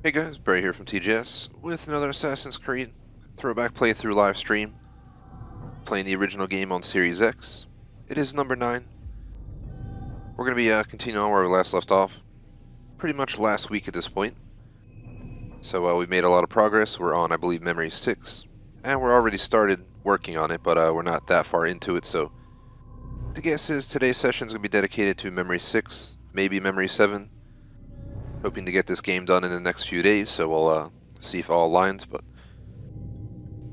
Hey guys, Barry here from TGS with another Assassin's Creed Throwback playthrough live stream, playing the original game on Series X. It is number 9. We're going to be continuing on where we last left off, pretty much last week at this point. So we made a lot of progress. We're on, I believe, Memory 6, and we're already started working on it, but we're not that far into it, so the guess is today's session is going to be dedicated to Memory 6, maybe Memory 7. Hoping to get this game done in the next few days, so we'll see if all aligns, but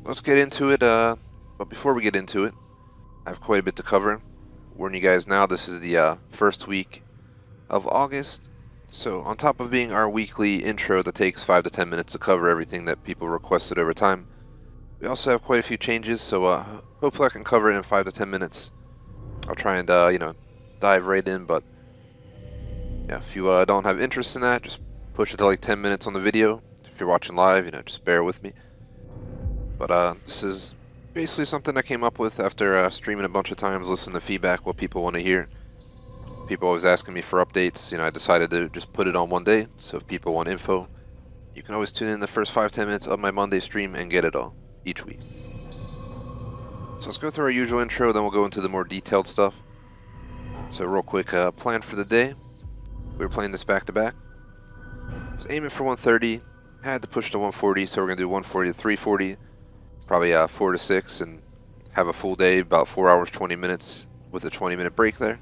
let's get into it. But before we get into it, I have quite a bit to cover. Warn you guys now, this is the first week of August, so on top of being our weekly intro that takes 5 to 10 minutes to cover everything that people requested over time, we also have quite a few changes, so hopefully I can cover it in 5 to 10 minutes. I'll try and, dive right in, but yeah, if you don't have interest in that, just push it to like 10 minutes on the video. If you're watching live, just bear with me. But this is basically something I came up with after streaming a bunch of times, listening to feedback, what people want to hear. People always asking me for updates. I decided to just put it on one day, so if people want info, you can always tune in the first 5-10 minutes of my Monday stream and get it all, each week. So let's go through our usual intro, then we'll go into the more detailed stuff. So real quick, plan for the day. We were playing this back-to-back. I was aiming for 130, had to push to 140, so we're going to do 140 to 340, probably 4 to 6, and have a full day, about 4 hours, 20 minutes, with a 20-minute break there.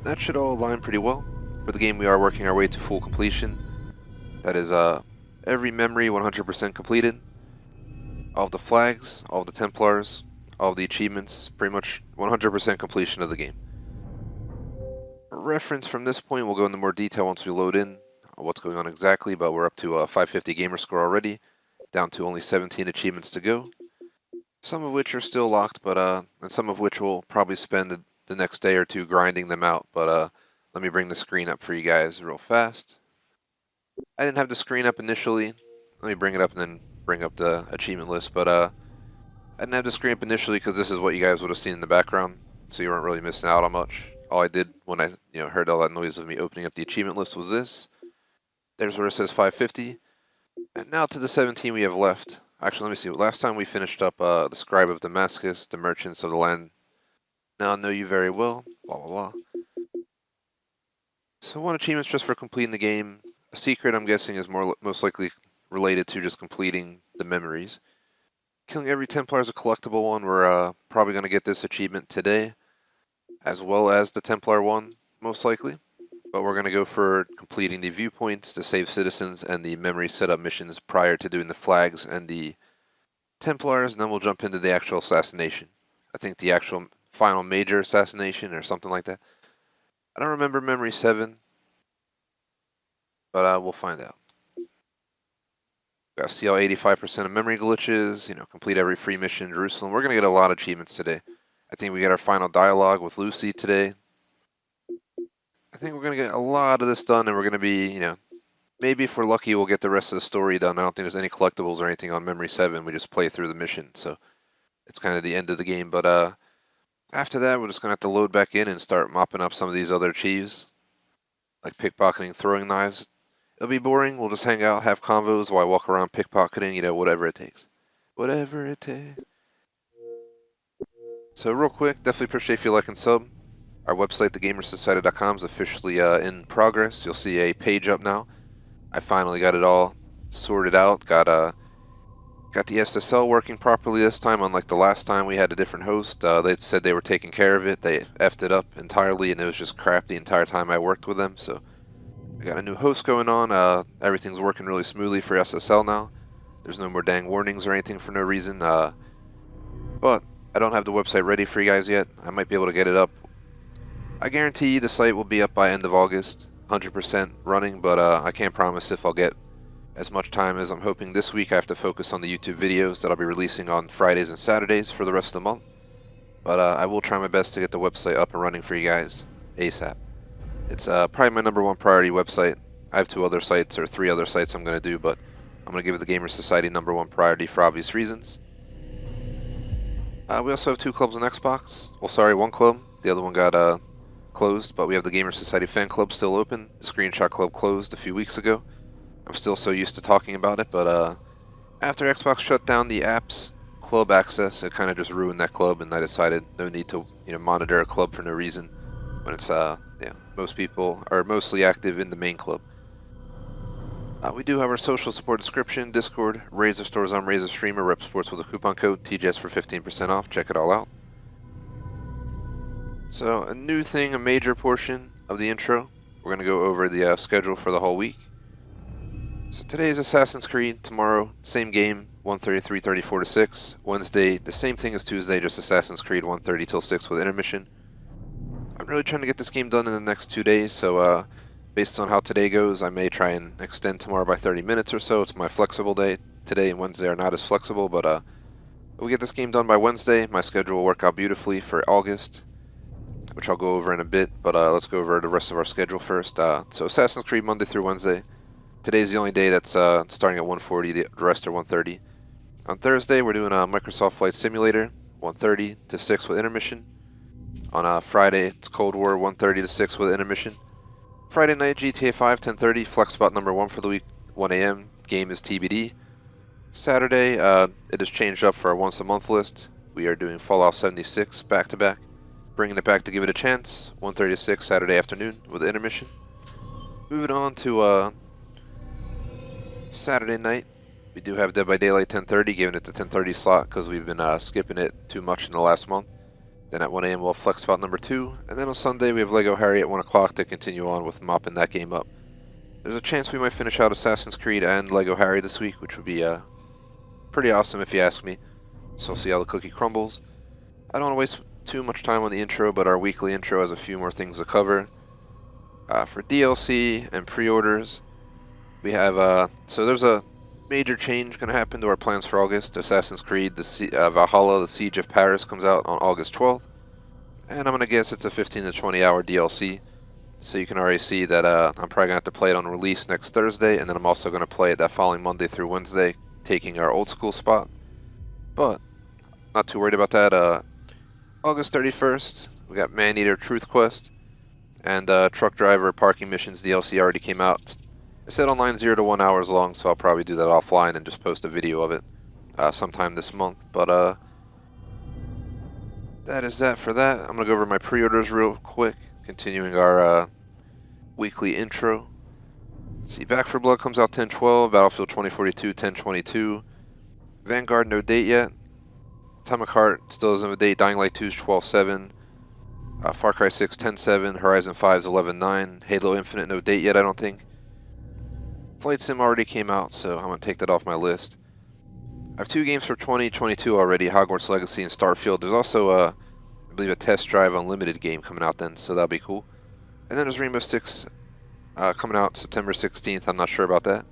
That should all align pretty well. For the game, we are working our way to full completion. That is every memory 100% completed. All of the flags, all of the Templars, all of the achievements, pretty much 100% completion of the game. Reference from this point, we'll go into more detail once we load in what's going on exactly, but we're up to a 550 gamer score already, down to only 17 achievements to go, some of which are still locked, but and some of which we'll probably spend the next day or two grinding them out. But let me bring the screen up for you guys real fast. I didn't have the screen up initially. Let me bring it up and then bring up the achievement list, but I didn't have the screen up initially because this is what you guys would have seen in the background, so you weren't really missing out on much. All I did when I heard all that noise of me opening up the achievement list was this. There's where it says 550. And now to the 17 we have left. Actually, let me see. Last time we finished up the Scribe of Damascus, the Merchants of the Land. Now I know you very well. Blah, blah, blah. So 1 achievement's just for completing the game. A secret, I'm guessing, is most likely related to just completing the memories. Killing every Templar is a collectible one. We're probably going to get this achievement today, as well as the Templar one, most likely. But we're going to go for completing the viewpoints, the save citizens, and the memory setup missions prior to doing the flags and the Templars, and then we'll jump into the actual assassination. I think the actual final major assassination or something like that. I don't remember Memory 7, but we'll find out. Got to see all 85% of memory glitches, complete every free mission in Jerusalem. We're going to get a lot of achievements today. I think we get our final dialogue with Lucy today. I think we're going to get a lot of this done, and we're going to be, maybe if we're lucky, we'll get the rest of the story done. I don't think there's any collectibles or anything on Memory 7. We just play through the mission, so it's kind of the end of the game. But after that, we're just going to have to load back in and start mopping up some of these other achieves, like pickpocketing, throwing knives. It'll be boring. We'll just hang out, have convos while I walk around pickpocketing, whatever it takes. Whatever it takes. So real quick, definitely appreciate if you like and sub. Our website, thegamersociety.com, is officially in progress. You'll see a page up now. I finally got it all sorted out. Got the SSL working properly this time, unlike the last time we had a different host. They said they were taking care of it. They effed it up entirely, and it was just crap the entire time I worked with them. So I got a new host going on. Everything's working really smoothly for SSL now. There's no more dang warnings or anything for no reason. But I don't have the website ready for you guys yet. I might be able to get it up. I guarantee you the site will be up by end of August, 100% running, but I can't promise if I'll get as much time as I'm hoping. This week I have to focus on the YouTube videos that I'll be releasing on Fridays and Saturdays for the rest of the month. But I will try my best to get the website up and running for you guys ASAP. It's probably my #1 priority website. I have 2 other sites, or 3 other sites I'm going to do, but I'm going to give it the Gamer Society #1 priority for obvious reasons. We also have 2 clubs on Xbox. Well, sorry, 1 club. The other one got closed, but we have the Gamer Society fan club still open. The Screenshot Club closed a few weeks ago. I'm still so used to talking about it, but after Xbox shut down the app's club access, it kind of just ruined that club, and I decided no need to monitor a club for no reason when it's most people are mostly active in the main club. We do have our social support description, Discord, Razer Stores on Razer Streamer, Rep Sports with a coupon code TJS for 15% off. Check it all out. So a new thing, a major portion of the intro. We're going to go over the schedule for the whole week. So today is Assassin's Creed. Tomorrow, same game, 1:30, 3:30, 4 to 6. Wednesday, the same thing as Tuesday, just Assassin's Creed 1:30 till 6 with intermission. I'm really trying to get this game done in the next 2 days, so based on how today goes, I may try and extend tomorrow by 30 minutes or so. It's my flexible day. Today and Wednesday are not as flexible, but if we get this game done by Wednesday, my schedule will work out beautifully for August, which I'll go over in a bit, but let's go over the rest of our schedule first. So Assassin's Creed Monday through Wednesday. Today's the only day that's starting at 1:40, the rest are 1:30. On Thursday, we're doing a Microsoft Flight Simulator, 1:30 to 6 with intermission. On Friday, it's Cold War, 1:30 to 6 with intermission. Friday night, GTA 5, 10:30, flex spot number 1 for the week, 1 a.m. Game is TBD. Saturday, it is changed up for our once-a-month list. We are doing Fallout 76 back-to-back. Bringing it back to give it a chance, 1:30 to 6 Saturday afternoon with intermission. Moving on to Saturday night, we do have Dead by Daylight 10:30, giving it the 10:30 slot because we've been skipping it too much in the last month. Then at 1 a.m. we'll have Flex Spot number 2, and then on Sunday we have Lego Harry at 1 o'clock to continue on with mopping that game up. There's a chance we might finish out Assassin's Creed and Lego Harry this week, which would be pretty awesome if you ask me. So we'll see how the cookie crumbles. I don't want to waste too much time on the intro, but our weekly intro has a few more things to cover. For DLC and pre-orders, we have so there's a major change going to happen to our plans for August. Assassin's Creed Valhalla, The Siege of Paris comes out on August 12th, and I'm going to guess it's a 15 to 20 hour DLC, so you can already see that I'm probably going to have to play it on release next Thursday, and then I'm also going to play it that following Monday through Wednesday, taking our old school spot, but not too worried about that. August 31st, we got Man-Eater Truth Quest, and Truck Driver Parking Missions DLC already came out. It said online 0 to 1 hours long, so I'll probably do that offline and just post a video of it sometime this month. But that is that for that. I'm going to go over my pre-orders real quick, continuing our weekly intro. See, Back 4 Blood comes out 10/12, Battlefield 2042 10/22, Vanguard no date yet, Atomic Heart still doesn't have a date, Dying Light 2's 12/7, Far Cry 6 10/7, Horizon 5's 11/9, Halo Infinite no date yet I don't think. Flight Sim already came out, so I'm going to take that off my list. I have 2 games for 2022 already, Hogwarts Legacy and Starfield. There's also, I believe, a Test Drive Unlimited game coming out then, so that'll be cool. And then there's Rainbow Six coming out September 16th. I'm not sure about that.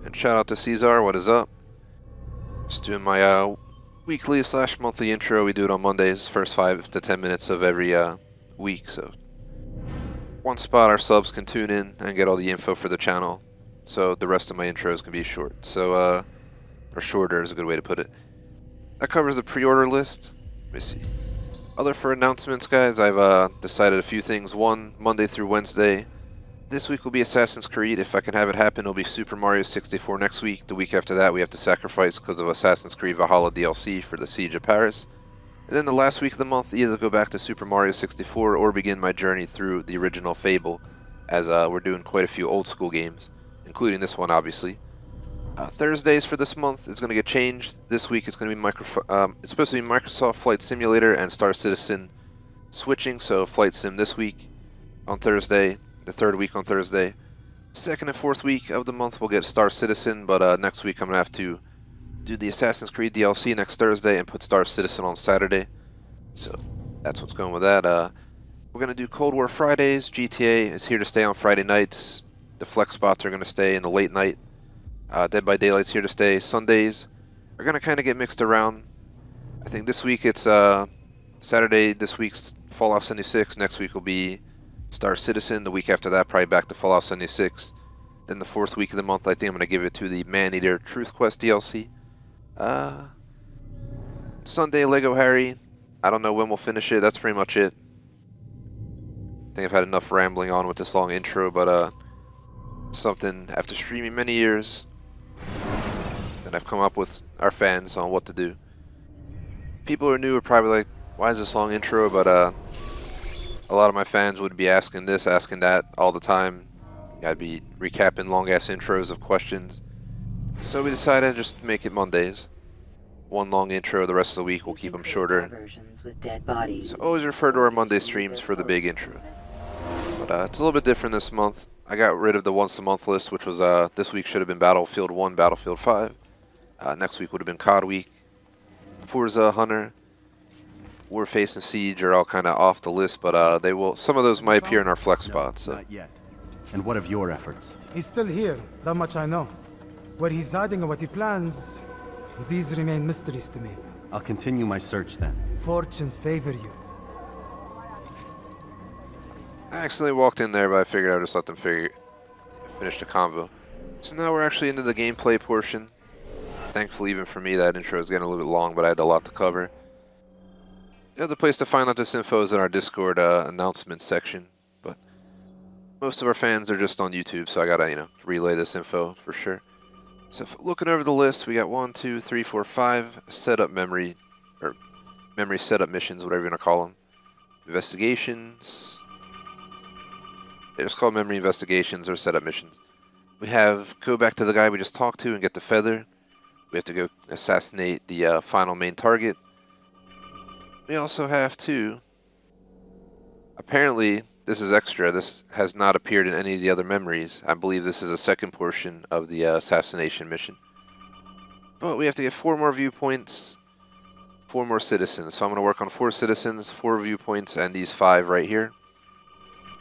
And shout out to Caesar, what is up? Just doing my weekly / monthly intro. We do it on Mondays, first 5 to 10 minutes of every week, so one spot our subs can tune in and get all the info for the channel, so the rest of my intros can be short. So, or shorter is a good way to put it. That covers the pre-order list. Let me see. Other for announcements, guys, I've decided a few things. One, Monday through Wednesday. This week will be Assassin's Creed. If I can have it happen, it'll be Super Mario 64 next week. The week after that, we have to sacrifice because of Assassin's Creed Valhalla DLC for the Siege of Paris. And then the last week of the month, either go back to Super Mario 64 or begin my journey through the original Fable, as we're doing quite a few old school games, including this one, obviously. Thursdays for this month is going to get changed. This week it's going to be it's supposed to be Microsoft Flight Simulator and Star Citizen switching, so Flight Sim this week on Thursday, the 3rd week on Thursday. 2nd and 4th week of the month we'll get Star Citizen, but next week I'm going to have to do the Assassin's Creed DLC next Thursday and put Star Citizen on Saturday. So that's what's going with that. We're going to do Cold War Fridays. GTA is here to stay on Friday nights. The flex spots are going to stay in the late night. Dead by Daylight's here to stay. Sundays are going to kind of get mixed around. I think this week it's Saturday, this week's Fallout 76. Next week will be Star Citizen. The week after that, probably back to Fallout 76. Then the 4th week of the month, I think I'm going to give it to the Man-Eater Truth Quest DLC. Sunday, Lego Harry. I don't know when we'll finish it. That's pretty much it. I think I've had enough rambling on with this long intro, but something after streaming many years that I've come up with our fans on what to do. People who are new are probably like, why is this long intro? But a lot of my fans would be asking this, asking that all the time. I'd be recapping long ass intros of questions. So we decided to just make it Mondays. One long intro, the rest of the week we'll keep them shorter. So always refer to our Monday streams for the big intro. But it's a little bit different this month. I got rid of the once a month list, which was this week should have been Battlefield 1, Battlefield 5. Next week would have been COD week. Forza, Hunter, Warface, and Siege are all kind of off the list, but they will. Some of those might appear in our flex spots. So. Not yet. And what of your efforts? He's still here, that much I know. Where he's hiding and what he plans, these remain mysteries to me. I'll continue my search then. Fortune favor you. I accidentally walked in there, but I figured I'd just let them finish the convo. So now we're actually into the gameplay portion. Thankfully, even for me, that intro is getting a little bit long, but I had a lot to cover. The other place to find out this info is in our Discord announcements section, but most of our fans are just on YouTube, so I gotta, relay this info for sure. So looking over the list, we got 1, 2, 3, 4, 5 setup memory setup missions, whatever you want to call them. Investigations. They're just called memory investigations or setup missions. We have go back to the guy we just talked to and get the feather. We have to go assassinate the final main target. We also have to... Apparently, this is extra. This has not appeared in any of the other memories. I believe this is a second portion of the assassination mission. But we have to get 4 more viewpoints, 4 more citizens. So I'm going to work on 4 citizens, 4 viewpoints, and these 5 right here.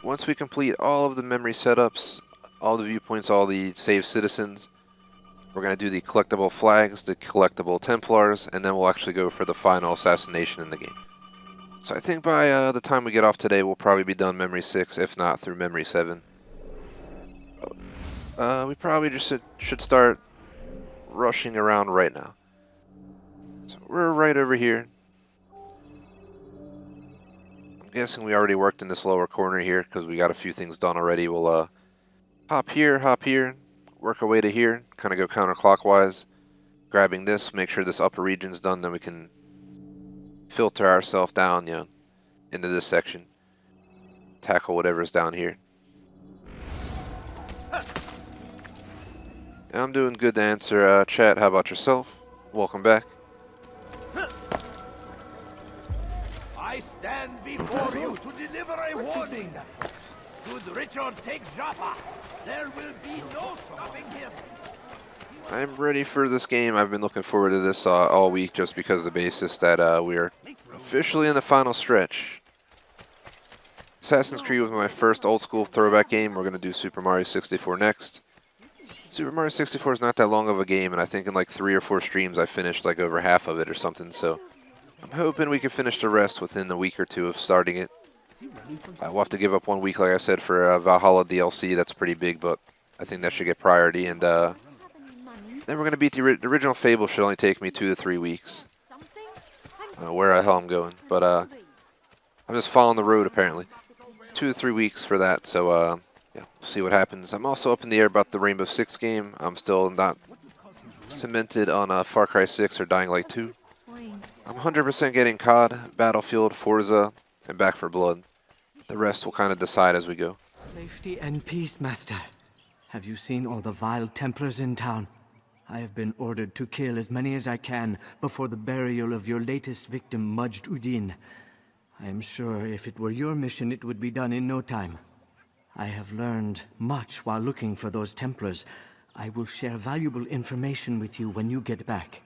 Once we complete all of the memory setups, all the viewpoints, all the saved citizens, we're going to do the collectible flags, the collectible Templars, and then we'll actually go for the final assassination in the game. So I think by the time we get off today, we'll probably be done Memory 6, if not through Memory 7. We probably just should start rushing around right now. So we're right over here. I'm guessing we already worked in this lower corner here because we got a few things done already. We'll hop here, work our way to here, kind of go counterclockwise, grabbing this, make sure this upper region's done, then we can filter ourselves down, into this section, tackle whatever's down here. And I'm doing good to answer chat. How about yourself? Welcome back. I stand before you to deliver a warning. Should Richard take Jaffa, there will be no stopping him. I'm ready for this game. I've been looking forward to this all week just because of the basis that we are officially in the final stretch. Assassin's Creed was my first old school throwback game. We're going to do Super Mario 64 next. Super Mario 64 is not that long of a game, and I think in like 3 or 4 streams I finished like over half of it or something, so I'm hoping we can finish the rest within a week or 2 of starting it. We'll have to give up 1 week, like I said, for Valhalla DLC. That's pretty big, but I think that should get priority. And then we're going to beat the original Fable. Should only take me 2 to 3 weeks. I don't know where the hell I'm going, but I'm just following the road, apparently. 2 to 3 weeks for that, so yeah, we'll see what happens. I'm also up in the air about the Rainbow Six game. I'm still not cemented on Far Cry 6 or Dying Light 2. I'm 100% getting COD, Battlefield, Forza, and Back 4 Blood. The rest will kind of decide as we go. Safety and peace, Master. Have you seen all the vile Templars in town? I have been ordered to kill as many as I can before the burial of your latest victim, Majd Udin. I am sure if it were your mission, it would be done in no time. I have learned much while looking for those Templars. I will share valuable information with you when you get back.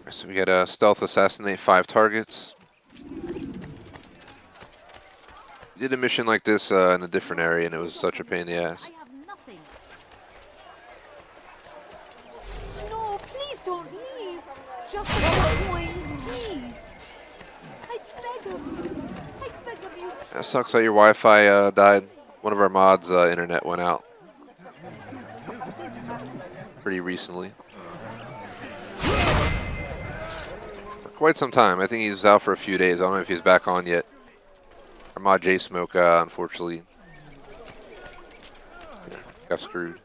So we got stealth assassinate 5 targets. We did a mission like this in a different area, and it was such a pain in the ass. I have nothing. No, please don't leave. Just a point, please. I beg of you. I beg of you. That sucks that your Wi-Fi died. One of our mods' internet went out pretty recently. For quite some time. I think he's out for a few days. I don't know if he's back on yet. Our mod J-Smoke, unfortunately, got screwed.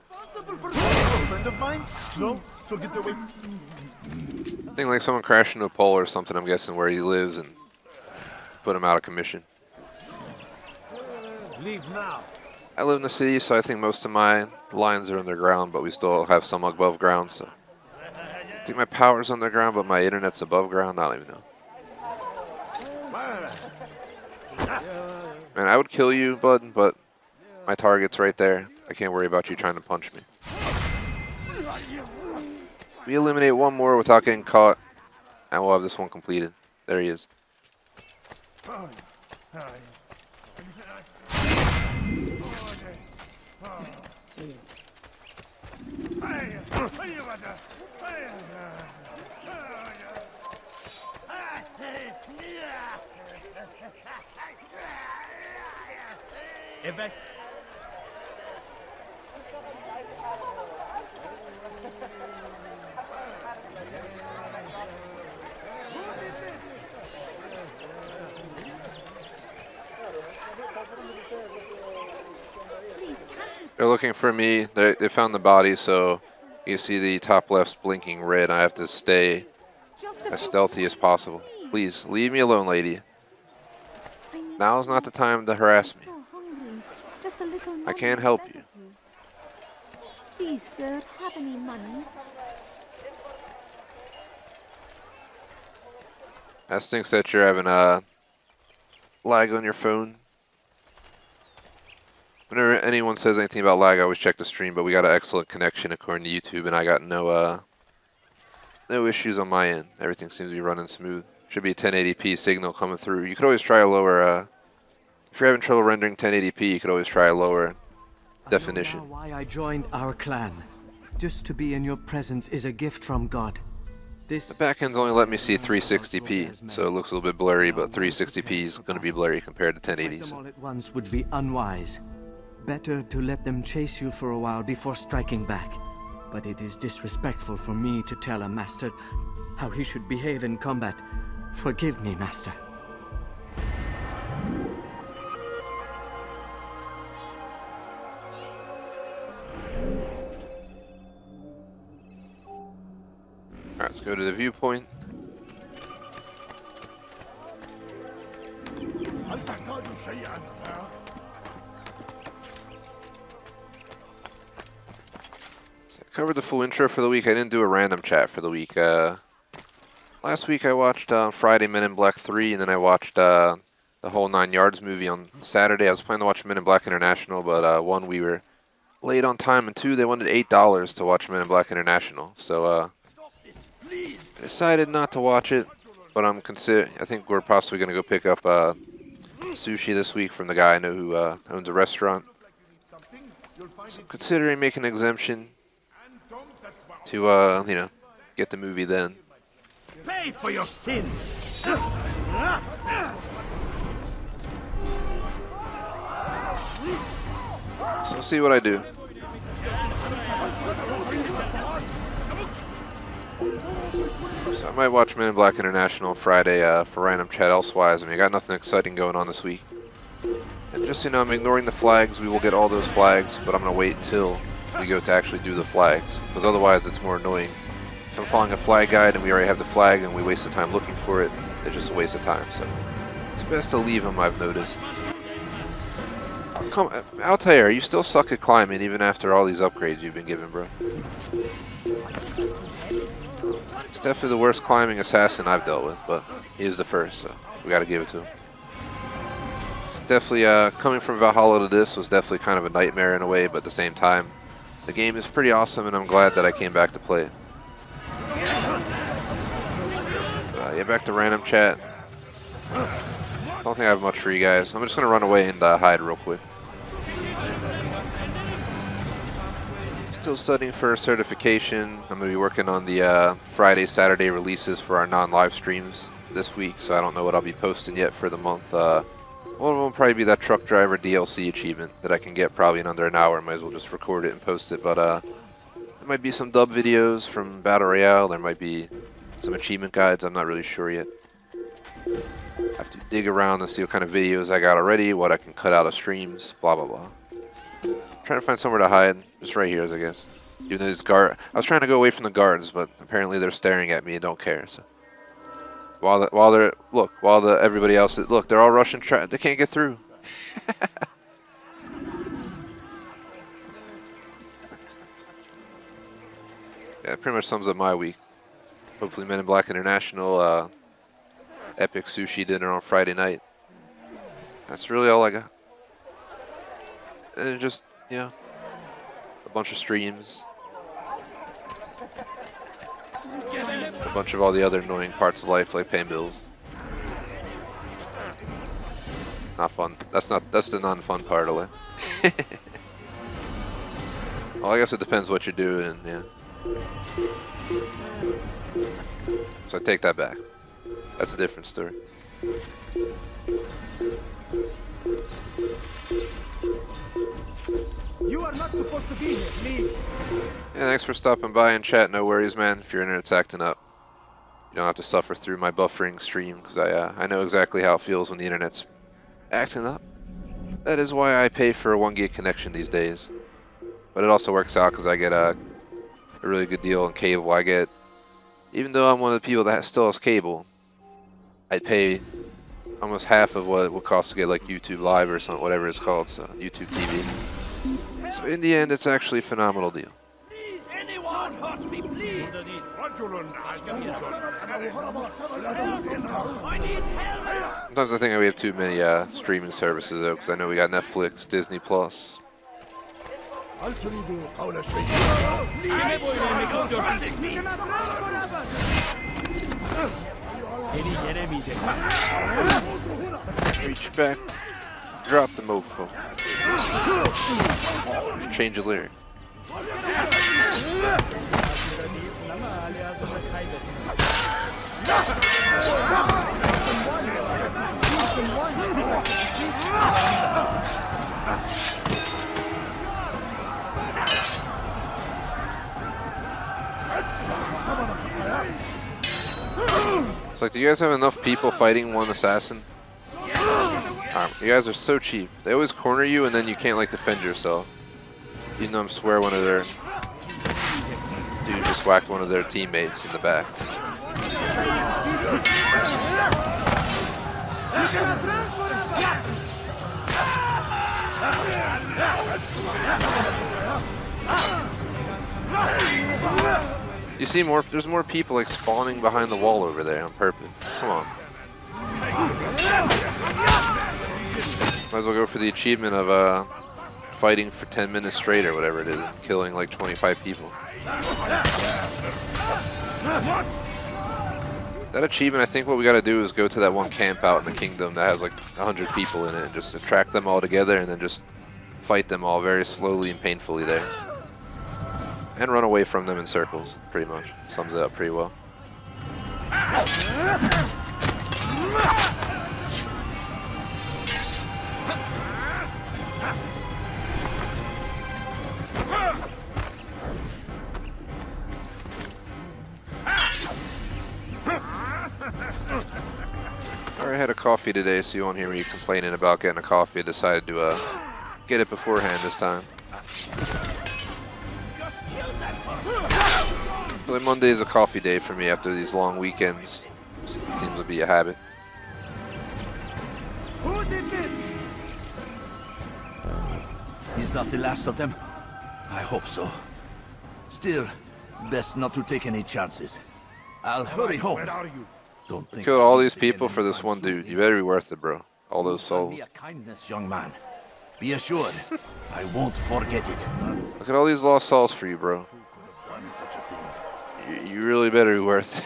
No, so get away. I think like someone crashed into a pole or something, I'm guessing, where he lives and put him out of commission. Leave now. I live in the city, so I think most of my lines are underground, but we still have some above ground, so. I think my power's underground, but my internet's above ground. I don't even know. Man, I would kill you, bud, but my target's right there. I can't worry about you trying to punch me. We eliminate one more without getting caught, and we'll have this one completed. There he is. Evac. They're looking for me. They found the body, so you see the top left's blinking red. I have to stay as stealthy as possible. Please, leave me alone, lady. Now's not the time to harass me. I can't help you. Please, sir, have any money? That stinks that you're having lag on your phone. Whenever anyone says anything about lag, I always check the stream, but we got an excellent connection according to YouTube, and I got no issues on my end. Everything seems to be running smooth. Should be a 1080p signal coming through. You could always try a lower, if you're having trouble rendering 1080p, you could always try a lower definition. I know now why I joined our clan. Just to be in your presence is a gift from God. This The backend's only let me see 360p, so it looks a little bit blurry, but 360p is going to be blurry compared to fight 1080. them So. all at once would be unwise. Better to let them chase you for a while before striking back. But it is disrespectful for me to tell a master how he should behave in combat. Forgive me, master. Alright, let's go to the viewpoint. Covered the full intro for the week. I didn't do a random chat for the week. Last week I watched Friday Men in Black 3, and then I watched the whole 9 Yards movie on Saturday. I was planning to watch Men in Black International, but one, we were late on time, and two, they wanted $8 to watch Men in Black International. So I decided not to watch it, but I think we're possibly going to go pick up sushi this week from the guy I know who owns a restaurant. So I'm considering making an exemption to, get the movie then. Pay for your sins. So we'll see what I do. So I might watch Men in Black International Friday for random chat elsewise. I mean, I got nothing exciting going on this week. And just so you know, I'm ignoring the flags. We will get all those flags, but I'm going to wait until we go to actually do the flags, because otherwise it's more annoying. If I'm following a flag guide and we already have the flag and we waste the time looking for it, it's just a waste of time. So it's best to leave them, I've noticed. Altair, you still suck at climbing even after all these upgrades you've been given, bro. It's definitely the worst climbing assassin I've dealt with, but he is the first, so we gotta give it to him. It's definitely, coming from Valhalla to this was definitely kind of a nightmare in a way, but at the same time, the game is pretty awesome, and I'm glad that I came back to play it. Yeah, back to random chat. I don't think I have much for you guys. I'm just going to run away and hide real quick. Still studying for a certification. I'm going to be working on the Friday, Saturday releases for our non-live streams this week, so I don't know what I'll be posting yet for the month. One of them will probably be that truck driver DLC achievement that I can get probably in under an hour. Might as well just record it and post it. But there might be some dub videos from Battle Royale. There might be some achievement guides. I'm not really sure yet. I have to dig around and see what kind of videos I got already, what I can cut out of streams, blah, blah, blah. trying to find somewhere to hide. Just right here, I guess. Even though these guard, I was trying to go away from the guards, but apparently they're staring at me and don't care. So everybody else is, look, they're all rushing. They can't get through. Yeah, it pretty much sums up my week. Hopefully, Men in Black International, epic sushi dinner on Friday night. That's really all I got. And just, you know, a bunch of streams. A bunch of all the other annoying parts of life, like paying bills. Not fun. That's the non-fun part of it. Well, I guess it depends what you're doing, yeah. So I take that back. That's a different story. You are not supposed to be here, leave. Yeah, thanks for stopping by and chat. No worries, man. If your internet's acting up, you don't have to suffer through my buffering stream, because I know exactly how it feels when the internet's acting up. That is why I pay for a 1 gig connection these days. But it also works out because I get a really good deal on cable. I get, even though I'm one of the people that still has cable, I'd pay almost half of what it would cost to get like YouTube Live or something, whatever it's called, so YouTube TV. So in the end, it's actually a phenomenal deal. Please, anyone hurt me, please. I need help. Sometimes I think we have too many streaming services though, because I know we got Netflix, Disney Plus. Reach back, drop the mofo. Change the lyric. It's like, do you guys have enough people fighting one assassin? You guys are so cheap. They always corner you and then you can't like defend yourself. Even though I swear one of their dude just whacked one of their teammates in the back. You see more, there's more people like spawning behind the wall over there on purpose. Come on. Might as well go for the achievement of fighting for 10 minutes straight or whatever it is, and killing like 25 people. That achievement, I think what we gotta do is go to that one camp out in the kingdom that has like 100 people in it and just attract them all together and then just fight them all very slowly and painfully there. And run away from them in circles, pretty much. Sums it up pretty well. I had a coffee today, so you won't hear me complaining about getting a coffee. I decided to get it beforehand this time. Like Monday is a coffee day for me after these long weekends. Seems to be a habit. Who did this? Is that the last of them? I hope so. Still, best not to take any chances. I'll hurry home. Where are you? Don't think Killed all these people for this one dude. You better be worth it, bro. All those souls. Be a kindness, young man. Be assured, I won't forget it. Look at all these lost souls for you, bro. You really better be worth it.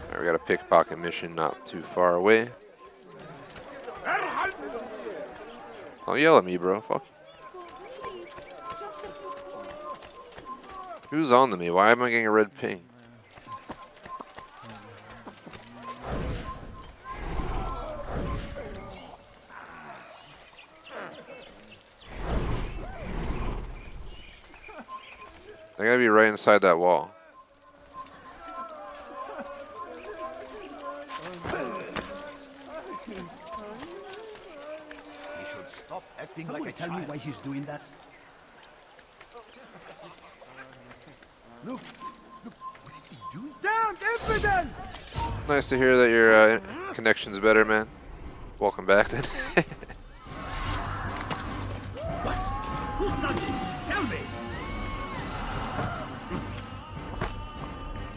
Alright, we got a pickpocket mission not too far away. Don't yell at me, bro. Fuck. Who's on to me? Why am I getting a red ping? They gotta be right inside that wall. He should stop acting like a child. why he's doing that? Look, what is he doing? Damn infidel! Nice to hear that your connection's better, man. Welcome back then. What? Who's done this? Tell me!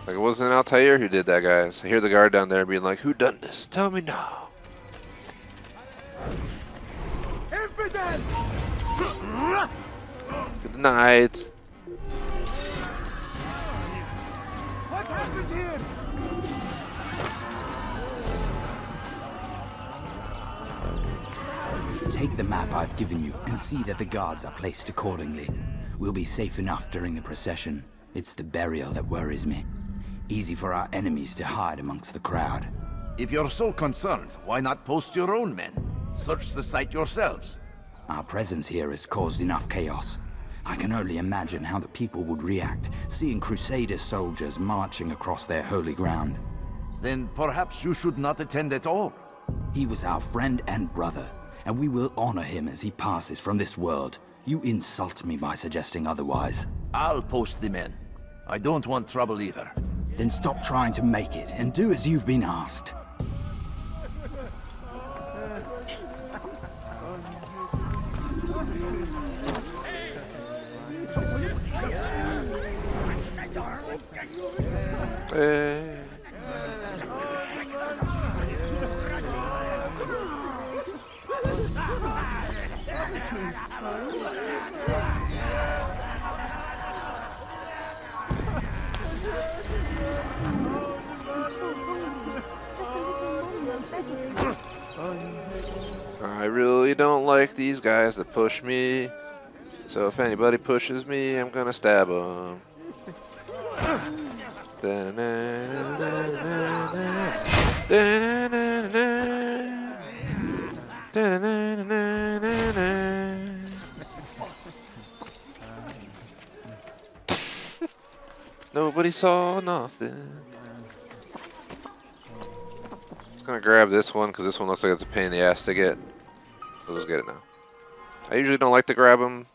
Like it wasn't Altair who did that, guys. I hear the guard down there being like, "Who done this? Tell me now." Infidel! Good night. What happened here? Take the map I've given you and see that the guards are placed accordingly. We'll be safe enough during the procession. It's the burial that worries me. Easy for our enemies to hide amongst the crowd. If you're so concerned, why not post your own men? Search the site yourselves. Our presence here has caused enough chaos. I can only imagine how the people would react, seeing Crusader soldiers marching across their holy ground. Then perhaps you should not attend at all. He was our friend and brother, and we will honor him as he passes from this world. You insult me by suggesting otherwise. I'll post the men. I don't want trouble either. Then stop trying to make it, and do as you've been asked. Hey. I really don't like these guys that push me. So if anybody pushes me, I'm gonna stab them. Nobody saw nothing. Just gonna grab this one because this one looks like it's a pain in the ass to get. So let's get it now. I usually don't like to grab them,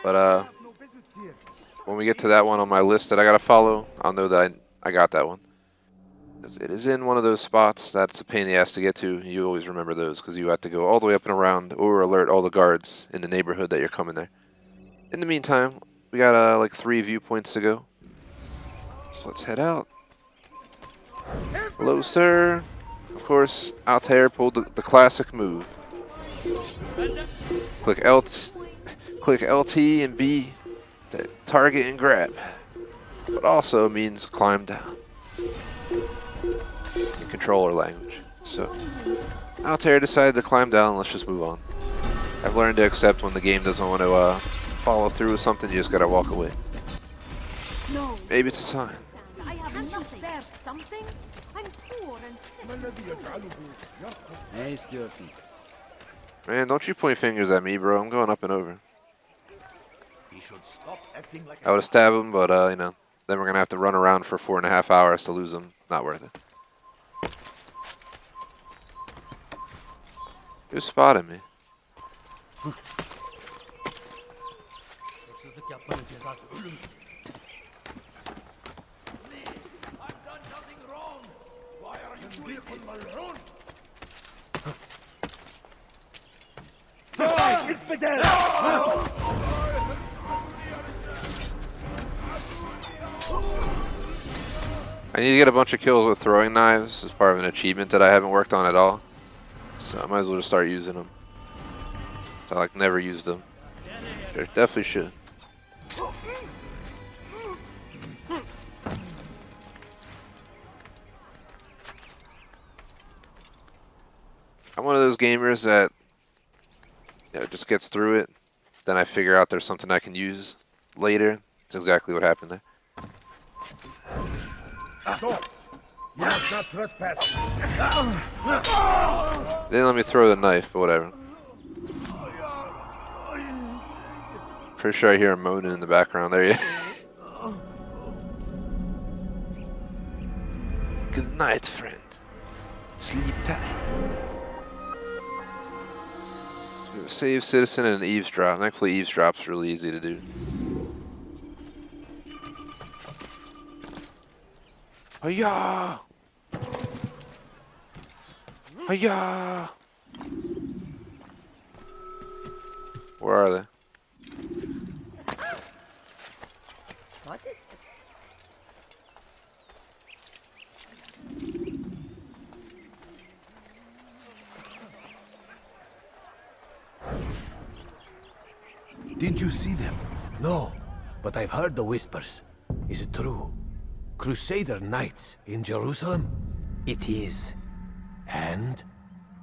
but when we get to that one on my list that I gotta follow, I'll know that I got that one. Because it is in one of those spots that's a pain in the ass to get to. You always remember those because you have to go all the way up and around or alert all the guards in the neighborhood that you're coming there. In the meantime, we got like 3 viewpoints to go. So let's head out. Hello, sir. Of course, Altair pulled the classic move. Click LT and B to target and grab. But also means climb down. In controller language. So, Altair decided to climb down. Let's just move on. I've learned to accept when the game doesn't want to follow through with something. You just gotta walk away. No. Maybe it's a sign. I have nothing. Bear something? I'm poor and sick. Man, don't you point fingers at me, bro. I'm going up and over. He should stop acting like I would have stabbed him, but, you know, then we're going to have to run around for 4.5 hours to lose him. Not worth it. Who spotted me? I've done nothing wrong. Why are you leaving me alone? I need to get a bunch of kills with throwing knives as part of an achievement that I haven't worked on at all. So I might as well just start using them. So I like never used them. There definitely should. I'm one of those gamers that, you know, just gets through it. Then I figure out there's something I can use later. That's exactly what happened there. So, you have not trespassed. They didn't let me throw the knife, but whatever. Pretty sure I hear him moaning in the background. There you Good night, friend. Sleep tight. So save citizen and eavesdrop. Thankfully, eavesdrop's really easy to do. Hiya! Hiya! Where are they? What is it? Did you see them? No, but I've heard the whispers. Is it true? Crusader knights in Jerusalem? It is. And?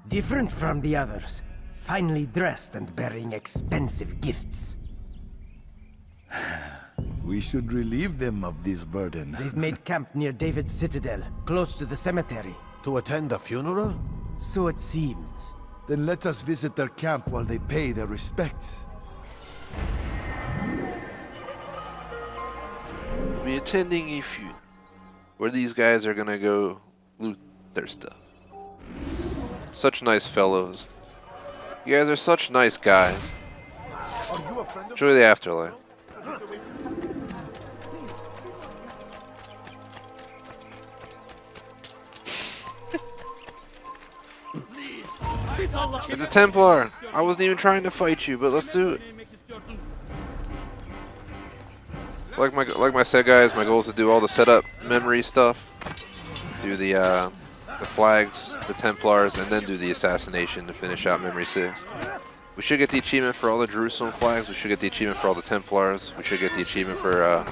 Different from the others. Finely dressed and bearing expensive gifts. We should relieve them of this burden. They've made camp near David's citadel, close to the cemetery. To attend a funeral? So it seems. Then let us visit their camp while they pay their respects. We'll be attending a funeral where these guys are gonna go loot their stuff. Such nice fellows. You guys are such nice guys. Enjoy the afterlife. It's a Templar. I wasn't even trying to fight you, but let's do it. So like I said, guys, my goal is to do all the setup memory stuff, do the flags, the Templars, and then do the assassination to finish out Memory 6. We should get the achievement for all the Jerusalem flags. We should get the achievement for all the Templars. We should get the achievement for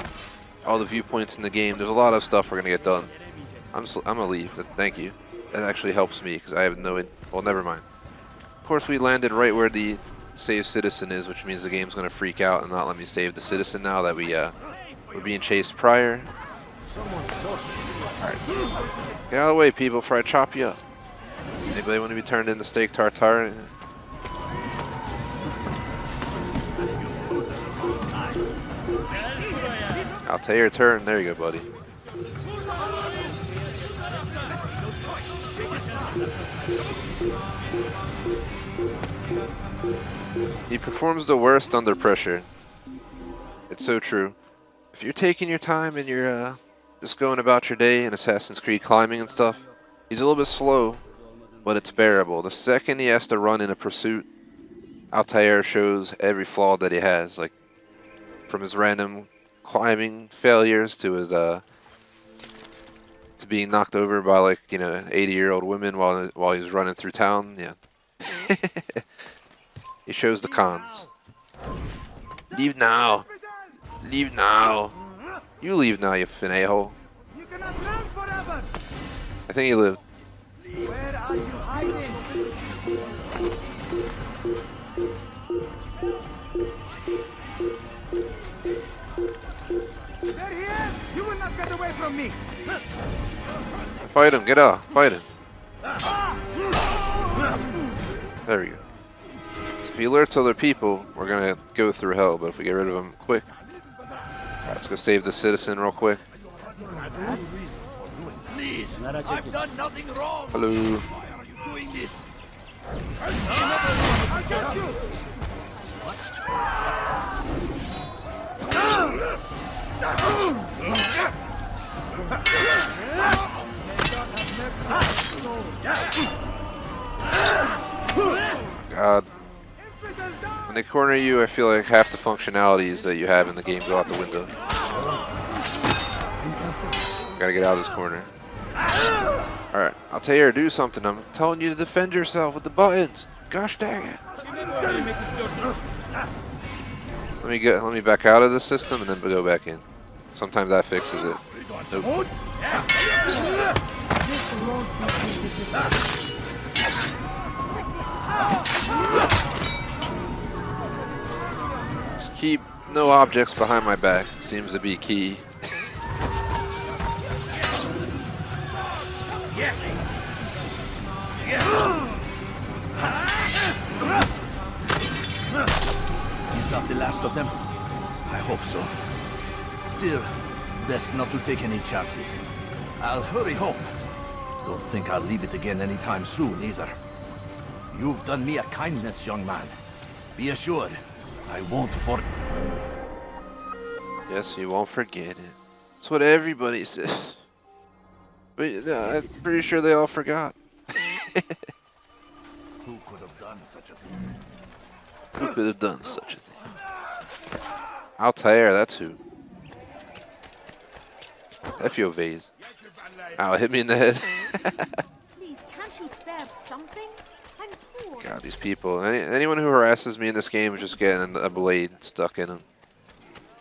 all the viewpoints in the game. There's a lot of stuff we're gonna get done. I'm gonna leave. Thank you. That actually helps me because I have no. Well, never mind. Of course, we landed right where the save citizen is, which means the game's gonna freak out and not let me save the citizen now that we're being chased prior. Alright. Get out of the way, people, before I chop you up. Anybody want to be turned into steak tartare? I'll tell your turn. There you go, buddy. He performs the worst under pressure. It's so true. If you're taking your time and you're just going about your day in Assassin's Creed climbing and stuff, he's a little bit slow, but it's bearable. The second he has to run in a pursuit, Altair shows every flaw that he has, like from his random climbing failures to his to being knocked over by, like, you know, 80-year-old women while he's running through town. Yeah. He shows the cons. Leave now. Leave now. You leave now, you fin a-hole. I think he lived. Where are you hiding? There he is! You will not get away from me! Fight him, get out, fight him. There we go. So if he alerts other people, we're gonna go through hell, but if we get rid of him quick. Alright, let's go save the citizen real quick. Please, I've done nothing wrong! Hello. Why are you doing this? God. When they corner you, I feel like half the functionalities that you have in the game go out the window. Gotta get out of this corner. Alright, I'll tell you to do something. I'm telling you to defend yourself with the buttons. Gosh dang it. Let me back out of the system and then go back in. Sometimes that fixes it. Nope. Just keep no objects behind my back. Seems to be key. Is that the last of them? hope so. Still, best not to take any chances. I'll hurry home. Don't think I'll leave it again anytime soon, either. You've done me a kindness, young man. Be assured, I won't forget. Yes, you won't forget it. That's what everybody says. But I'm pretty sure they all forgot. Who could have done such a thing? Who could have done such a thing? Altair, that's who. FU Vase. Ow, it hit me in the head. Please, can't you spare something? I'm poor. God, these people. Anyone who harasses me in this game is just getting a blade stuck in them.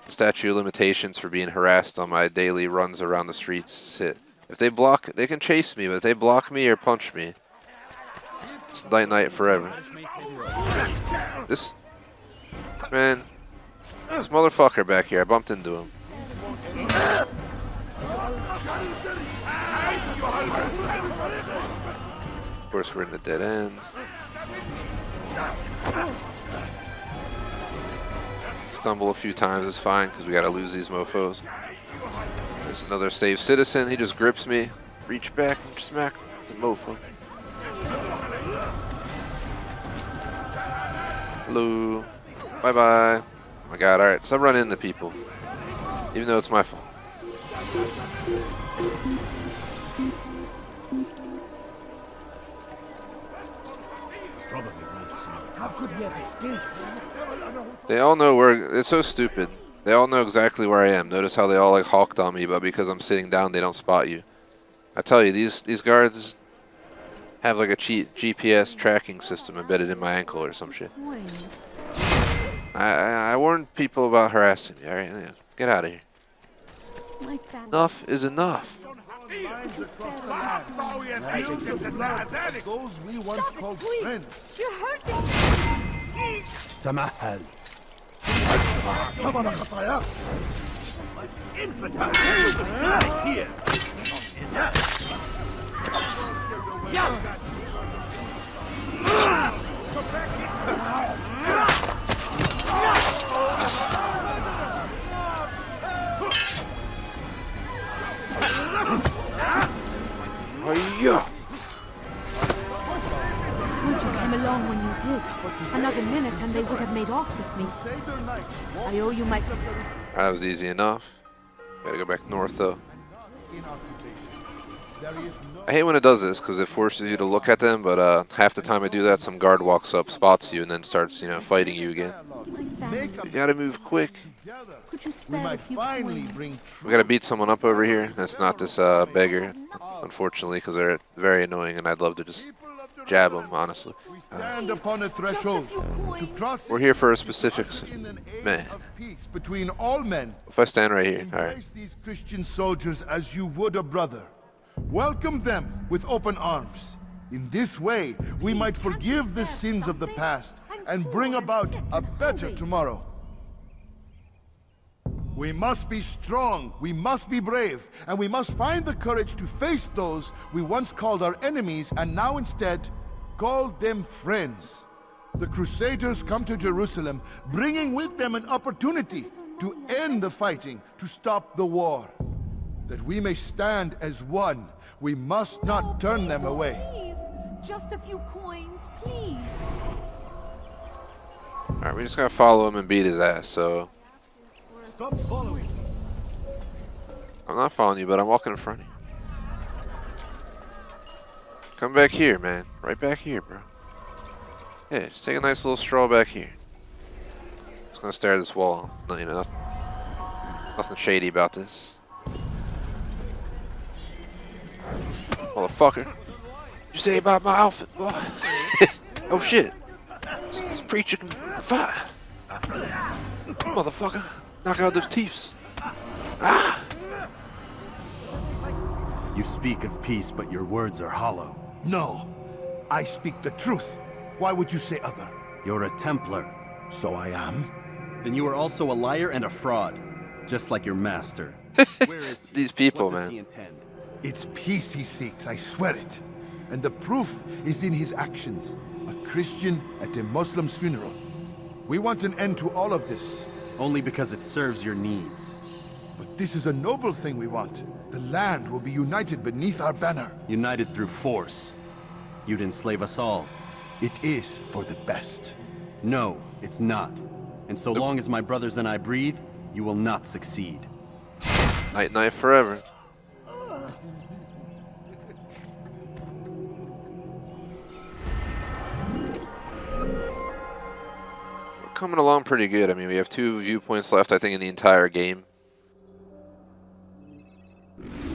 Statute of limitations for being harassed on my daily runs around the streets. If they block, they can chase me, but if they block me or punch me, it's night forever. This man, this motherfucker back here, I bumped into him. Of course, we're in the dead end. Stumble a few times is fine because we gotta lose these mofos. There's another saved citizen. He just grips me. Reach back and smack the mofo. Hello. Bye bye. Oh my god, alright. So I'm running into people. Even though it's my fault. How could we have escaped? They all know where. It's so stupid. They all know exactly where I am. Notice how they all like hawked on me, but because I'm sitting down, they don't spot you. I tell you, these guards have like a cheat GPS tracking system embedded in my ankle or some shit. I warned people about harassing me. All right, yeah, get out of here. Enough is enough. Those we once called friends. You're hurting. Samahal. Here. Yeah. Good you came along when you did. Another minute and they would have made off with me. I owe you my... That was easy enough. Gotta go back north though. I hate when it does this because it forces you to look at them, but half the time I do that, some guard walks up, spots you, and then starts, fighting you again. You gotta move quick. We might finally bring We gotta beat someone up over here. That's not this beggar, unfortunately, because they're very annoying, and I'd love to just jab them, honestly. stand upon a threshold to cross. We're here for a specific man. Of peace between all men. If I stand right here, all right. Embrace these Christian soldiers as you would a brother. Welcome them with open arms. In this way, we might forgive the sins of the past and bring about a better tomorrow. We must be strong, we must be brave, and we must find the courage to face those we once called our enemies and now instead call them friends. The Crusaders come to Jerusalem, bringing with them an opportunity to end the fighting, to stop the war. That we may stand as one, we must not turn them away. Just a few coins, please. Alright, we just gotta follow him and beat his ass, so... Stop following. I'm not following you, but I'm walking in front of you. Come back here, man. Right back here, bro. Yeah, just take a nice little stroll back here. Just gonna stare at this wall. Nothing shady about this. Motherfucker. What'd you say about my outfit, boy? Oh shit. This preacher can fight. Motherfucker. Knock out those teeth. Ah! You speak of peace, but your words are hollow. No, I speak the truth. Why would you say other? You're a Templar. So I am. Then you are also a liar and a fraud, just like your master. Where is he? These people, what does man. he intend? It's peace he seeks, I swear it. And the proof is in his actions. A Christian at a Muslim's funeral. We want an end to all of this. Only because it serves your needs. But this is a noble thing we want. The land will be united beneath our banner. United through force. You'd enslave us all. It is for the best. No, it's not. And so long as my brothers and I breathe, you will not succeed. Night night forever. We're coming along pretty good. I mean, we have 2 viewpoints left, I think, in the entire game.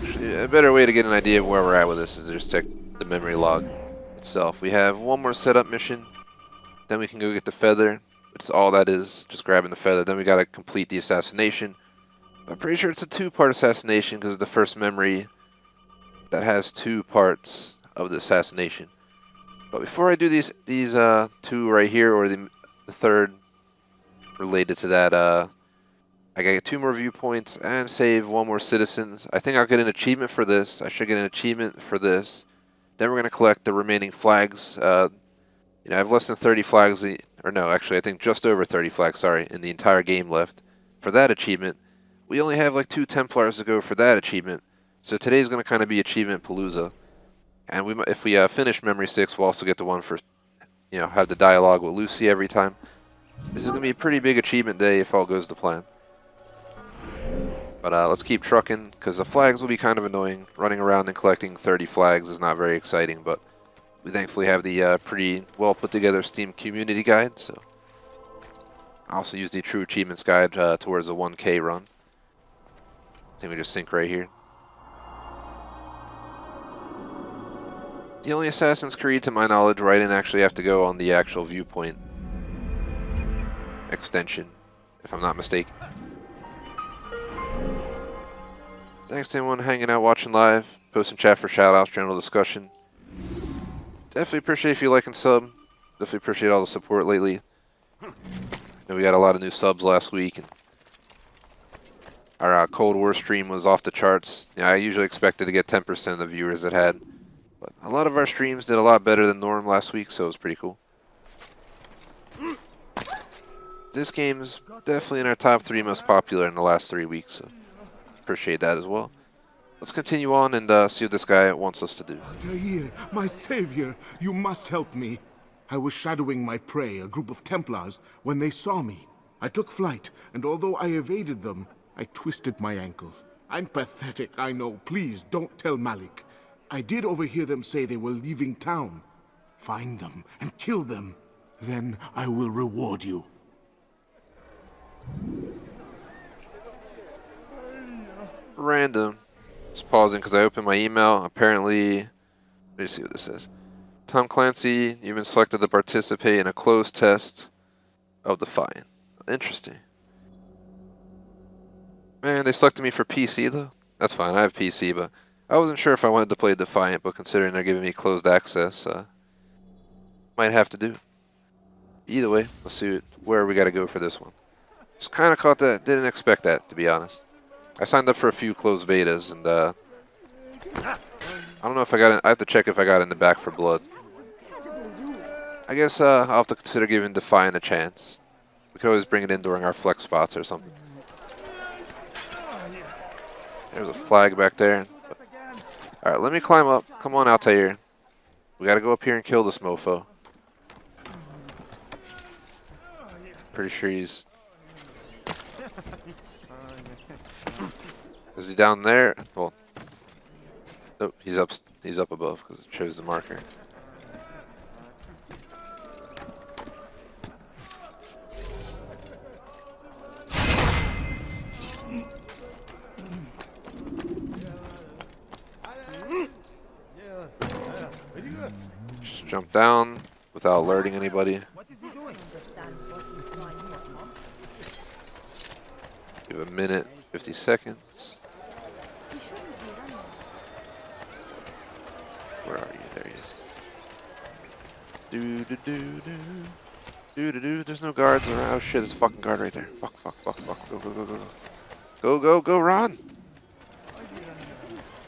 Actually, a better way to get an idea of where we're at with this is just check the memory log itself. We have 1 more setup mission. Then we can go get the feather. It's all that is, just grabbing the feather. Then we gotta complete the assassination. I'm pretty sure it's a 2-part assassination because the first memory that has 2 parts of the assassination. But before I do these 2 right here, or the third related to that, I gotta get 2 more viewpoints and save 1 more citizens. I think I'll get an achievement for this. I should get an achievement for this. Then we're gonna collect the remaining flags. You know, I have less than 30 flags, or no, actually I think just over 30 flags, sorry, in the entire game left for that achievement. We only have like 2 Templars to go for that achievement, so today's going to kind of be Achievement Palooza. And if we finish Memory 6, we'll also get the one for, you know, have the dialogue with Lucy every time. This is going to be a pretty big achievement day if all goes to plan. But let's keep trucking, because the flags will be kind of annoying. Running around and collecting 30 flags is not very exciting, but we thankfully have the pretty well put together Steam community guide, so I also use the True Achievements guide towards the 1K run. I think we just sync right here. The only Assassin's Creed, to my knowledge, where I didn't actually have to go on the actual viewpoint extension, if I'm not mistaken. Thanks to anyone hanging out, watching live, posting chat for shoutouts, general discussion. Definitely appreciate if you like and sub. Definitely appreciate all the support lately. We got a lot of new subs last week, and our Cold War stream was off the charts. Yeah, I usually expected to get 10% of the viewers it had, but a lot of our streams did a lot better than norm last week, so it was pretty cool. This game's definitely in our top 3 most popular in the last 3 weeks, so appreciate that as well. Let's continue on and see what this guy wants us to do. Altair, my savior, you must help me. I was shadowing my prey, a group of Templars, when they saw me. I took flight, and although I evaded them, I twisted my ankle. I'm pathetic, I know. Please, don't tell Malik. I did overhear them say they were leaving town. Find them and kill them. Then I will reward you. Random. Just pausing because I opened my email. Apparently, let me see what this says. Tom Clancy, you've been selected to participate in a closed test of Defiant. Interesting. Man, they selected me for PC though. That's fine, I have PC, but I wasn't sure if I wanted to play Defiant, but considering they're giving me closed access, might have to do it. Either way, let's see where we got to go for this one. Just kind of caught that, didn't expect that, to be honest. I signed up for a few closed betas, and I don't know if I got in, I have to check if I got in the back for blood. I guess I'll have to consider giving Defiant a chance. We could always bring it in during our flex spots or something. There's a flag back there. Alright, let me climb up. Come on, Altair. We gotta go up here and kill this mofo. Pretty sure he's... Is he down there? Well, nope, he's up above because it shows the marker. Just jump down without alerting anybody. Give a minute, 50 seconds. Where are you? There he is. Do. There's no guards around. Oh shit, there's a fucking guard right there. Fuck. Go, Ron!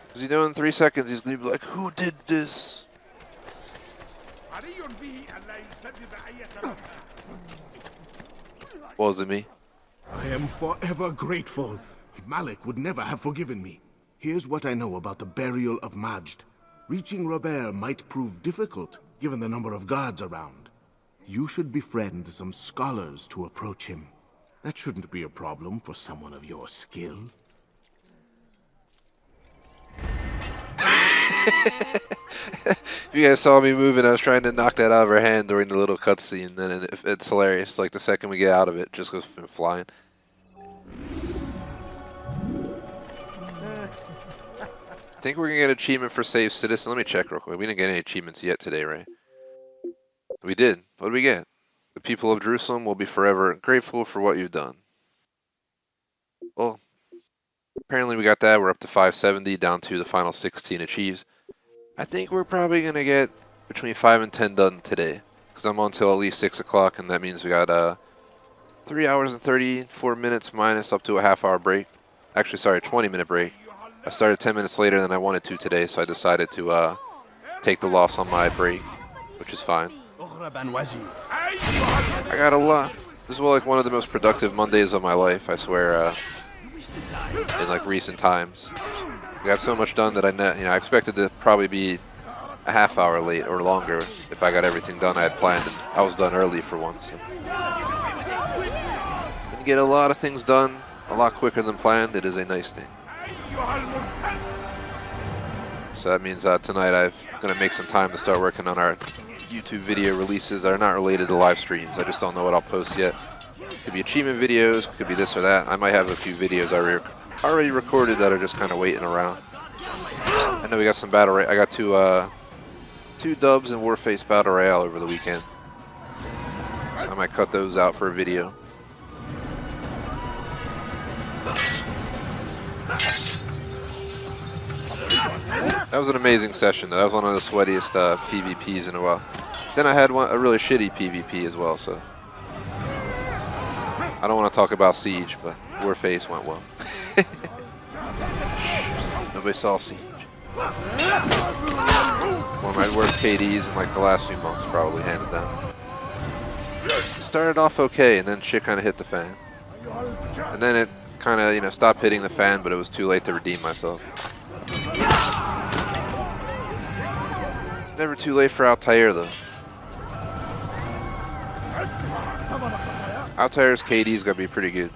What's he doing in 3 seconds? He's gonna be like, who did this? Was it me? I am forever grateful. Malik would never have forgiven me. Here's what I know about the burial of Majd. Reaching Robert might prove difficult, given the number of guards around. You should befriend some scholars to approach him. That shouldn't be a problem for someone of your skill. If you guys saw me moving, I was trying to knock that out of her hand during the little cutscene, and it's hilarious. Like the second we get out of it, it just goes flying. I think we're gonna get an achievement for Save Citizen. Let me check real quick. We didn't get any achievements yet today, right? We did. What did we get? The people of Jerusalem will be forever grateful for what you've done. Well, apparently we got that. We're up to 570, down to the final 16 achieves. I think we're probably going to get between 5 and 10 done today, because I'm on till at least 6 o'clock, and that means we got 3 hours and 34 minutes minus up to a half-hour break. Actually, sorry, 20-minute break. I started 10 minutes later than I wanted to today, so I decided to take the loss on my break, which is fine. I got a lot. This is like one of the most productive Mondays of my life, I swear, in like recent times. I got so much done that I expected to probably be a half hour late or longer if I got everything done I had planned, and I was done early for once. So. When you get a lot of things done a lot quicker than planned, it is a nice thing. So that means tonight I'm going to make some time to start working on our YouTube video releases that are not related to live streams. I just don't know what I'll post yet. Could be achievement videos, could be this or that. I might have a few videos already recorded that are just kind of waiting around. I know we got some battle I got two dubs in Warface Battle Royale over the weekend. So I might cut those out for a video. That was an amazing session, though. That was one of the sweatiest PvPs in a while. Then I had a really shitty PvP as well, so... I don't want to talk about Siege, but Warface went well. Nobody saw Siege. One of my worst KDs in like the last few months, probably, hands down. Started off okay, and then shit kind of hit the fan. And then it kind of, stopped hitting the fan, but it was too late to redeem myself. It's never too late for Altair, though. Altair's KD's gotta be pretty good.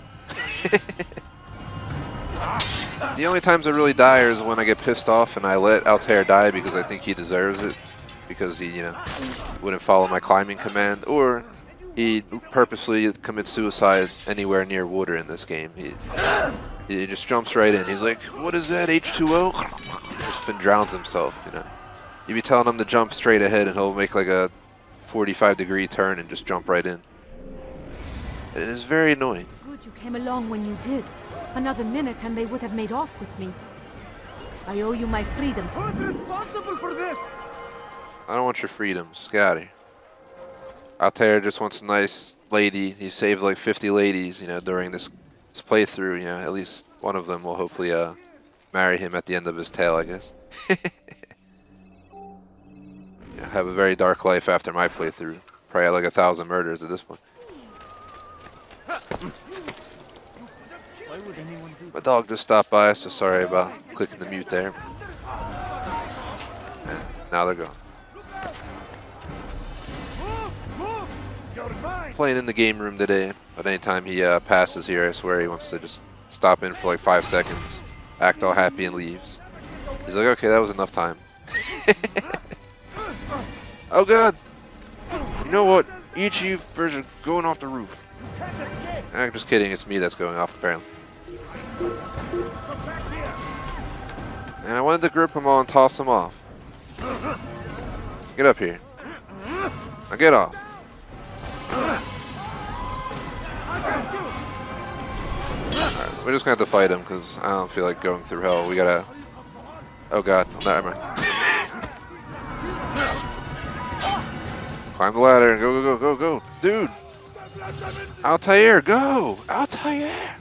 The only times I really die is when I get pissed off and I let Altair die because I think he deserves it, because he, wouldn't follow my climbing command, or he purposely commits suicide anywhere near water in this game. He just jumps right in. He's like, "What is that, H2O?" Just drowns himself, You be telling him to jump straight ahead and he'll make like a 45-degree turn and just jump right in. It is very annoying. Good you came along when you did. Another minute and they would have made off with me. I owe you my freedoms. Who's responsible for this? I don't want your freedoms. Get out of here. Altair just wants a nice lady. He saved like 50 ladies, during this playthrough. At least one of them will hopefully marry him at the end of his tale, I guess. Have a very dark life after my playthrough. Probably had like 1,000 murders at this point. My dog just stopped by, so sorry about clicking the mute there. And now they're gone. Playing in the game room today, but anytime he passes here, I swear he wants to just stop in for like 5 seconds, act all happy, and leaves. He's like, okay, that was enough time. Oh god! You know what? Each of you are going off the roof. I'm just kidding, it's me that's going off, apparently. And I wanted to grip them all and toss them off. Get up here. Now get off. Alright, we're just gonna have to fight him because I don't feel like going through hell. We gotta... Oh god, never mind. Climb the ladder. Go, go, go, go, go. Dude! Altair, go! Altair!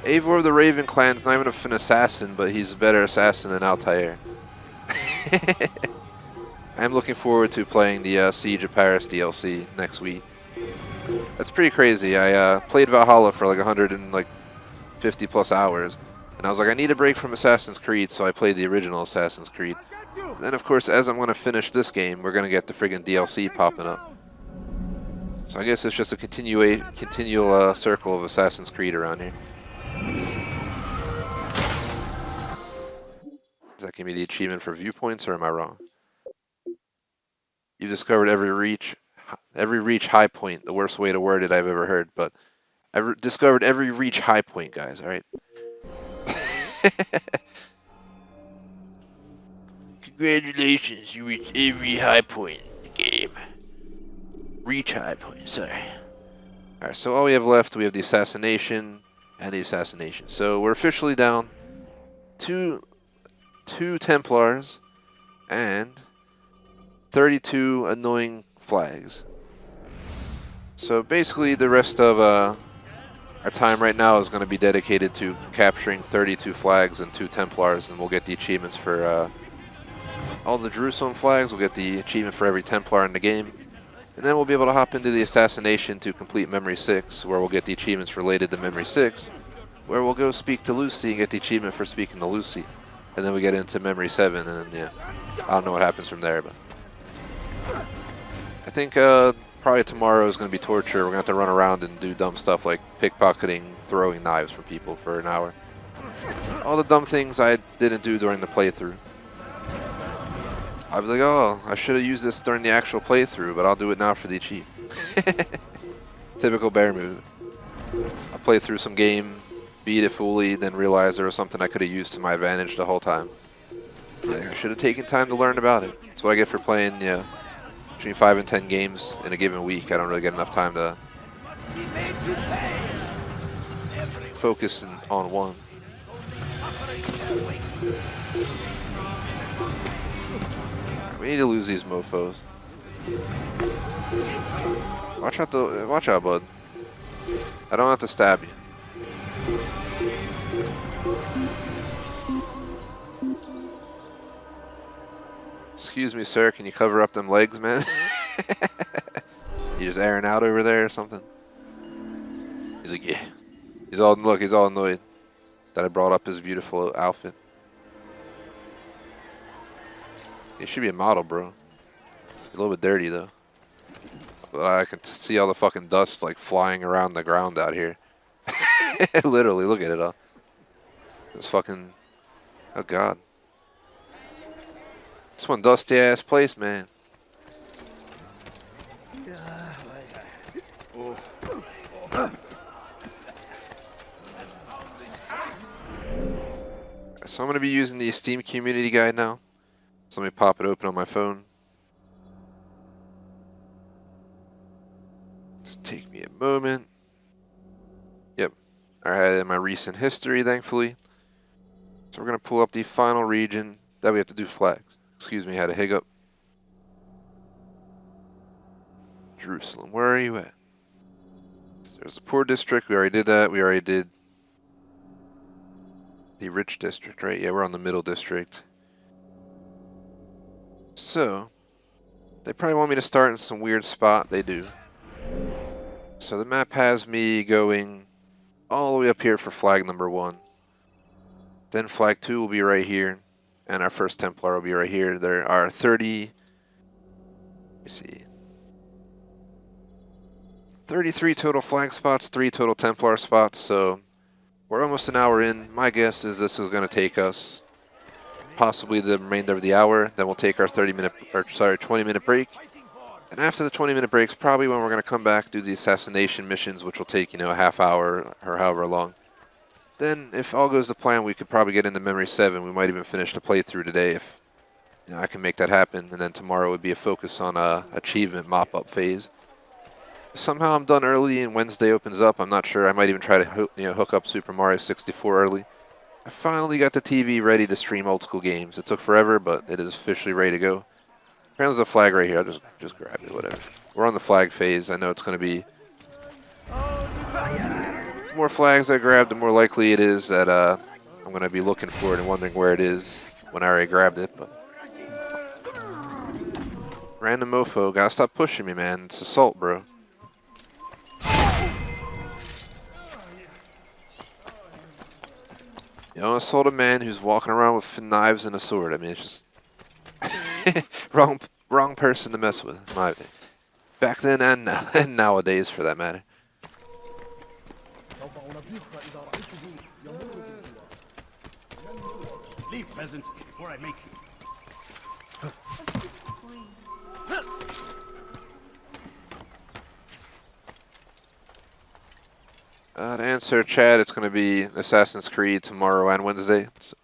Eivor of the Raven Clan's not even an assassin, but he's a better assassin than Altair. I'm looking forward to playing the Siege of Paris DLC next week. That's pretty crazy. I played Valhalla for like 150 plus hours, and I was like, I need a break from Assassin's Creed, so I played the original Assassin's Creed. And then, of course, as I'm going to finish this game, we're going to get the friggin' DLC popping up. So I guess it's just a continual circle of Assassin's Creed around here. Does that give me the achievement for viewpoints, or am I wrong? You've discovered every reach high point. The worst way to word it I've ever heard, but I've discovered every reach high point, guys. All right. Congratulations, you reached every high point in the game. Reach high point, sorry. Alright, so all we have left, we have the assassination and the assassination. So we're officially down two Templars and 32 annoying flags. So basically the rest of our time right now is going to be dedicated to capturing 32 flags and 2 Templars, and we'll get the achievements for all the Jerusalem flags. We'll get the achievement for every Templar in the game. And then we'll be able to hop into the assassination to complete Memory 6, where we'll get the achievements related to Memory 6, where we'll go speak to Lucy and get the achievement for speaking to Lucy. And then we get into Memory 7, and then, yeah, I don't know what happens from there, but I think probably tomorrow is going to be torture. We're going to have to run around and do dumb stuff like pickpocketing, throwing knives for people for an hour. All the dumb things I didn't do during the playthrough. I'd be like, oh, I should have used this during the actual playthrough, but I'll do it now for the achievement. Typical bear move. I played through some game, beat it fully, then realized there was something I could have used to my advantage the whole time. Like, I should have taken time to learn about it. That's what I get for playing, you know, between 5 and 10 games in a given week. I don't really get enough time to focus on one. We need to lose these mofos. Watch out, bud. I don't have to stab you. Excuse me, sir. Can you cover up them legs, man? You just airing out over there or something? He's like, yeah. He's all annoyed that I brought up his beautiful outfit. He should be a model, bro. A little bit dirty, though. But I can see all the fucking dust, like, flying around the ground out here. Literally, look at it all. This fucking... Oh, God. It's one dusty-ass place, man. So I'm going to be using the Steam community guide now. So let me pop it open on my phone. Just take me a moment. Yep. I had it in my recent history, thankfully. So we're going to pull up the final region that we have to do flags. Excuse me, I had a hiccup. Jerusalem, where are you at? There's the poor district. We already did that. We already did the rich district, right? Yeah, we're on the middle district. So, they probably want me to start in some weird spot. They do. So the map has me going all the way up here for flag number 1. Then flag 2 will be right here. And our first Templar will be right here. There are 30... Let me see. 33 total flag spots, 3 total Templar spots. So, we're almost an hour in. My guess is this is going to take us possibly the remainder of the hour. Then we'll take our 20-minute break. And after the 20-minute break is probably when we're going to come back, do the assassination missions, which will take, you know, a half hour or however long. Then, if all goes to plan, we could probably get into Memory 7. We might even finish the playthrough today if, you know, I can make that happen. And then tomorrow would be a focus on achievement mop-up phase. If somehow I'm done early and Wednesday opens up, I'm not sure. I might even try to hook up Super Mario 64 early. I finally got the TV ready to stream old school games. It took forever, but it is officially ready to go. Apparently there's a flag right here. I'll just grab it, whatever. We're on the flag phase. I know it's going to be... The more flags I grab, the more likely it is that I'm going to be looking for it and wondering where it is when I already grabbed it. But random mofo, gotta stop pushing me, man. It's assault, bro. You know, assault a man who's walking around with knives and a sword. I mean, it's just wrong person to mess with. In my opinion. Back then and now, and nowadays, for that matter. Leave, peasant, before I make you. To answer Chad, it's going to be Assassin's Creed tomorrow and Wednesday. So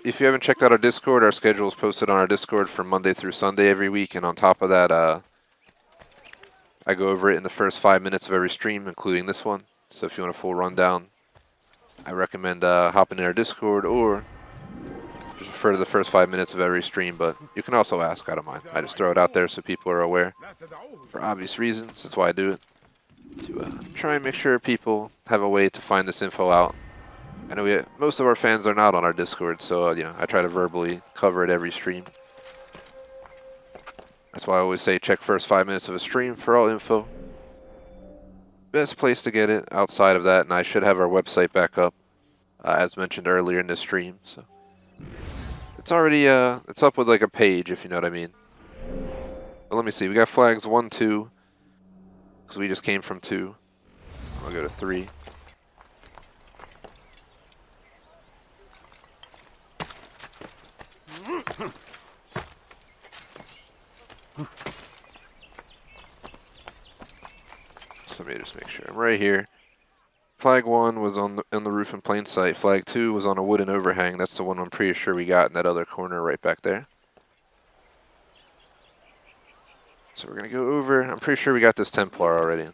if you haven't checked out our Discord, our schedule is posted on our Discord from Monday through Sunday every week, and on top of that, I go over it in the first 5 minutes of every stream, including this one. So if you want a full rundown, I recommend hopping in our Discord or just refer to the first 5 minutes of every stream, but you can also ask, I don't mind. I just throw it out there so people are aware. For obvious reasons, that's why I do it. To try and make sure people have a way to find this info out. I know most of our fans are not on our Discord, so you know, I try to verbally cover it every stream. That's why I always say check first 5 minutes of a stream for all info. Best place to get it outside of that, and I should have our website back up, as mentioned earlier in this stream. So it's already it's up with like a page, if you know what I mean. But let me see, we got flags 1, 2, because we just came from 2. I'll go to 3. So let me just make sure I'm right here. Flag 1 was on the roof in plain sight. Flag 2 was on a wooden overhang. That's the one I'm pretty sure we got in that other corner right back there. So we're going to go over. I'm pretty sure we got this Templar already.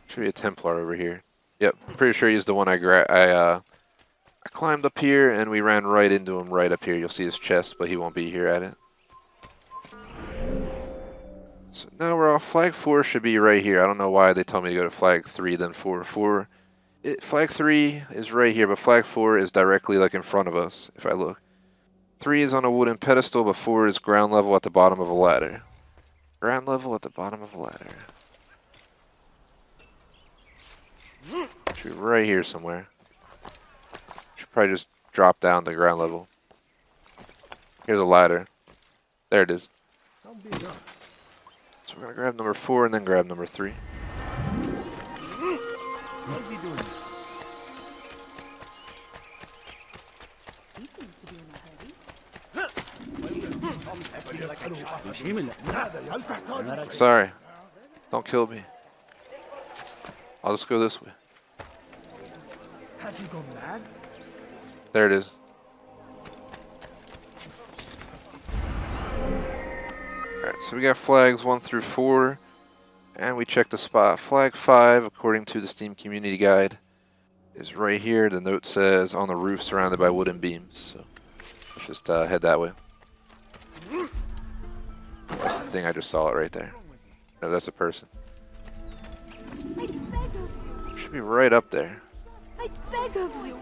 Should be a Templar over here. Yep, I'm pretty sure he's the one I climbed up here and we ran right into him right up here. You'll see his chest, but he won't be here at it. So now we're off. Flag 4 should be right here. I don't know why they told me to go to flag 3 then 4. Flag 3 is right here, but flag 4 is directly like in front of us, if I look. 3 is on a wooden pedestal, but 4 is ground level at the bottom of a ladder. Ground level at the bottom of a ladder. Should be right here somewhere. Should probably just drop down to ground level. Here's a ladder. There it is. So we're gonna grab number 4 and then grab number 3. What's he doing? Sorry. Don't kill me. I'll just go this way. Have you gone mad? There it is. Alright, so we got flags 1 through 4. And we checked the spot. Flag 5, according to the Steam Community Guide, is right here. The note says on the roof surrounded by wooden beams. So let's just head that way. That's the thing, I just saw it right there. No, that's a person. Should be right up there. I beg of you.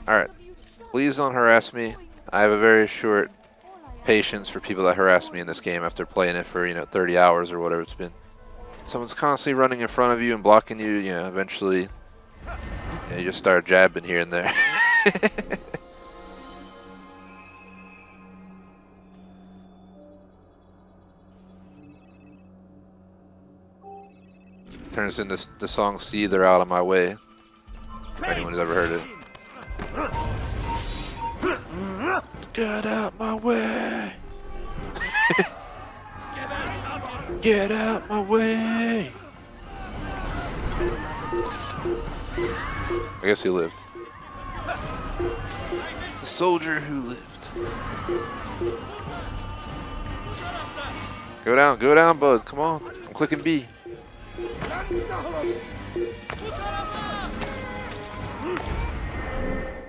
Alright. Please don't harass me. I have a very short patience for people that harass me in this game after playing it for, 30 hours or whatever it's been. Someone's constantly running in front of you and blocking you, eventually you just start jabbing here and there. Turns into the song "See They're Out of My Way," if anyone has ever heard it. Get out my way! Get out my way! I guess he lived. The soldier who lived. Go down, bud. Come on. I'm clicking B.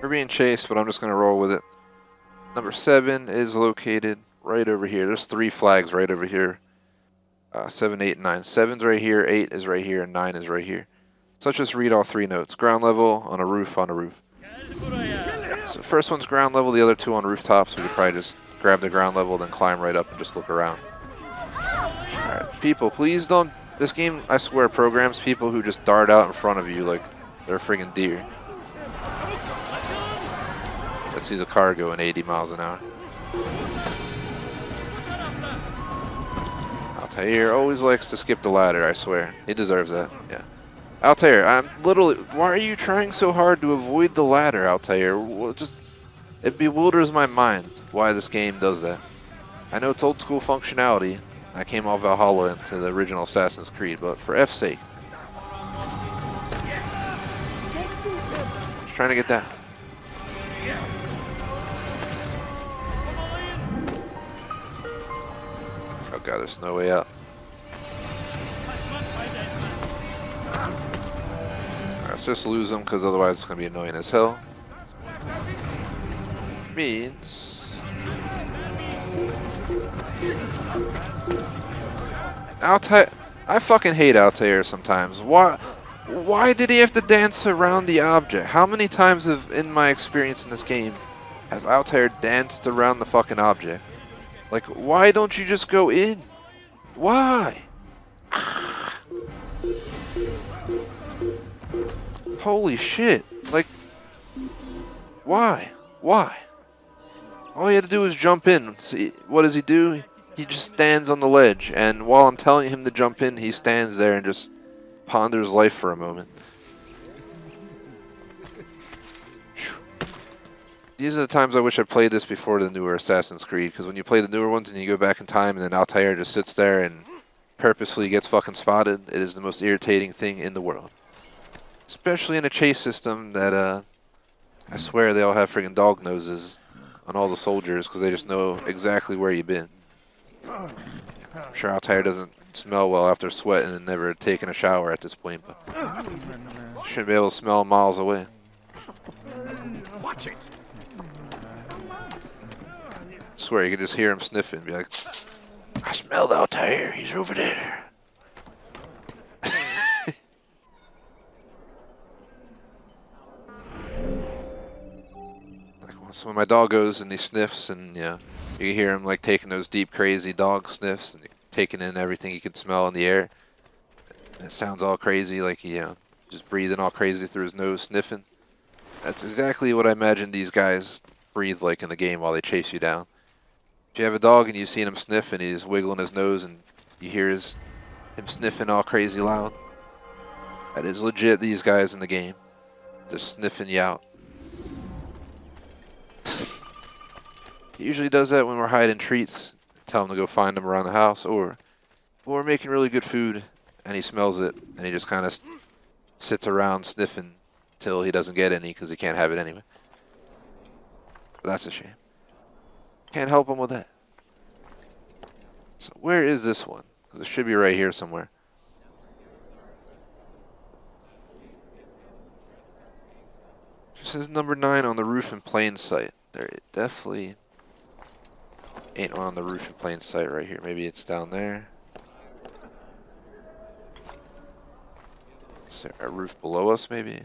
We're being chased, but I'm just going to roll with it. Number 7 is located right over here. There's 3 flags right over here. 7, 8, 9. 7's right here, 8 is right here, and 9 is right here. So let's just read all 3 notes. Ground level, on a roof, on a roof. So first one's ground level, the other 2 on rooftops. We could probably just grab the ground level, then climb right up and just look around. Alright, people, please don't... This game, I swear, programs people who just dart out in front of you like they're a friggin' deer. That sees a car going 80 miles an hour. Altair always likes to skip the ladder, I swear. He deserves that, yeah. Altair, I'm literally... Why are you trying so hard to avoid the ladder, Altair? Well, just... It bewilders my mind why this game does that. I know it's old school functionality. I came off Valhalla into the original Assassin's Creed, but for F's sake. Just trying to get down. Oh god, there's no way out. Alright, let's just lose them because otherwise it's going to be annoying as hell. Means... Altair... I fucking hate Altair sometimes. Why did he have to dance around the object? How many times have, in my experience in this game, has Altair danced around the fucking object? Like, why don't you just go in? Why? Holy shit. Like, why? Why? All he had to do was jump in. See, what does he do? He just stands on the ledge, and while I'm telling him to jump in, he stands there and just ponders life for a moment. These are the times I wish I played this before the newer Assassin's Creed, because when you play the newer ones and you go back in time and then Altair just sits there and purposefully gets fucking spotted, it is the most irritating thing in the world. Especially in a chase system that, I swear they all have friggin' dog noses on all the soldiers because they just know exactly where you've been. I'm sure Altair doesn't smell well after sweating and never taken a shower at this point, but shouldn't be able to smell miles away. Watch it. I swear you can just hear him sniffing, be like, I smell Altair, he's over there. So when my dog goes and he sniffs, and yeah, you can hear him like taking those deep, crazy dog sniffs and taking in everything he can smell in the air. And it sounds all crazy, like he, just breathing all crazy through his nose, sniffing. That's exactly what I imagine these guys breathe like in the game while they chase you down. If you have a dog and you've seen him sniff and he's wiggling his nose and you hear him sniffing all crazy loud, that is legit these guys in the game. Just sniffing you out. He usually does that when we're hiding treats. Tell him to go find them around the house, or we're making really good food and he smells it and he just kind of sits around sniffing till he doesn't get any because he can't have it anyway. But that's a shame. Can't help him with that. So where is this one? Because it should be right here somewhere. It says number 9 on the roof in plain sight. There definitely ain't one on the roof in plain sight right here. Maybe it's down there. Is there a roof below us maybe?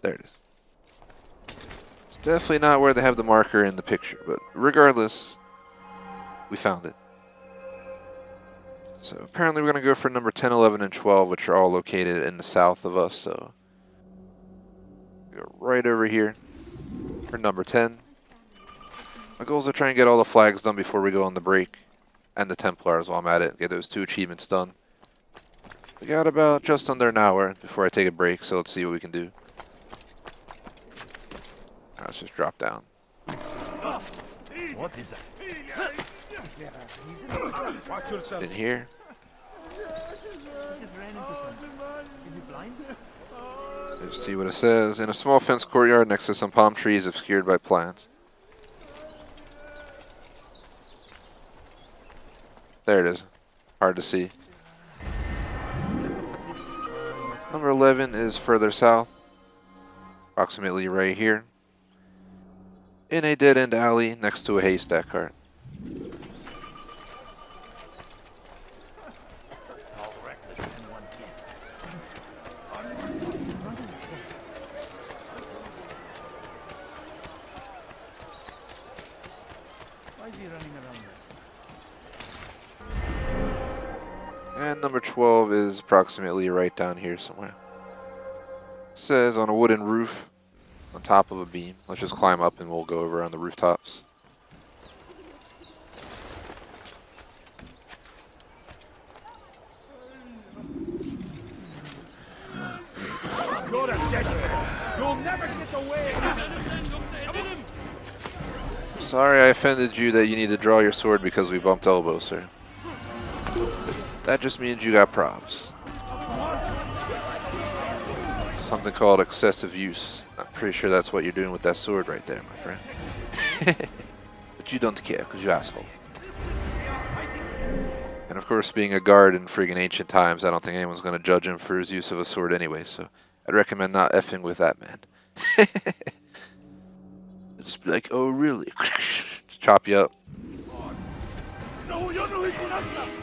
There it is. It's definitely not where they have the marker in the picture, but regardless, we found it. So apparently we're going to go for number 10, 11, and 12, which are all located in the south of us, so go right over here for number 10. My goal is to try and get all the flags done before we go on the break, and the Templars while I'm at it, get those 2 achievements done. We got about just under an hour before I take a break, so let's see what we can do. Let's just drop down. What is that? In here. Let's see what it says. In a small fenced courtyard next to some palm trees obscured by plants. There it is. Hard to see. Number 11 is further south. Approximately right here. In a dead-end alley next to a haystack cart. And number 12 is approximately right down here somewhere. It says on a wooden roof on top of a beam. Let's just climb up and we'll go over on the rooftops. You're a dead man. You'll never get away. Sorry I offended you that you need to draw your sword because we bumped elbows, sir. That just means you got probs. Something called excessive use. I'm pretty sure that's what you're doing with that sword right there, my friend. But you don't care, because you asshole. And of course, being a guard in friggin' ancient times, I don't think anyone's going to judge him for his use of a sword anyway, so I'd recommend not effing with that man. Just be like, oh really? Just chop you up.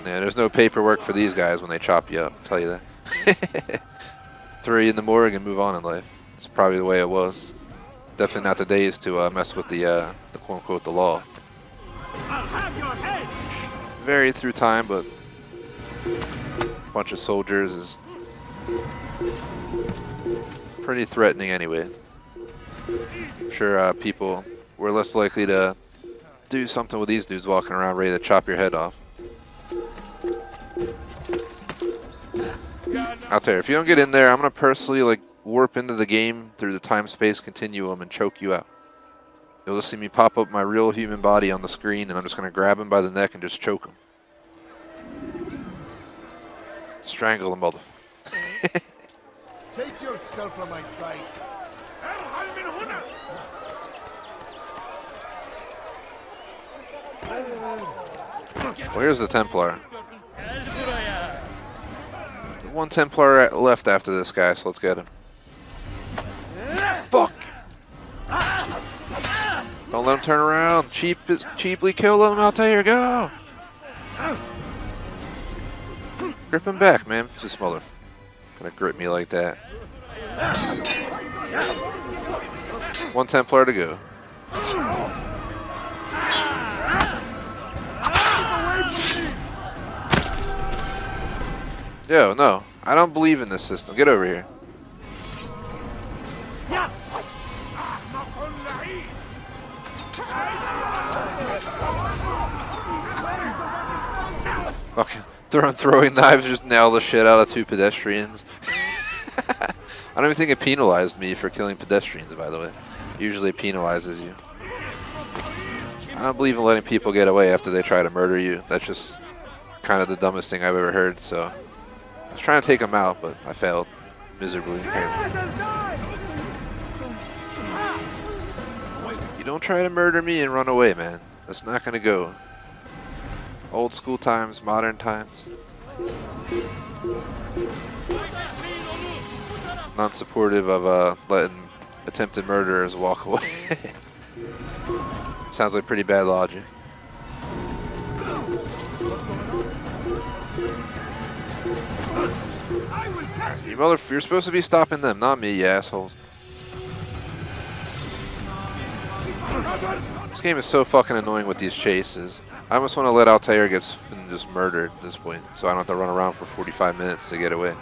Yeah, there's no paperwork for these guys when they chop you up, I'll tell you that. Throw you in the morgue and move on in life. It's probably the way it was. Definitely not the days to mess with the quote-unquote the law. Varied through time, but a bunch of soldiers is pretty threatening anyway. I'm sure people were less likely to do something with these dudes walking around ready to chop your head off. Out there, if you don't get in there, I'm gonna personally like warp into the game through the time-space continuum and choke you out. You'll just see me pop up my real human body on the screen, and I'm just gonna grab him by the neck and just choke him. Strangle the mother. Take yourself from my sight. Well, here's the Templar. One Templar left after this guy, so let's get him. Fuck! Don't let him turn around. Cheaply kill him, Altair, go! Grip him back, man. This mother gonna grip me like that. One Templar to go. Yo, no. I don't believe in this system. Get over here. Fucking throwing knives just nail the shit out of two pedestrians. I don't even think it penalized me for killing pedestrians, by the way. Usually it penalizes you. I don't believe in letting people get away after they try to murder you. That's just kind of the dumbest thing I've ever heard, so I was trying to take them out, but I failed miserably. You don't try to murder me and run away, man. That's not gonna go. Old school times, modern times. Not supportive of letting attempted murderers walk away. Sounds like pretty bad logic. You're supposed to be stopping them, not me, you assholes. This game is so fucking annoying with these chases. I almost want to let Altair get just murdered at this point, so I don't have to run around for 45 minutes to get away.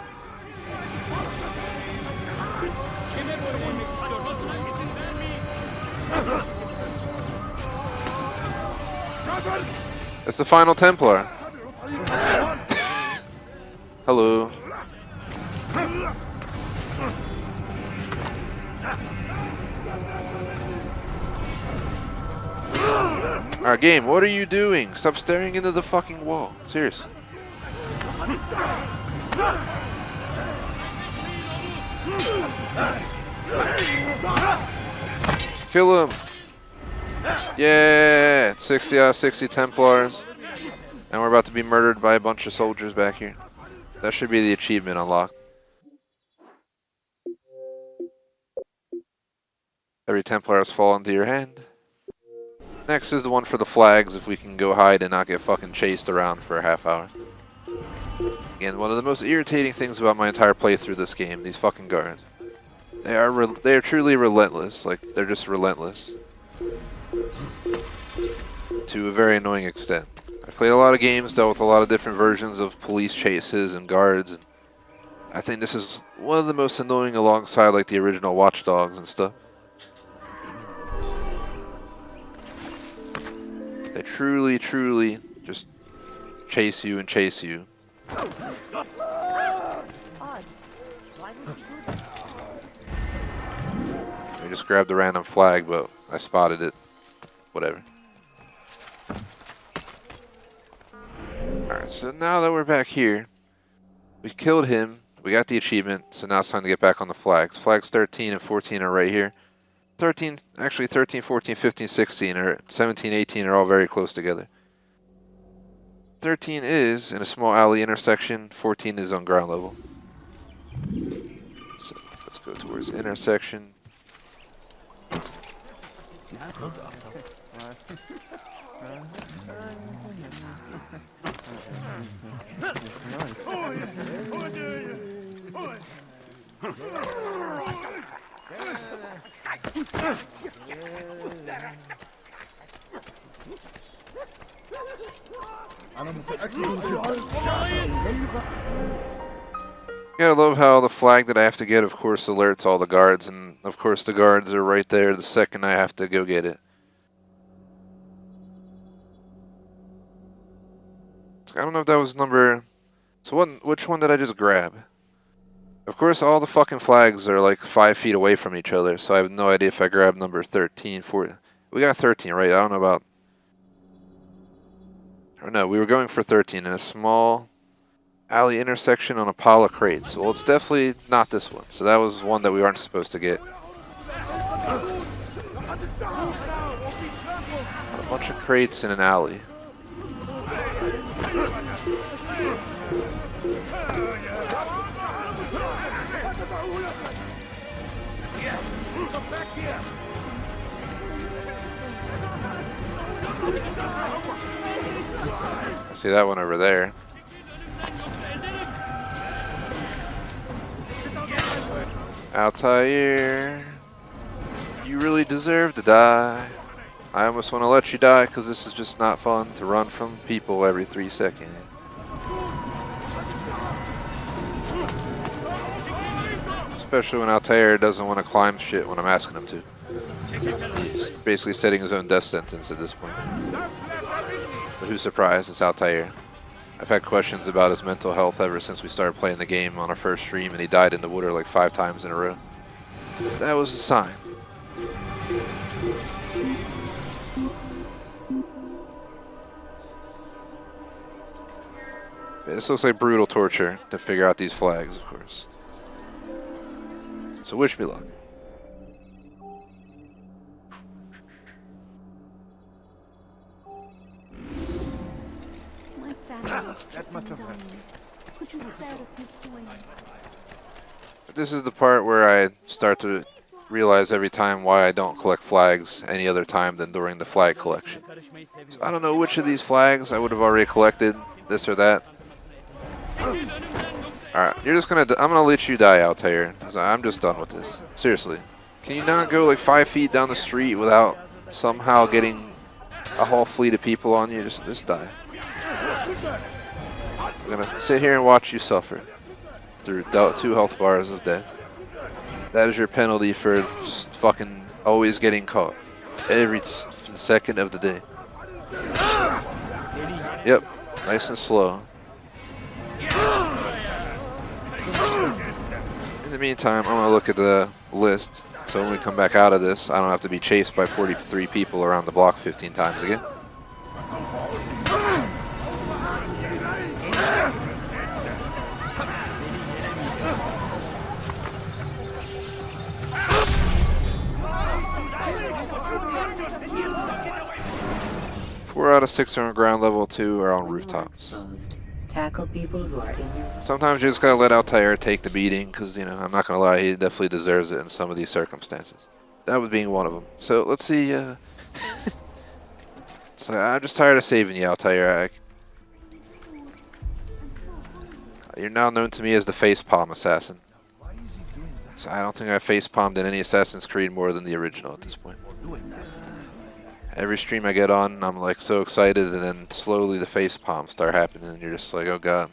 It's the final Templar. Hello. Alright, game, what are you doing? Stop staring into the fucking wall. Seriously. Kill him. Yeah, 60 out of 60 Templars. And we're about to be murdered by a bunch of soldiers back here. That should be the achievement unlocked. Every Templar has fallen into your hand. Next is the one for the flags, if we can go hide and not get fucking chased around for a half hour. Again, one of the most irritating things about my entire playthrough this game, these fucking guards. They are truly relentless, like, they're just relentless. to a very annoying extent. I've played a lot of games, dealt with a lot of different versions of police chases and guards, and I think this is one of the most annoying alongside like the original Watch Dogs and stuff. They truly, truly just chase you and chase you. I just grabbed a random flag, but I spotted it. Whatever. Alright, so now that we're back here, we killed him, we got the achievement, so now it's time to get back on the flags. Flags 13 and 14 are right here. 13, 14, 15, 16, or 17, 18 are all very close together. 13 is in a small alley intersection, 14 is on ground level. So let's go towards the intersection. Gotta love how the flag that I have to get, of course, alerts all the guards, and of course the guards are right there the second I have to go get it. So I don't know if that was number... So which one did I just grab? Of course, all the fucking flags are like 5 feet away from each other, so I have no idea if I grabbed number 13, 14... We got 13, right? I don't know about... Or no, we were going for 13 in a small alley intersection on a pile of crates. Well, it's definitely not this one. So that was one that we aren't supposed to get. A bunch of crates in an alley. See that one over there. Altair, you really deserve to die. I almost want to let you die because this is just not fun to run from people every 3 seconds. Especially when Altair doesn't want to climb shit when I'm asking him to. He's basically setting his own death sentence at this point. But who's surprised? It's Altair. I've had questions about his mental health ever since we started playing the game on our first stream, and he died in the water like 5 times in a row. That was a sign. Yeah, this looks like brutal torture to figure out these flags, of course. So wish me luck. That must have hurt. Could you spare a few coins? This is the part where I start to realize every time why I don't collect flags any other time than during the flag collection. So I don't know which of these flags I would have already collected, this or that. Alright, you're just gonna... I'm gonna let you die, Altair, because I'm just done with this. Seriously. Can you not go like 5 feet down the street without somehow getting a whole fleet of people on you? Just die. I'm gonna sit here and watch you suffer through 2 health bars of death. That is your penalty for just fucking always getting caught. Every second of the day. Yep, nice and slow. In the meantime, I'm gonna look at the list, so when we come back out of this, I don't have to be chased by 43 people around the block 15 times again. 4 out of 6 are on ground level, 2 are on rooftops. Tackle people who are in your... Sometimes you just gotta let Altair take the beating, because, you know, I'm not gonna lie, he definitely deserves it in some of these circumstances. That was being one of them. So, let's see, so I'm just tired of saving you, Altair. You're now known to me as the facepalm assassin. So I don't think I facepalmed in any Assassin's Creed more than the original at this point. Every stream I get on, I'm like so excited, and then slowly the face palms start happening, and you're just like, oh god.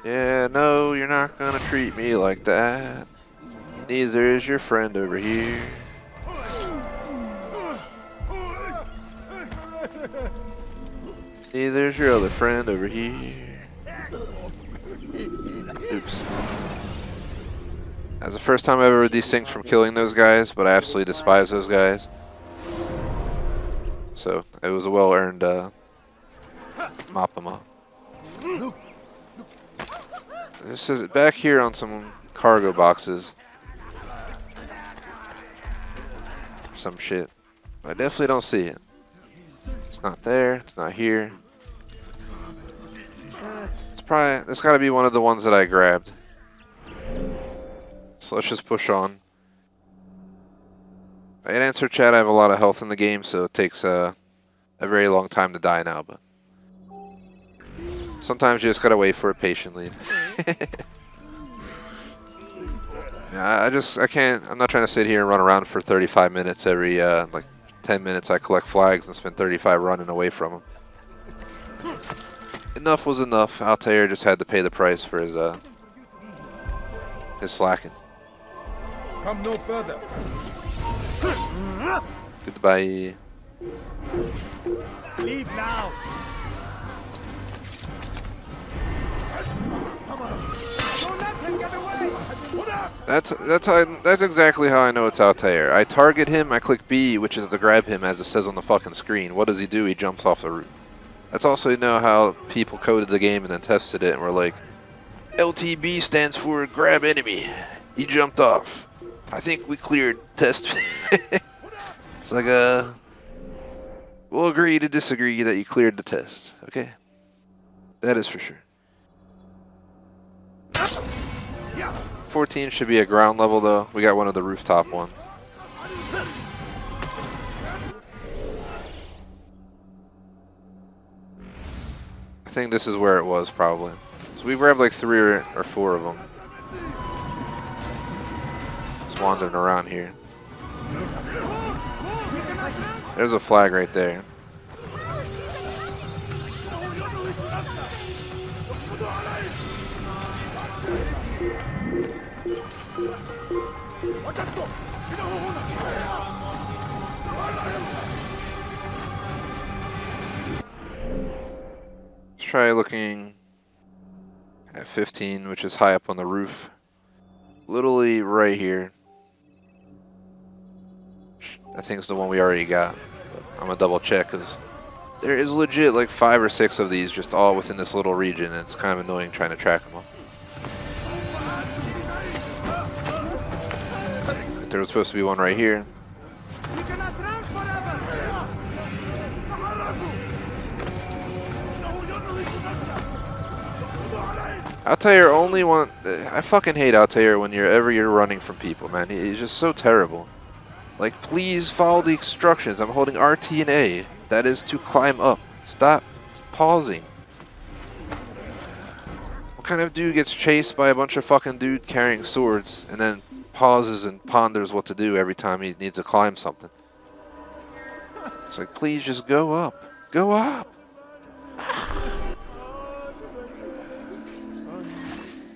Yeah, no, you're not gonna treat me like that. Neither is your friend over here. Neither's your other friend over here. Oops. That's the first time I've ever desynced from killing those guys, but I absolutely despise those guys. So, it was a well-earned mop 'em up. This is back here on some cargo boxes. Some shit. I definitely don't see it. It's not there, it's not here. It's gotta be one of the ones that I grabbed. So let's just push on. I had answered chat, I have a lot of health in the game, so it takes a very long time to die now, but sometimes you just gotta wait for it patiently. Yeah, I'm not trying to sit here and run around for 35 minutes every, like 10 minutes I collect flags and spend 35 running away from them. Enough was enough. Altair just had to pay the price for his slacking. Come no further. Goodbye. Leave now. That's exactly how I know it's Altair. I target him, I click B, which is to grab him as it says on the fucking screen. What does he do? He jumps off the roof. That's also how people coded the game and then tested it and were like, LTB stands for grab enemy. He jumped off. I think we cleared test. It's like we'll agree to disagree that you cleared the test. Okay? That is for sure. 14 should be a ground level though. We got one of the rooftop ones. I think this is where it was probably. So we grabbed like 3 or 4 of them. Just wandering around here. There's a flag right there. Let's try looking at 15, which is high up on the roof. Literally right here. I think it's the one we already got. But I'm gonna double check because there is legit like 5 or 6 of these just all within this little region. And it's kind of annoying trying to track them up. There was supposed to be one right here. Altair only I fucking hate Altair whenever you're running from people, man. He's just so terrible. Like, please follow the instructions. I'm holding RT and A. That is to climb up. Stop pausing. What kind of dude gets chased by a bunch of fucking dude carrying swords and then pauses and ponders what to do every time he needs to climb something? It's like, please just go up. Go up.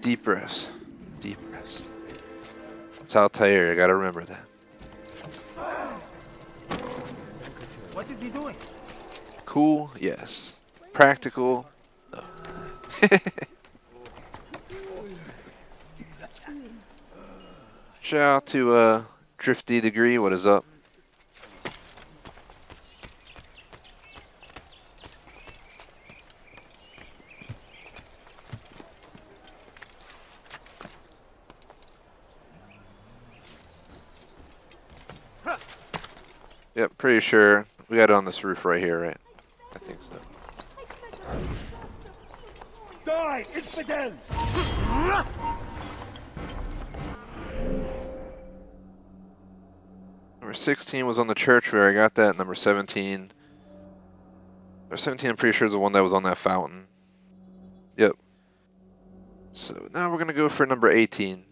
Deep breaths. Deep breaths. It's Altair, you gotta remember that. What is he doing? Cool, yes. Practical, no. Shout out to Drifty Degree, what is up? Yep, pretty sure we got it on this roof right here, right? I think so. Die, infidel! Number 16 was on the church where I got that. Number 17 Or 17, I'm pretty sure, is the one that was on that fountain. Yep. So now we're going to go for number 18.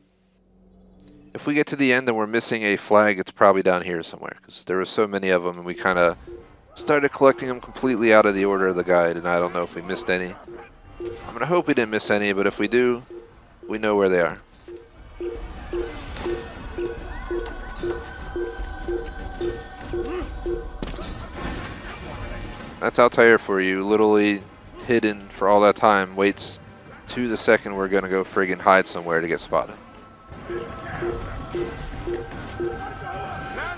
If we get to the end and we're missing a flag, it's probably down here somewhere, because there were so many of them, and we kind of started collecting them completely out of the order of the guide, and I don't know if we missed any. I'm going to hope we didn't miss any, but if we do, we know where they are. That's Altair for you, literally hidden for all that time, waits to the second we're going to go friggin' hide somewhere to get spotted.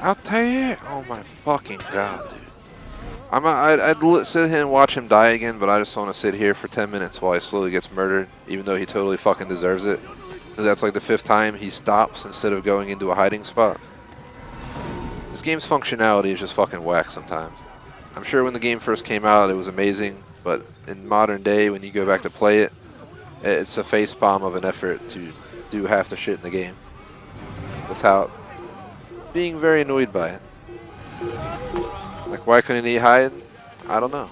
Altair! Oh my fucking god, dude. I'd sit here and watch him die again, but I just want to sit here for 10 minutes while he slowly gets murdered, even though he totally fucking deserves it. That's like the 5th time he stops instead of going into a hiding spot. This game's functionality is just fucking whack sometimes. I'm sure when the game first came out it was amazing, but in modern day when you go back to play it, it's a facepalm of an effort to do half the shit in the game without being very annoyed by it. Like, why couldn't he hide? I don't know.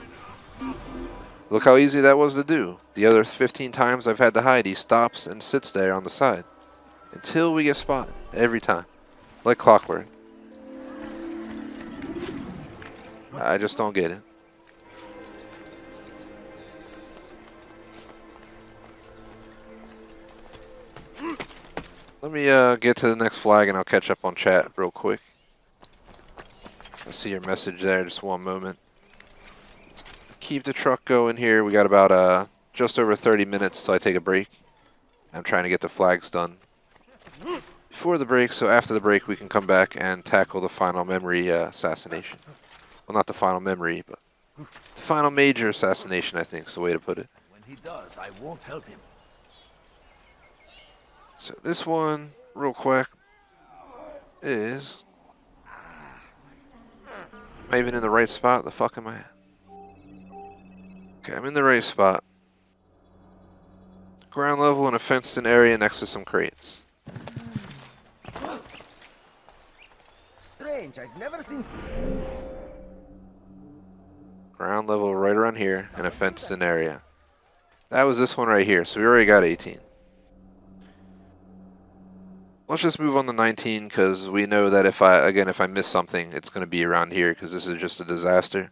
Look how easy that was to do. The other 15 times I've had to hide, he stops and sits there on the side until we get spotted every time, like clockwork. I just don't get it. Let me get to the next flag and I'll catch up on chat real quick. I see your message there, just one moment. Keep the truck going here. We got about just over 30 minutes till I take a break. I'm trying to get the flags done before the break, so after the break we can come back and tackle the final memory assassination. Well, not the final memory, but the final major assassination, I think is the way to put it. When he does, I won't help him. So this one, real quick, is... Am I even in the right spot? The fuck am I at? Okay, I'm in the right spot. Ground level in a fenced-in area next to some crates. Strange, I've never seen... Ground level right around here in a fenced-in area. That was this one right here, so we already got 18. Let's just move on to 19, because we know that if I miss something, it's going to be around here, because this is just a disaster.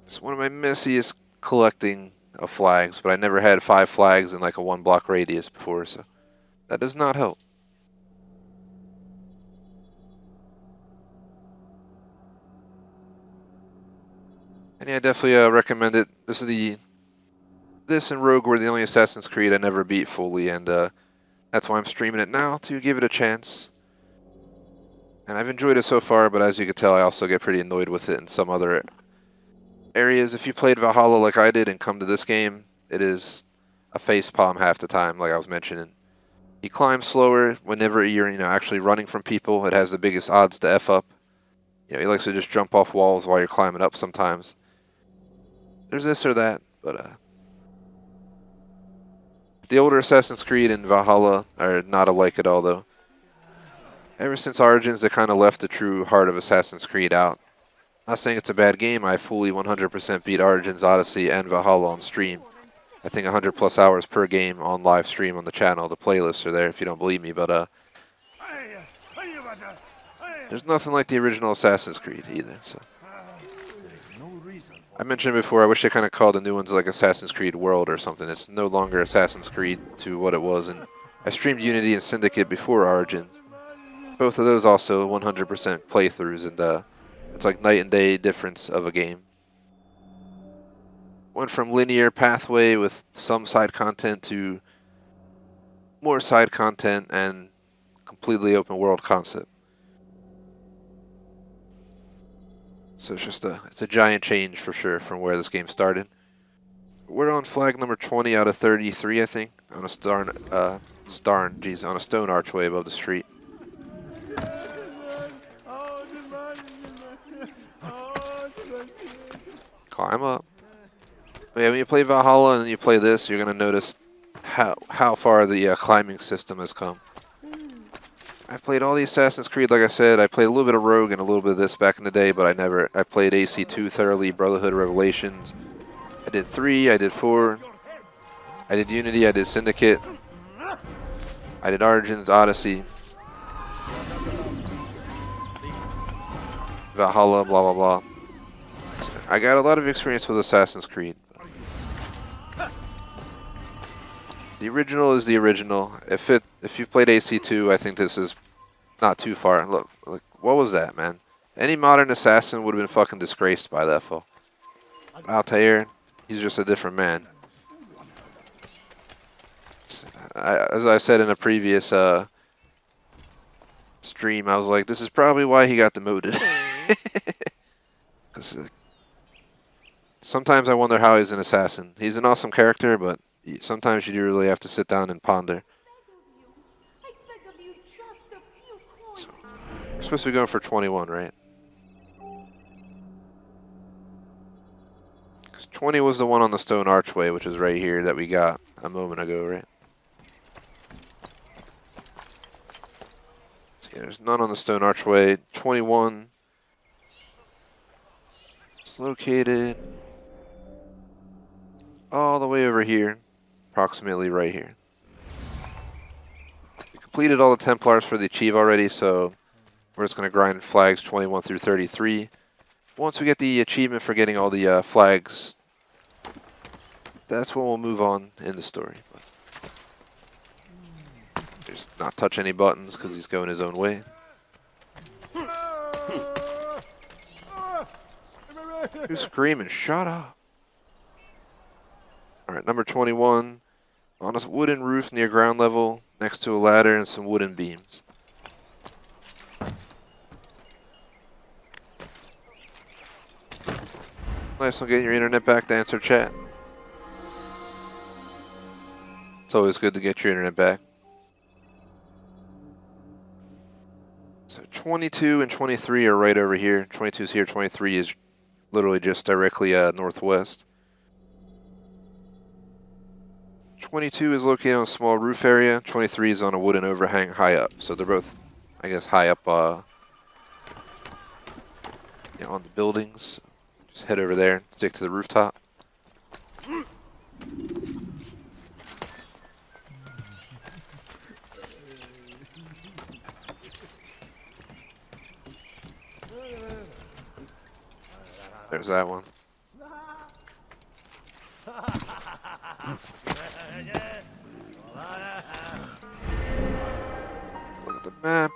It's one of my messiest collecting of flags, but I never had 5 flags in like a 1-block radius before, so that does not help. And yeah, definitely recommend it. This and Rogue were the only Assassin's Creed I never beat fully, and that's why I'm streaming it now, to give it a chance. And I've enjoyed it so far, but as you can tell, I also get pretty annoyed with it in some other areas. If you played Valhalla like I did and come to this game, it is a facepalm half the time, like I was mentioning. You climb slower whenever you're actually running from people. It has the biggest odds to F up. He likes to just jump off walls while you're climbing up sometimes. There's this or that, but the older Assassin's Creed and Valhalla are not alike at all, though. Ever since Origins, they kind of left the true heart of Assassin's Creed out. Not saying it's a bad game. I fully 100% beat Origins, Odyssey, and Valhalla on stream. I think 100+ hours per game on live stream on the channel. The playlists are there if you don't believe me, but there's nothing like the original Assassin's Creed either. So I mentioned before, I wish they kind of called the new ones like Assassin's Creed World or something. It's no longer Assassin's Creed to what it was. And I streamed Unity and Syndicate before Origins. Both of those also 100% playthroughs, and it's like night and day difference of a game. Went from linear pathway with some side content to more side content and completely open world concept. So it's a giant change for sure from where this game started. We're on flag number 20 out of 33, I think, on a stone archway above the street. Climb up. But yeah, when you play Valhalla and then you play this, you're gonna notice how far the climbing system has come. I played all the Assassin's Creed, like I said. I played a little bit of Rogue and a little bit of this back in the day, but I played AC2 thoroughly, Brotherhood of Revelations. I did 3, I did 4, I did Unity, I did Syndicate, I did Origins, Odyssey, Valhalla, blah, blah, blah. So I got a lot of experience with Assassin's Creed. The original is the original. If you've played AC2, I think this is not too far. Look, what was that, man? Any modern assassin would have been fucking disgraced by that fall. Altair, he's just a different man. As I said in a previous stream, I was like, this is probably why he got demoted. Sometimes I wonder how he's an assassin. He's an awesome character, but sometimes you do really have to sit down and ponder. So, we're supposed to be going for 21, right? 'Cause 20 was the one on the stone archway, which is right here that we got a moment ago, right? So yeah, there's none on the stone archway. 21 is located all the way over here, approximately right here. We completed all the Templars for the Achieve already, so we're just going to grind flags 21 through 33. Once we get the achievement for getting all the flags, that's when we'll move on in the story. But just not touch any buttons because he's going his own way. Who's screaming? Shut up. Alright, number 21. On a wooden roof near ground level, next to a ladder and some wooden beams. Nice on getting your internet back to answer chat. It's always good to get your internet back. So 22 and 23 are right over here. 22 is here, 23 is literally just directly northwest. 22 is located on a small roof area. 23 is on a wooden overhang high up. So they're both, I guess, high up on the buildings. Just head over there and stick to the rooftop. There's that one. Look at the map.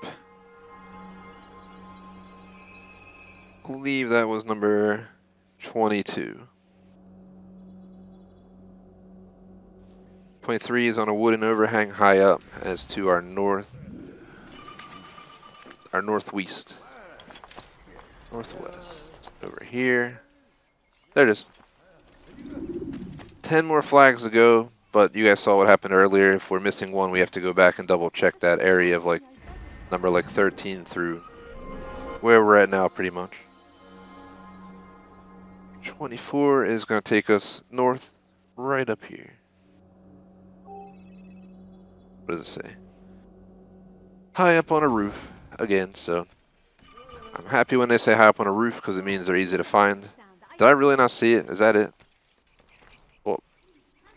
I believe that was number 22. 23 is on a wooden overhang high up as to our northwest. Northwest. Over here. There it is. 10 more flags to go, but you guys saw what happened earlier. If we're missing one, we have to go back and double check that area of number 13 through where we're at now pretty much. 24 is going to take us north right up here. What does it say? High up on a roof again, so I'm happy when they say high up on a roof because it means they're easy to find. Did I really not see it? Is that it? Well,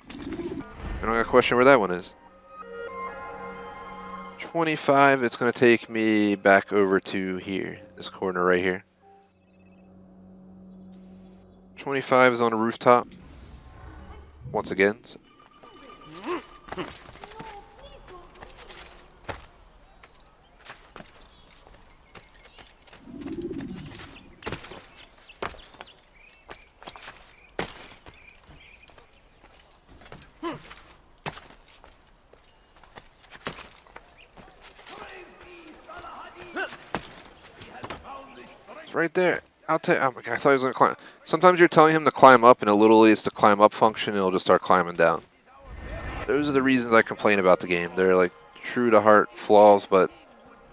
I don't got a question where that one is. 25, it's going to take me back over to here, this corner right here. 25 is on a rooftop. Once again. So. It's right there. I'll tell you. Oh my God, I thought he was going to climb. Sometimes you're telling him to climb up, and it literally is the climb up function, and he'll just start climbing down. Those are the reasons I complain about the game. They're like true to heart flaws, but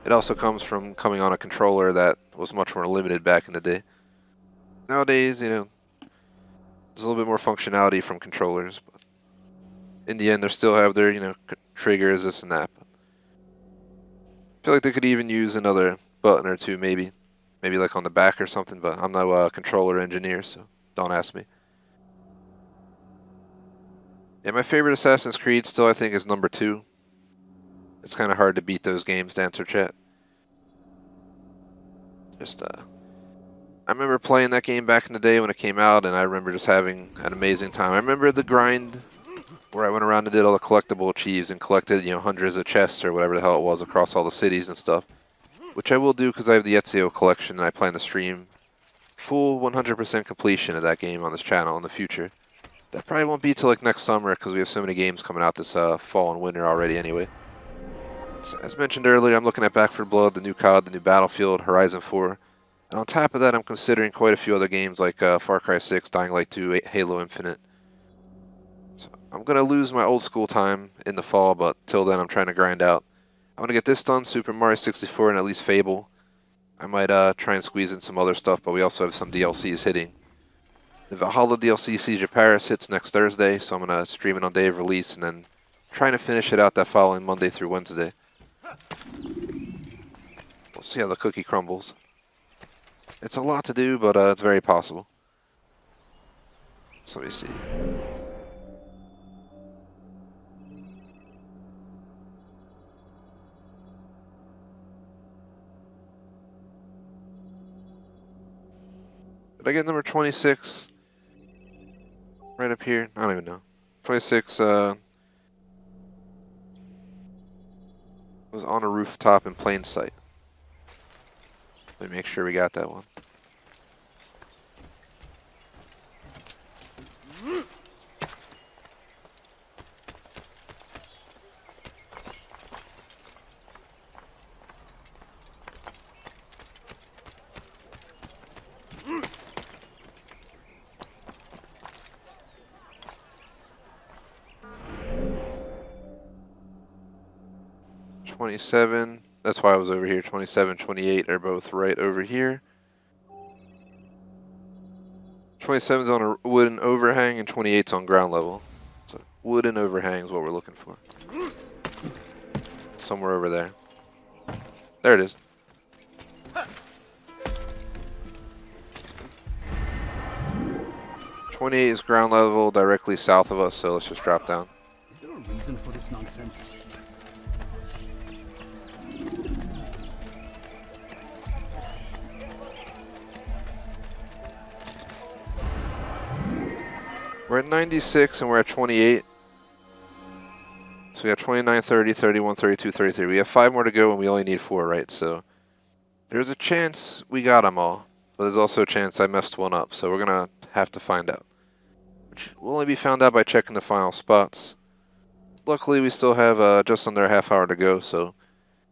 it also comes from coming on a controller that was much more limited back in the day. Nowadays, there's a little bit more functionality from controllers, but in the end, they still have their, triggers, this and that. But feel like they could even use another button or two, maybe like on the back or something, but I'm no controller engineer, so don't ask me. Yeah, my favorite Assassin's Creed still, I think, is number 2. It's kind of hard to beat those games, to answer chat. Just, I remember playing that game back in the day when it came out, and I remember just having an amazing time. I remember the grind where I went around and did all the collectible achieves and collected, you know, hundreds of chests or whatever the hell it was across all the cities and stuff. Which I will do because I have the Ezio collection and I plan to stream full 100% completion of that game on this channel in the future. That probably won't be till like next summer because we have so many games coming out this fall and winter already anyway. So, as mentioned earlier, I'm looking at Back 4 Blood, the new COD, the new Battlefield, Horizon 4. And on top of that, I'm considering quite a few other games like Far Cry 6, Dying Light 2, Halo Infinite. So I'm going to lose my old school time in the fall, but till then I'm trying to grind out. I want to get this done, Super Mario 64 and at least Fable. I might try and squeeze in some other stuff, but we also have some DLCs hitting. The Valhalla DLC, Siege of Paris, hits next Thursday, so I'm going to stream it on day of release and then trying to finish it out that following Monday through Wednesday. We'll see how the cookie crumbles. It's a lot to do, but it's very possible. So let me see. Did I get number 26? Right up here? I don't even know. 26 was on a rooftop in plain sight. Let me make sure we got that one. $27. That's why I was over here. 27, 28 are both right over here. 27's on a wooden overhang and 28's on ground level. So wooden overhang is what we're looking for. Somewhere over there. There it is. $28 is ground level directly south of us, so let's just drop down. Is there a reason for this nonsense? We're at 96 and we're at 28. So we got 29, 30, 31, 32, 33. We have 5 more to go and we only need 4, right? So there's a chance we got them all. But there's also a chance I messed one up. So we're going to have to find out. Which will only be found out by checking the final spots. Luckily, we still have just under a half hour to go. So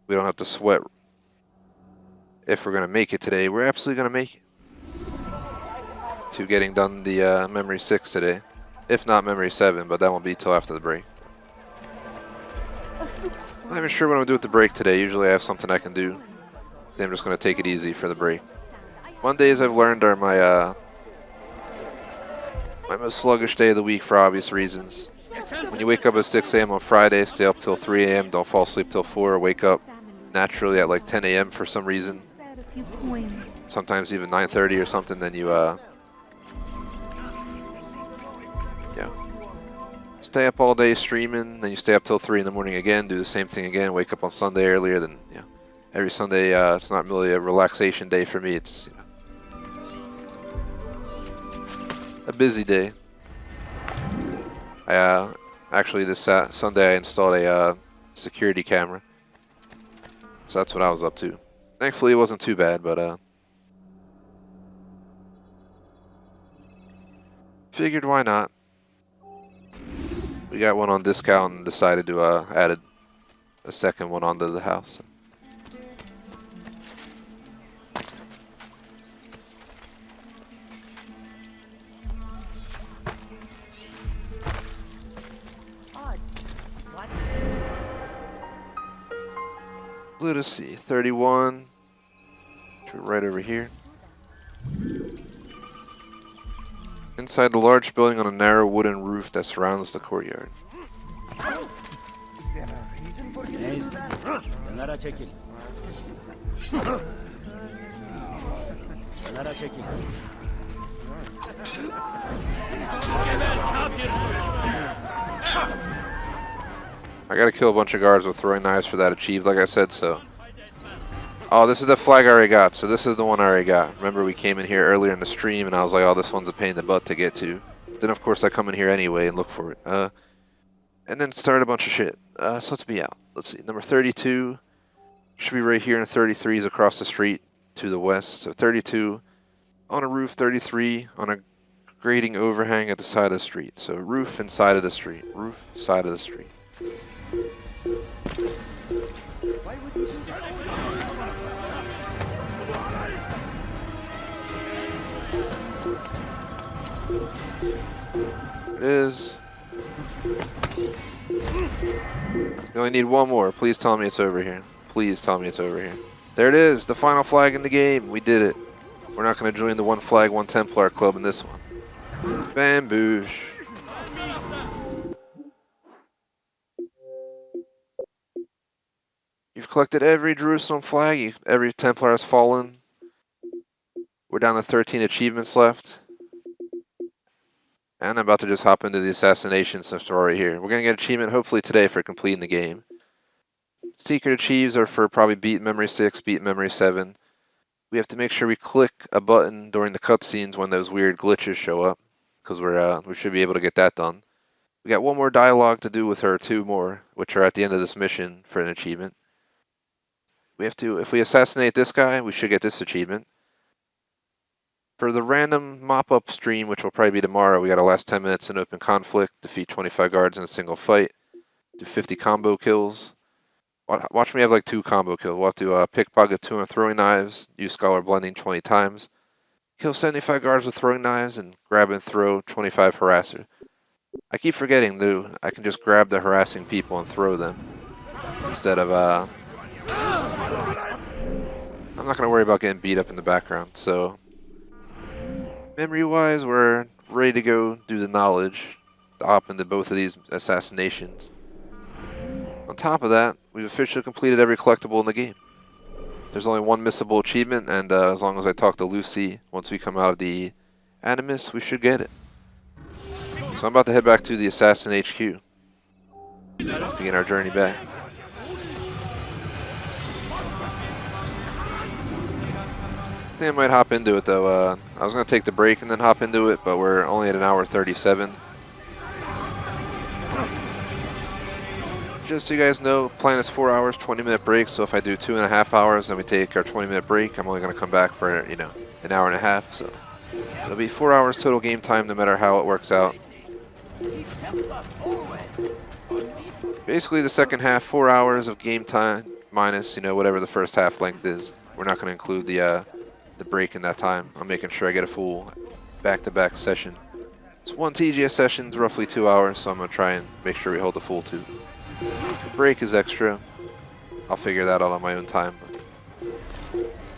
we don't have to sweat if we're going to make it today. We're absolutely going to make it. To getting done the Memory 6 today. If not Memory 7, but that won't be till after the break. Not even sure what I'm going to do with the break today. Usually I have something I can do. Then I'm just going to take it easy for the break. Mondays I've learned are my my most sluggish day of the week for obvious reasons. When you wake up at 6 a.m. on Friday, stay up till 3 a.m., don't fall asleep till 4, wake up naturally at like 10 a.m. for some reason. Sometimes even 9:30 or something, then you stay up all day streaming, then you stay up till 3 in the morning again, do the same thing again, wake up on Sunday earlier, then every Sunday it's not really a relaxation day for me, it's a busy day. I actually this Sunday I installed a security camera, so that's what I was up to. Thankfully it wasn't too bad, but figured why not. We got one on discount and decided to add a second one onto the house. Let us see, 31, right over here. Inside the large building on a narrow wooden roof that surrounds the courtyard. I gotta kill a bunch of guards with throwing knives for that achieved, like I said, so. Oh, this is the flag I already got, so this is the one I already got. Remember, we came in here earlier in the stream, and I was like, oh, this one's a pain in the butt to get to. Then, of course, I come in here anyway and look for it. And then start a bunch of shit. So let's be out. Let's see, number 32 should be right here, and 33 is across the street to the west. So 32 on a roof, 33 on a grading overhang at the side of the street. So roof and side of the street. Roof, side of the street. It is. You only need one more. Please tell me it's over here. Please tell me it's over here. There it is, the final flag in the game. We did it. We're not going to join the one flag, one Templar club in this one. Bamboosh. You've collected every Jerusalem flag. Every Templar has fallen. We're down to 13 achievements left. And I'm about to just hop into the assassination since we're already here. We're going to get achievement hopefully today for completing the game. Secret achieves are for probably beat memory 6, beat memory 7. We have to make sure we click a button during the cutscenes when those weird glitches show up, because we should be able to get that done. We got one more dialogue to do with her, 2 more, which are at the end of this mission for an achievement. We have to, if we assassinate this guy, we should get this achievement. For the random mop-up stream, which will probably be tomorrow, we got to last 10 minutes in open conflict, defeat 25 guards in a single fight, do 50 combo kills. Watch me have like 2 combo kills. We'll have to pickpocket 2 throwing knives, use scholar blending 20 times, kill 75 guards with throwing knives, and grab and throw 25 harasser. I keep forgetting, dude, I can just grab the harassing people and throw them instead of I'm not going to worry about getting beat up in the background, so memory-wise, we're ready to go do the knowledge to hop into both of these assassinations. On top of that, we've officially completed every collectible in the game. There's only one missable achievement, and as long as I talk to Lucy, once we come out of the Animus, we should get it. So I'm about to head back to the Assassin HQ. Begin our journey back. I think I might hop into it though. I was going to take the break and then hop into it, but we're only at 1 hour 37. Just so you guys know, plan is 4 hours, 20-minute break. So if I do 2.5 hours and we take our 20-minute break, I'm only going to come back for, you know, 1.5 hours. So it'll be 4 hours total game time, no matter how it works out. Basically, the second half, 4 hours of game time minus, you know, whatever the first half length is. We're not going to include the break in that time. I'm making sure I get a full back-to-back session. So one TGS session is roughly 2 hours, so I'm going to try and make sure we hold the full 2. The break is extra. I'll figure that out on my own time.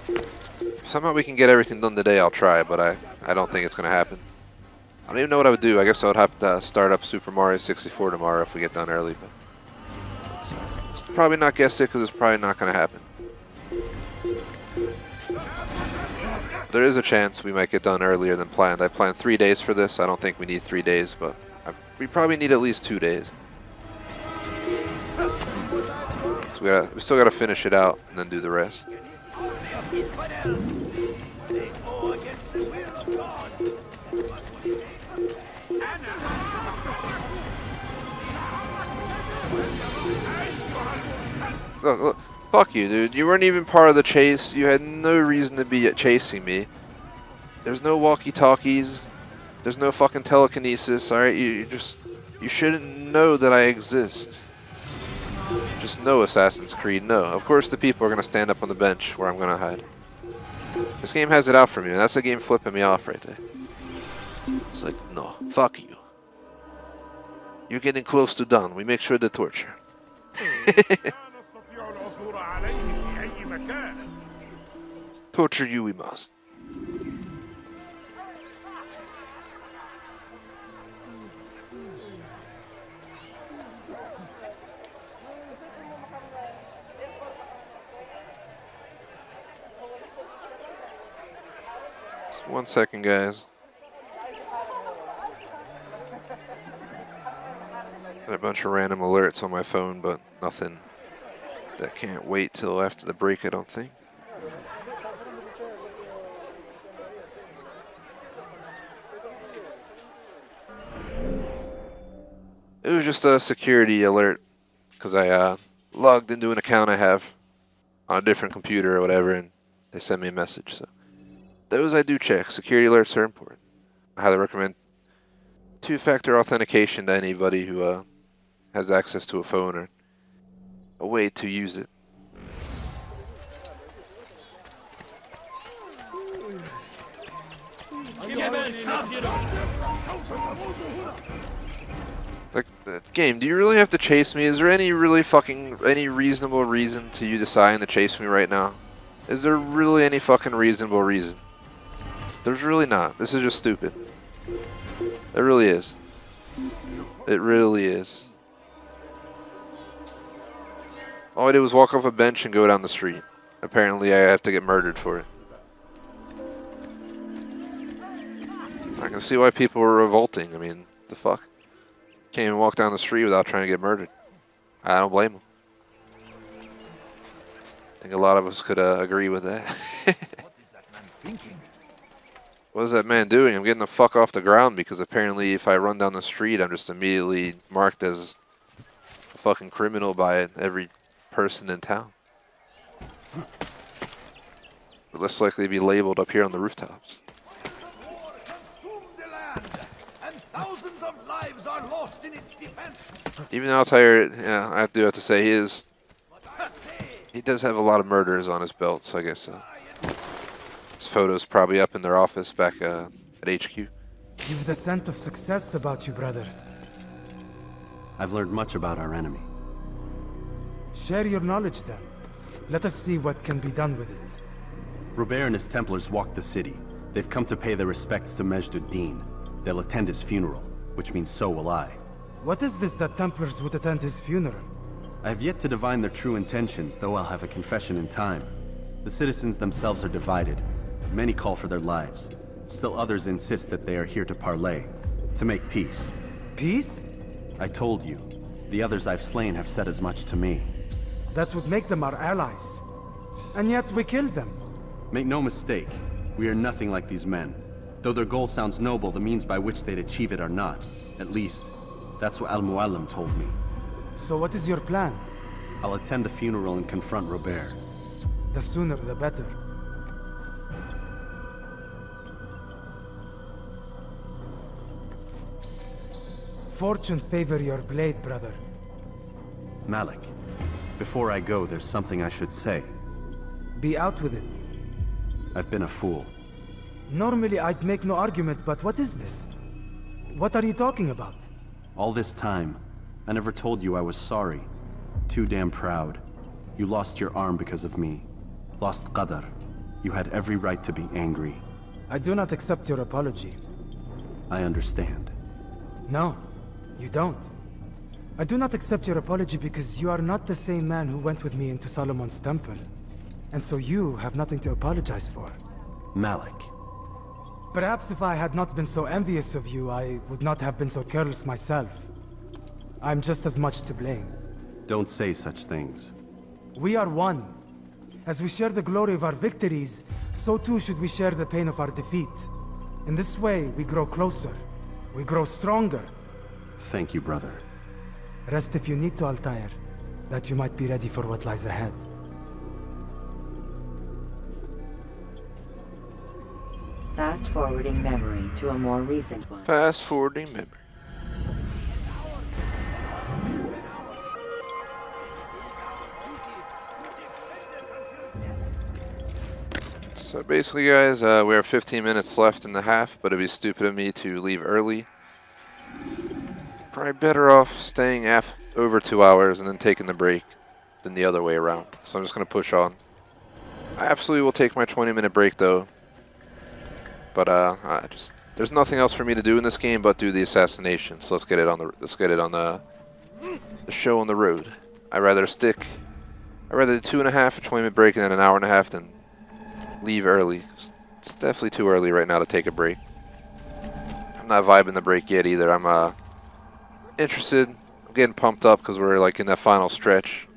If somehow we can get everything done today, I'll try, but I don't think it's going to happen. I don't even know what I would do. I guess I would have to start up Super Mario 64 tomorrow if we get done early. But it's probably not guess it because it's probably not going to happen. There is a chance we might get done earlier than planned. I planned 3 days for this. I don't think we need 3 days, but we probably need at least 2 days. So we still got to finish it out and then do the rest. Look, fuck you, dude. You weren't even part of the chase. You had no reason to be chasing me. There's no walkie-talkies. There's no fucking telekinesis, alright? You shouldn't know that I exist. Just no, Assassin's Creed, no. Of course the people are going to stand up on the bench where I'm going to hide. This game has it out for me, and that's the game flipping me off right there. It's like, no, fuck you. You're getting close to done. We make sure to torture. Torture you we must. 1 second, guys. Got a bunch of random alerts on my phone, but nothing that can't wait till after the break, I don't think. It was just a security alert because I logged into an account I have on a different computer or whatever, and they sent me a message. So those I do check. Security alerts are important. I highly recommend two-factor authentication to anybody who has access to a phone or a way to use it. Like, game, do you really have to chase me? Is there any reasonable reason to you deciding to chase me right now? Is there really any fucking reasonable reason? There's really not. This is just stupid. It really is. It really is. All I did was walk off a bench and go down the street. Apparently I have to get murdered for it. I can see why people were revolting. I mean, the fuck? Can't even walk down the street without trying to get murdered. I don't blame them. I think a lot of us could agree with that. What is that man doing? I'm getting the fuck off the ground because apparently if I run down the street, I'm just immediately marked as a fucking criminal by every person in town. We're less likely to be labeled up here on the rooftops. Thousands of lives are lost in its defense. Even Altair, yeah, I do have to say he does have a lot of murders on his belt, so I guess his photo's probably up in their office back at HQ. You've the scent of success about you, brother. I've learned much about our enemy. Share your knowledge then. Let us see what can be done with it. Robert and his Templars walked the city. They've come to pay their respects to Majd-ud-Din. They'll attend his funeral, which means so will I. What is this that Templars would attend his funeral? I have yet to divine their true intentions, though I'll have a confession in time. The citizens themselves are divided. Many call for their lives. Still others insist that they are here to parley, to make peace. Peace? I told you. The others I've slain have said as much to me. That would make them our allies. And yet we killed them. Make no mistake, we are nothing like these men. Though their goal sounds noble, the means by which they'd achieve it are not. At least, that's what Al-Muallim told me. So what is your plan? I'll attend the funeral and confront Robert. The sooner the better. Fortune favor your blade, brother. Malik, before I go, there's something I should say. Be out with it. I've been a fool. Normally I'd make no argument, but what is this? What are you talking about? All this time, I never told you I was sorry. Too damn proud. You lost your arm because of me. Lost Qadar. You had every right to be angry. I do not accept your apology. I understand. No, you don't. I do not accept your apology because you are not the same man who went with me into Solomon's temple. And so you have nothing to apologize for. Malik. Perhaps if I had not been so envious of you, I would not have been so careless myself. I'm just as much to blame. Don't say such things. We are one. As we share the glory of our victories, so too should we share the pain of our defeat. In this way, we grow closer. We grow stronger. Thank you, brother. Rest if you need to, Altair, that you might be ready for what lies ahead. Fast-forwarding memory to a more recent one. Fast-forwarding memory. So basically, guys, we have 15 minutes left in the half, but it'd be stupid of me to leave early. Probably better off staying over 2 hours and then taking the break than the other way around. So I'm just going to push on. I absolutely will take my 20-minute break, though. But there's nothing else for me to do in this game but do the assassination. So let's get it on the show on the road. I'd rather do 2.5 a 20-minute break and then an hour and a half than leave early. It's definitely too early right now to take a break. I'm not vibing the break yet either. I'm interested. I'm getting pumped up because we're like in that final stretch.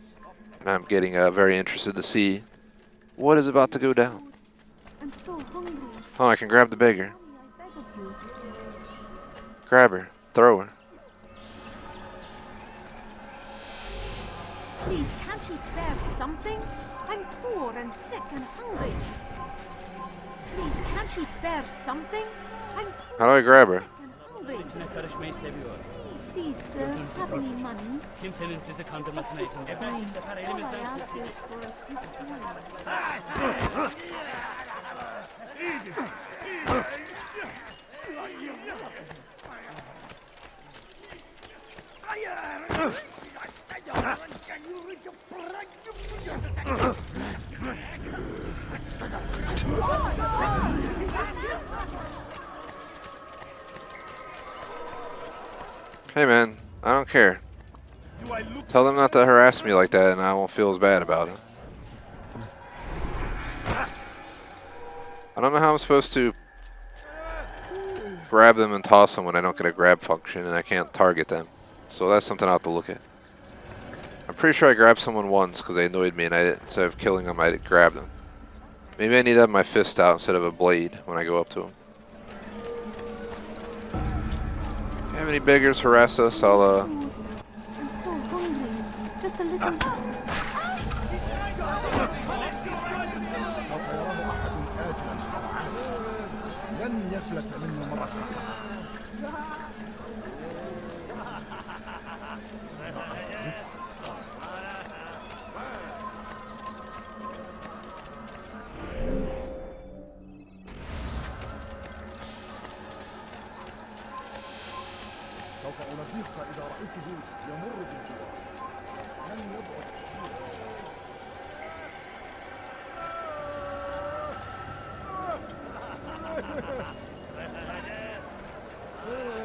And I'm getting very interested to see what is about to go down. I'm so hungry. Oh, I can grab the beggar. I beg of you. Grab her. Throw her. Please, can't you spare something? I'm poor and sick and hungry. Please, can't you spare something? I'm poor How do I grab her? and hungry. Please, sir, have any money? Fine. All I ask is for a Hey man, I don't care. Tell them not to harass me like that and I won't feel as bad about it. I don't know how I'm supposed to grab them and toss them when I don't get a grab function and I can't target them. So that's something I'll have to look at. I'm pretty sure I grabbed someone once because they annoyed me and instead of killing them, I grabbed them. Maybe I need to have my fist out instead of a blade when I go up to them. Have any beggars harass us? I'll I'm so hungry. Just a little.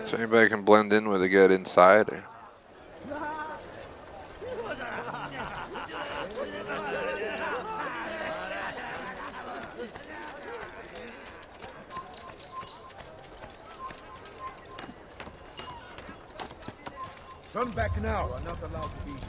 So anybody can blend in with the get inside? Or? Turn back now. You are not allowed to be here.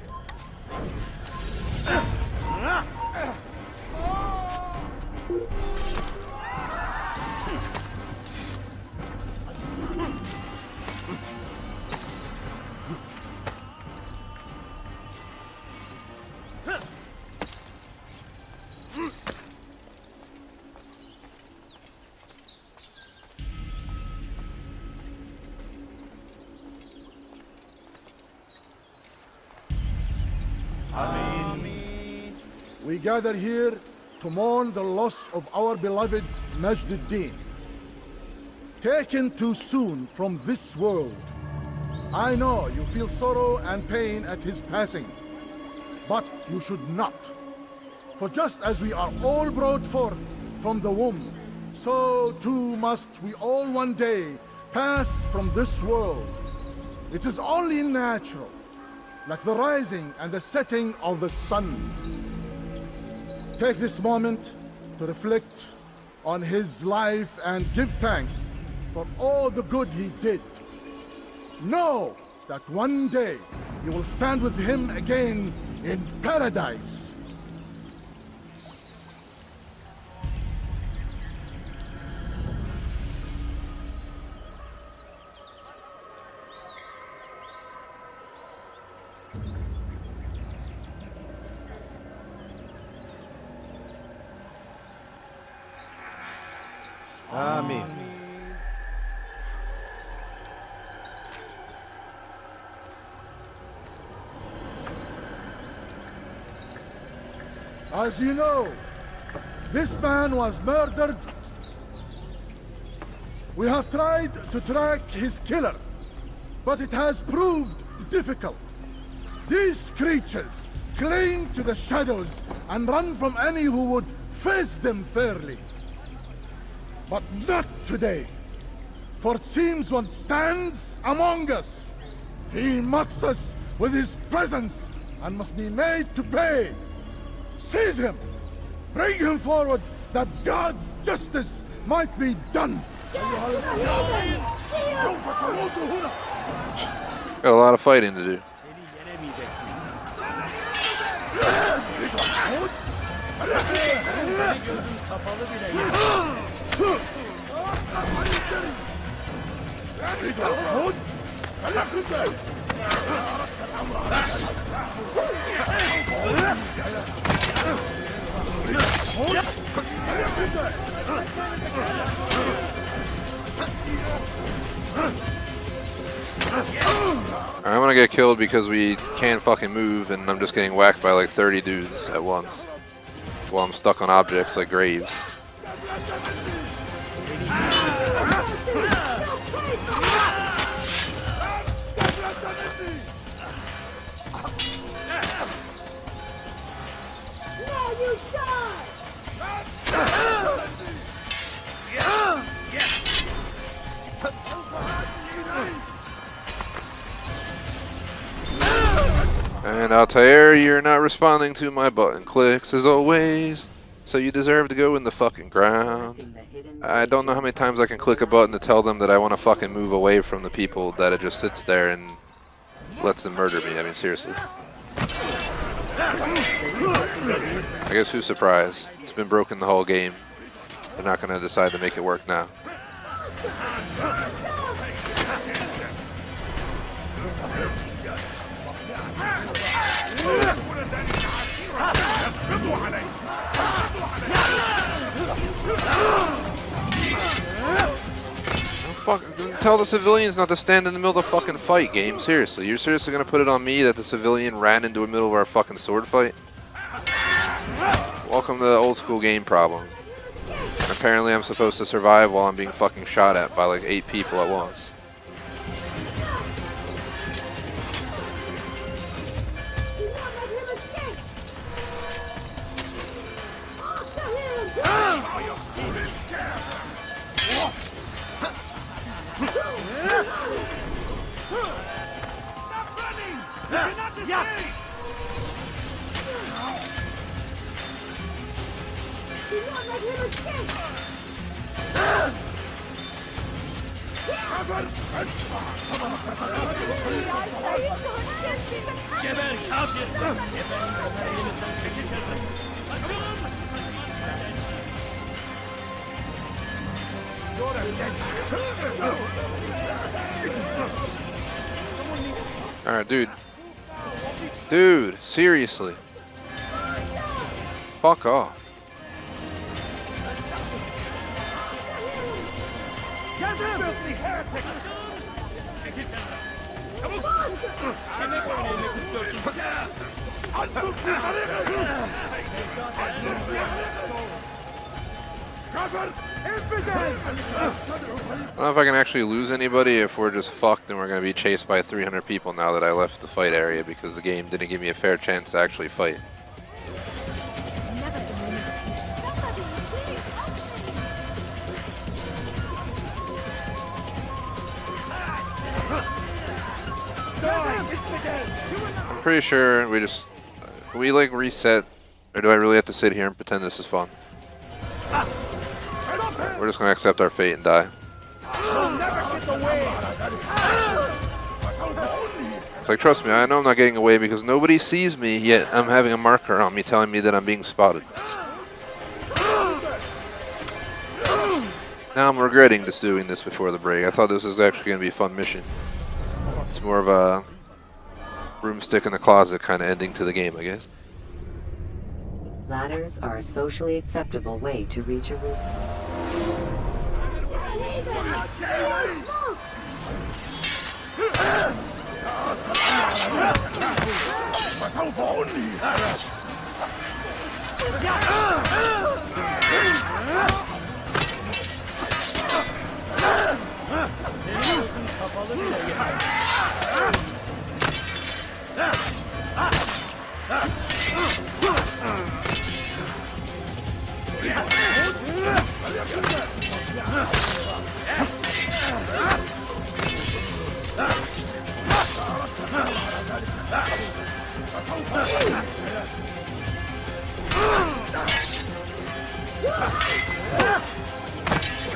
We gather here to mourn the loss of our beloved Majd-ad-Din. Taken too soon from this world. I know you feel sorrow and pain at his passing, but you should not. For just as we are all brought forth from the womb, so too must we all one day pass from this world. It is only natural, like the rising and the setting of the sun. Take this moment to reflect on his life and give thanks for all the good he did. Know that one day you will stand with him again in paradise. Amen. As you know, this man was murdered. We have tried to track his killer, but it has proved difficult. These creatures cling to the shadows and run from any who would face them fairly. But not today, for it seems one stands among us. He mocks us with his presence and must be made to pay. Seize him! Bring him forward that God's justice might be done. Got a lot of fighting to do. I'm gonna get killed because we can't fucking move and I'm just getting whacked by like 30 dudes at once while I'm stuck on objects like graves. And Altair, you're not responding to my button clicks as always, so you deserve to go in the fucking ground. I don't know how many times I can click a button to tell them that I want to fucking move away from the people that it just sits there and lets them murder me. I mean, seriously. I guess who's surprised? It's been broken the whole game. They're not going to decide to make it work now. Tell the civilians not to stand in the middle of the fucking fight, game. Seriously, you're seriously gonna put it on me that the civilian ran into the middle of our fucking sword fight? Welcome to the old school game problem. And apparently I'm supposed to survive while I'm being fucking shot at by like 8 people at once. Alright, dude. Dude, seriously. Fuck off. I don't know if I can actually lose anybody if we're just fucked and we're going to be chased by 300 people now that I left the fight area because the game didn't give me a fair chance to actually fight. I'm pretty sure we like reset, or do I really have to sit here and pretend this is fun? We're just gonna accept our fate and die. It's like, trust me, I know I'm not getting away because nobody sees me, yet I'm having a marker on me telling me that I'm being spotted. Now I'm regretting just doing this before the break. I thought this was actually gonna be a fun mission. It's more of a broomstick in the closet kind of ending to the game, I guess. Ladders are a socially acceptable way to reach a roof.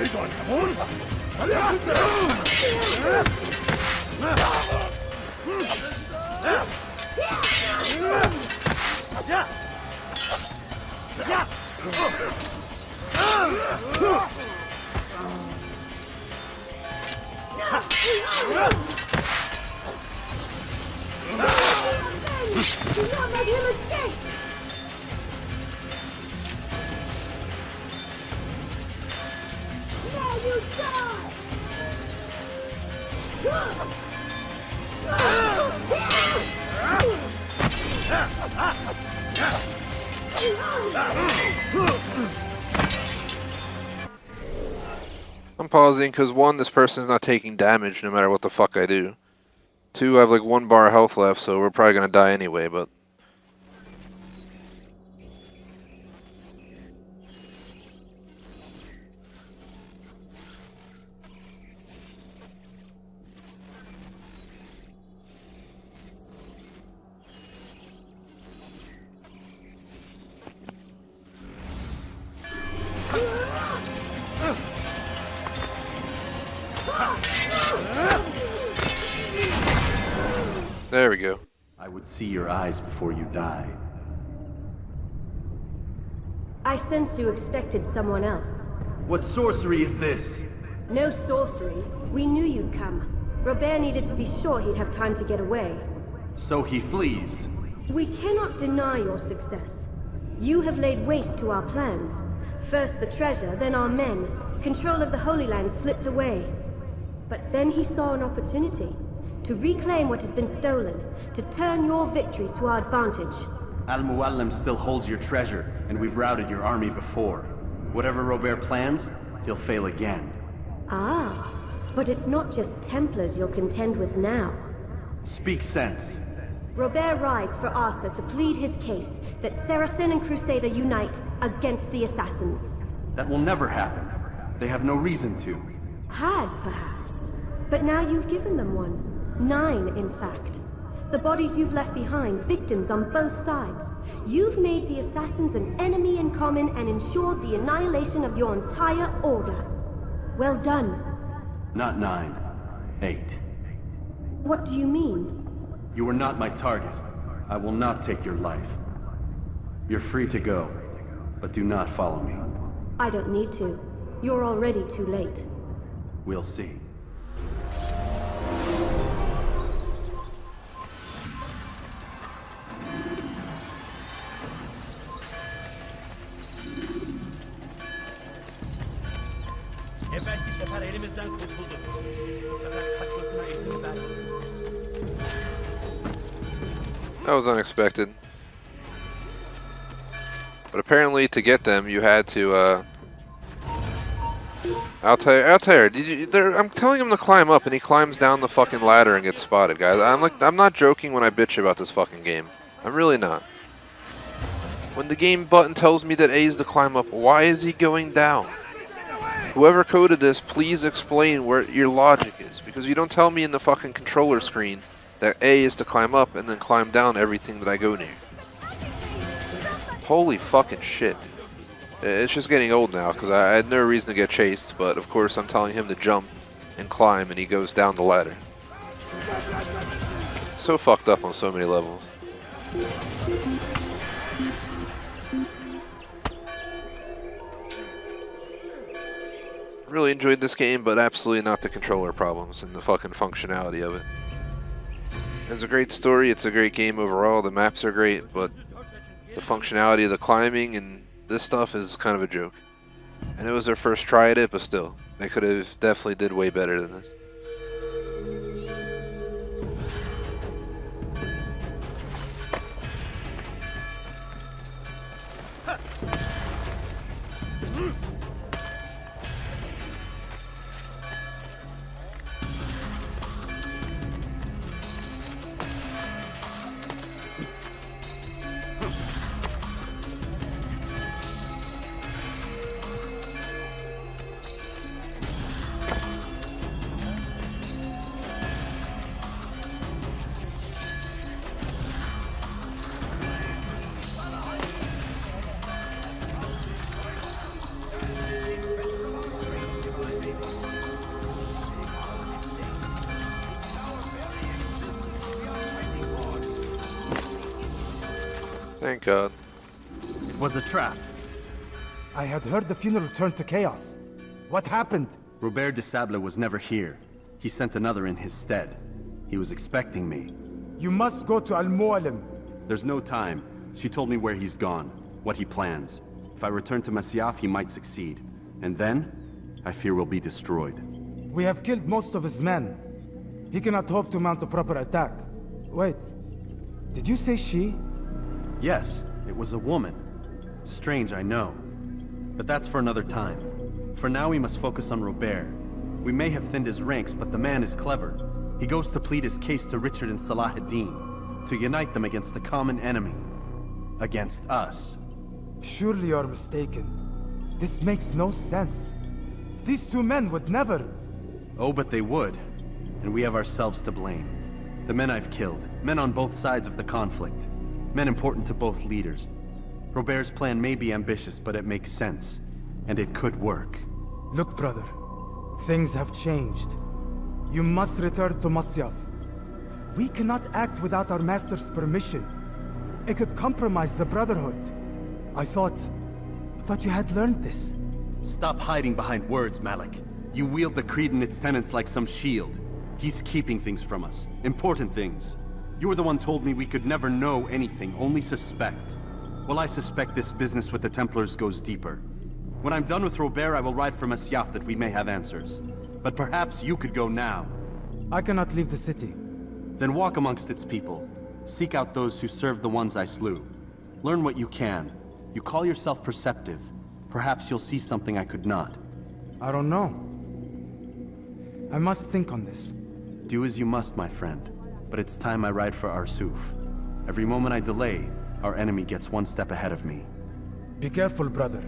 Do not let him escape! Now you die! I'm pausing because 1, this person's not taking damage no matter what the fuck I do. 2, I have like 1 bar of health left, so we're probably gonna die anyway, but... There we go. I would see your eyes before you die. I sense you expected someone else. What sorcery is this? No sorcery. We knew you'd come. Robert needed to be sure he'd have time to get away. So he flees. We cannot deny your success. You have laid waste to our plans. First the treasure, then our men. Control of the Holy Land slipped away. But then he saw an opportunity. To reclaim what has been stolen, to turn your victories to our advantage. Al-Muallim still holds your treasure, and we've routed your army before. Whatever Robert plans, he'll fail again. Ah, but it's not just Templars you'll contend with now. Speak sense. Robert rides for Arsa to plead his case that Saracen and Crusader unite against the Assassins. That will never happen. They have no reason to. Had, perhaps. But now you've given them one. 9, in fact. The bodies you've left behind, victims on both sides. You've made the Assassins an enemy in common and ensured the annihilation of your entire order. Well done. Not 9. 8. What do you mean? You are not my target. I will not take your life. You're free to go, but do not follow me. I don't need to. You're already too late. We'll see. Evvelki sefer elimizden kurtuldu. Bu sefer kaçmasına izin vermeyin. That was unexpected. But apparently to get them, you had to, Altair, I'm telling him to climb up, and he climbs down the fucking ladder and gets spotted, guys. I'm not joking when I bitch about this fucking game. I'm really not. When the game button tells me that A is to climb up, why is he going down? Whoever coded this, please explain where your logic is, because you don't tell me in the fucking controller screen that A is to climb up and then climb down everything that I go near. Holy fucking shit, dude. It's just getting old now, because I had no reason to get chased, but of course I'm telling him to jump and climb, and he goes down the ladder. So fucked up on so many levels. Really enjoyed this game, but absolutely not the controller problems and the fucking functionality of it. It's a great story, it's a great game overall, the maps are great, but the functionality of the climbing and this stuff is kind of a joke. And it was their first try at it, but still, they could have definitely did way better than this. Thank God. It was a trap. I had heard the funeral turned to chaos. What happened? Robert de Sable was never here. He sent another in his stead. He was expecting me. You must go to Al-Mualim. There's no time. She told me where he's gone, what he plans. If I return to Masyaf, he might succeed. And then, I fear we'll be destroyed. We have killed most of his men. He cannot hope to mount a proper attack. Wait, did you say she? Yes, it was a woman. Strange, I know. But that's for another time. For now, we must focus on Robert. We may have thinned his ranks, but the man is clever. He goes to plead his case to Richard and Salah ad-Din, to unite them against the common enemy. Against us. Surely you're mistaken. This makes no sense. These two men would never... Oh, but they would. And we have ourselves to blame. The men I've killed, men on both sides of the conflict. Men important to both leaders. Robert's plan may be ambitious, but it makes sense. And it could work. Look, brother. Things have changed. You must return to Masyaf. We cannot act without our master's permission. It could compromise the Brotherhood. I thought you had learned this. Stop hiding behind words, Malik. You wield the creed and its tenets like some shield. He's keeping things from us. Important things. You were the one told me we could never know anything, only suspect. Well, I suspect this business with the Templars goes deeper. When I'm done with Robert, I will ride for Masyaf that we may have answers. But perhaps you could go now. I cannot leave the city. Then walk amongst its people. Seek out those who served the ones I slew. Learn what you can. You call yourself perceptive. Perhaps you'll see something I could not. I don't know. I must think on this. Do as you must, my friend. But it's time I ride for Arsuf. Every moment I delay, our enemy gets one step ahead of me. Be careful, brother.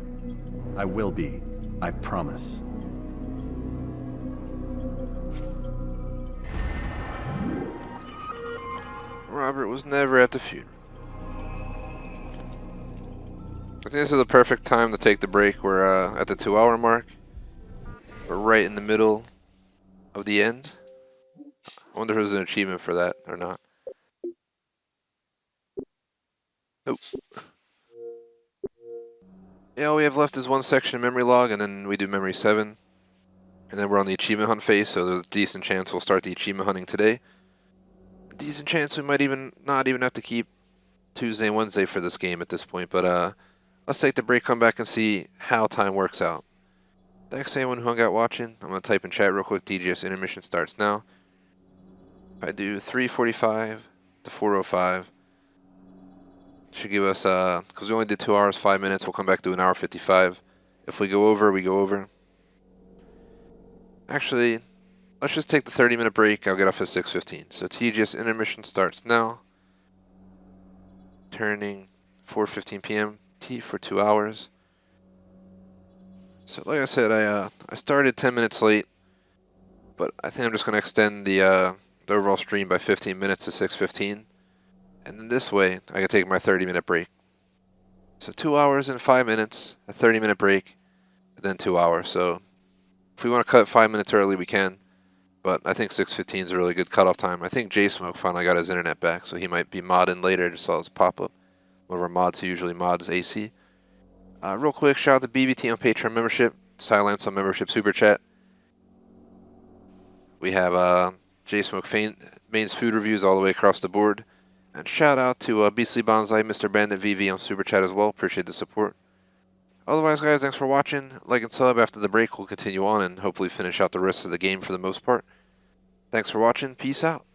I will be. I promise. Robert was never at the funeral. I think this is the perfect time to take the break. We're at the 2-hour mark. We're right in the middle of the end. I wonder if there's an achievement for that or not. Nope. Yeah, all we have left is one section of memory log, and then we do memory 7. And then we're on the achievement hunt phase, so there's a decent chance we'll start the achievement hunting today. Decent chance we might not even have to keep Tuesday and Wednesday for this game at this point, but let's take the break, come back and see how time works out. Thanks to anyone who hung out watching. I'm going to type in chat real quick. DGS intermission starts now. If I do 3:45 to 4:05, should give us, because we only did 2 hours, 5 minutes, we'll come back to an hour 55. If we go over, we go over. Actually, let's just take the 30-minute break. I'll get off at 6:15. So TGS intermission starts now. Turning 4:15 p.m. T for 2 hours. So like I said, I started 10 minutes late, but I think I'm just going to extend the overall stream by 15 minutes to 6:15. And then this way, I can take my 30-minute break. So 2 hours and 5 minutes, a 30-minute break, and then 2 hours. So if we want to cut 5 minutes early, we can. But I think 6:15 is a really good cutoff time. I think J-Smoke finally got his internet back, so he might be modding later. I just saw his pop-up. One of our mods who usually mods AC. Real quick, shout out to BBT on Patreon membership, Silence on membership Super Chat. We have J-Smoke Main's food reviews all the way across the board. And shout out to Beastly Bonsai, Mr. Bandit VV on Super Chat as well. Appreciate the support. Otherwise, guys, thanks for watching. Like and sub. After the break, we'll continue on and hopefully finish out the rest of the game for the most part. Thanks for watching. Peace out.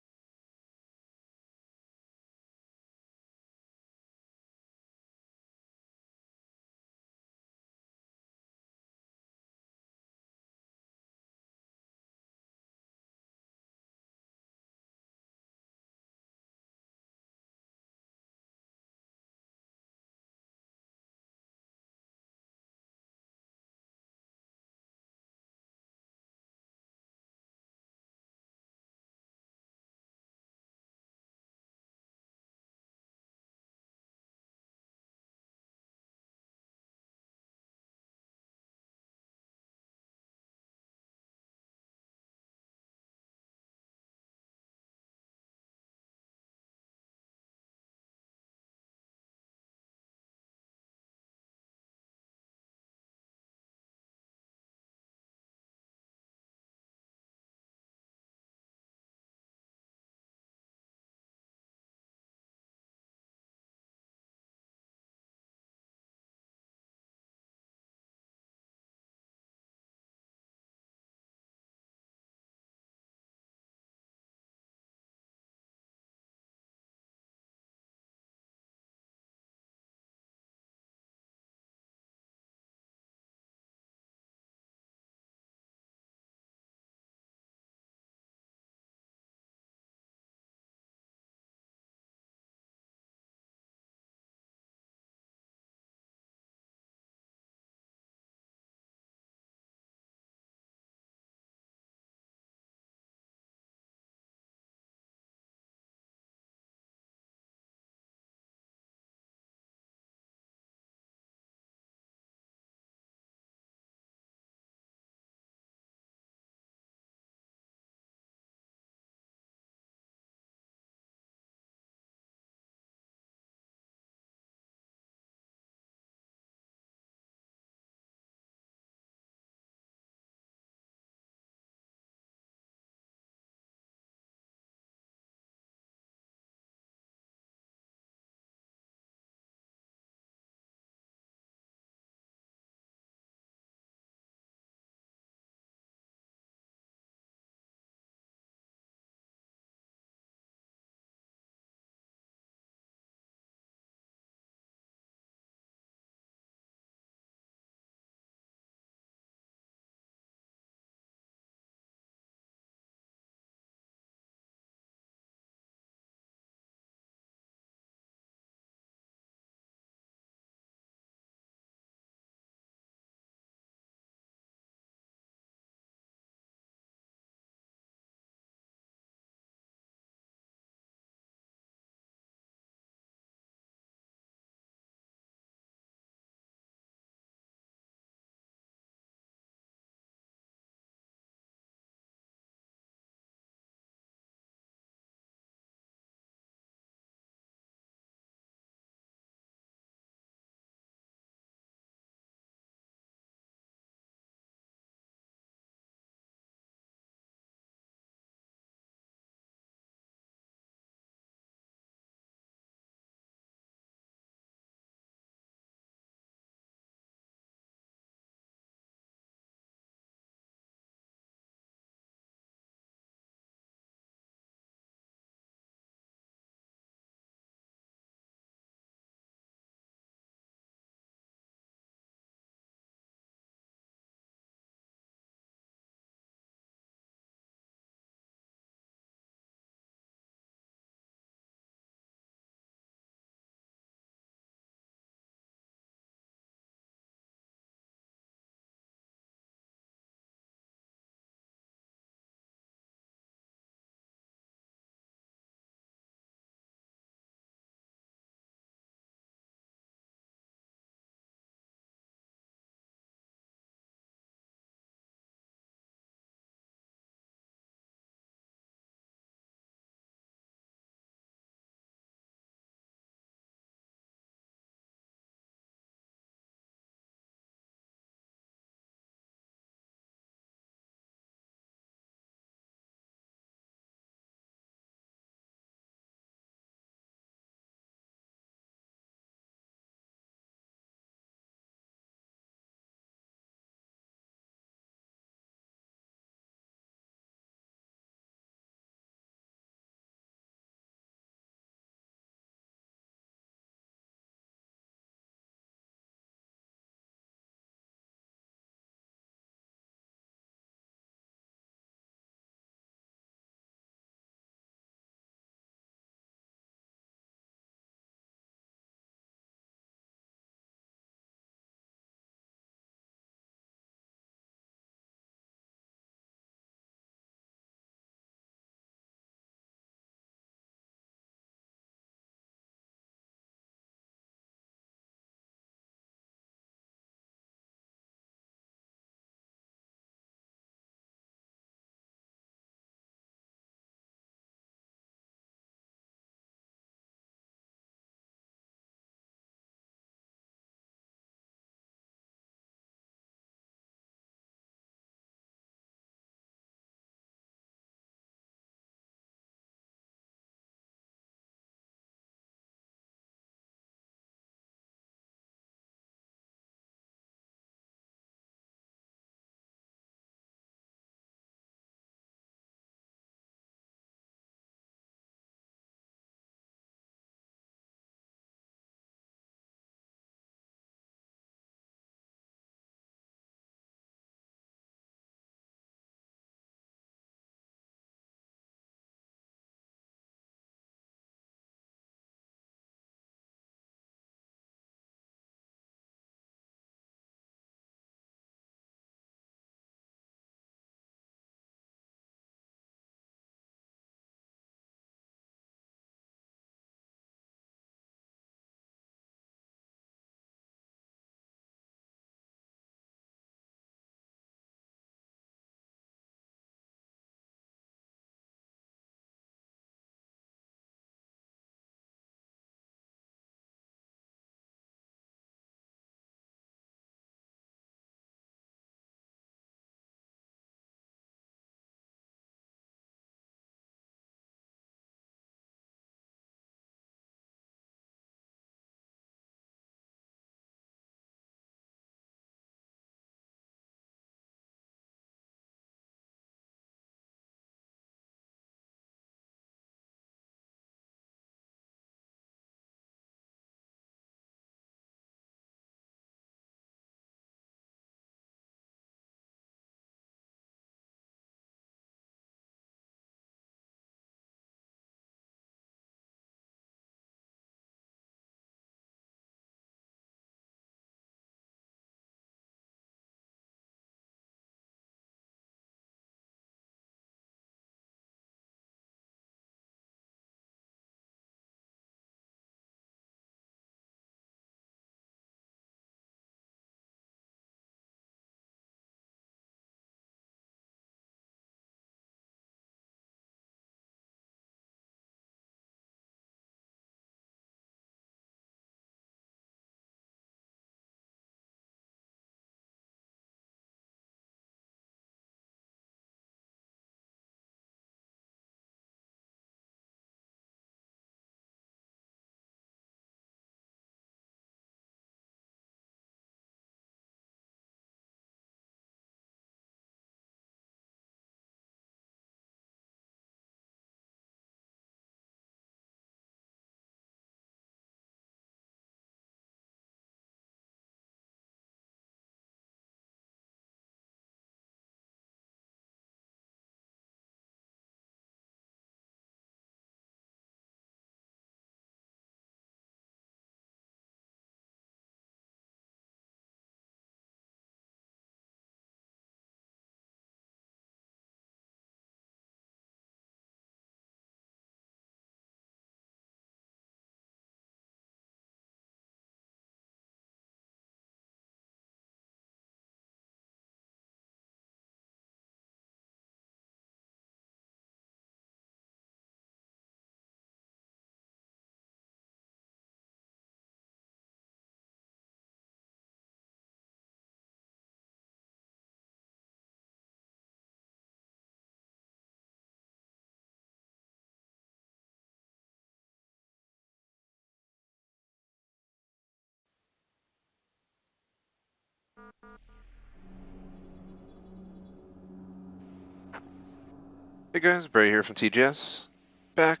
Hey guys, Bray here from TGS. Back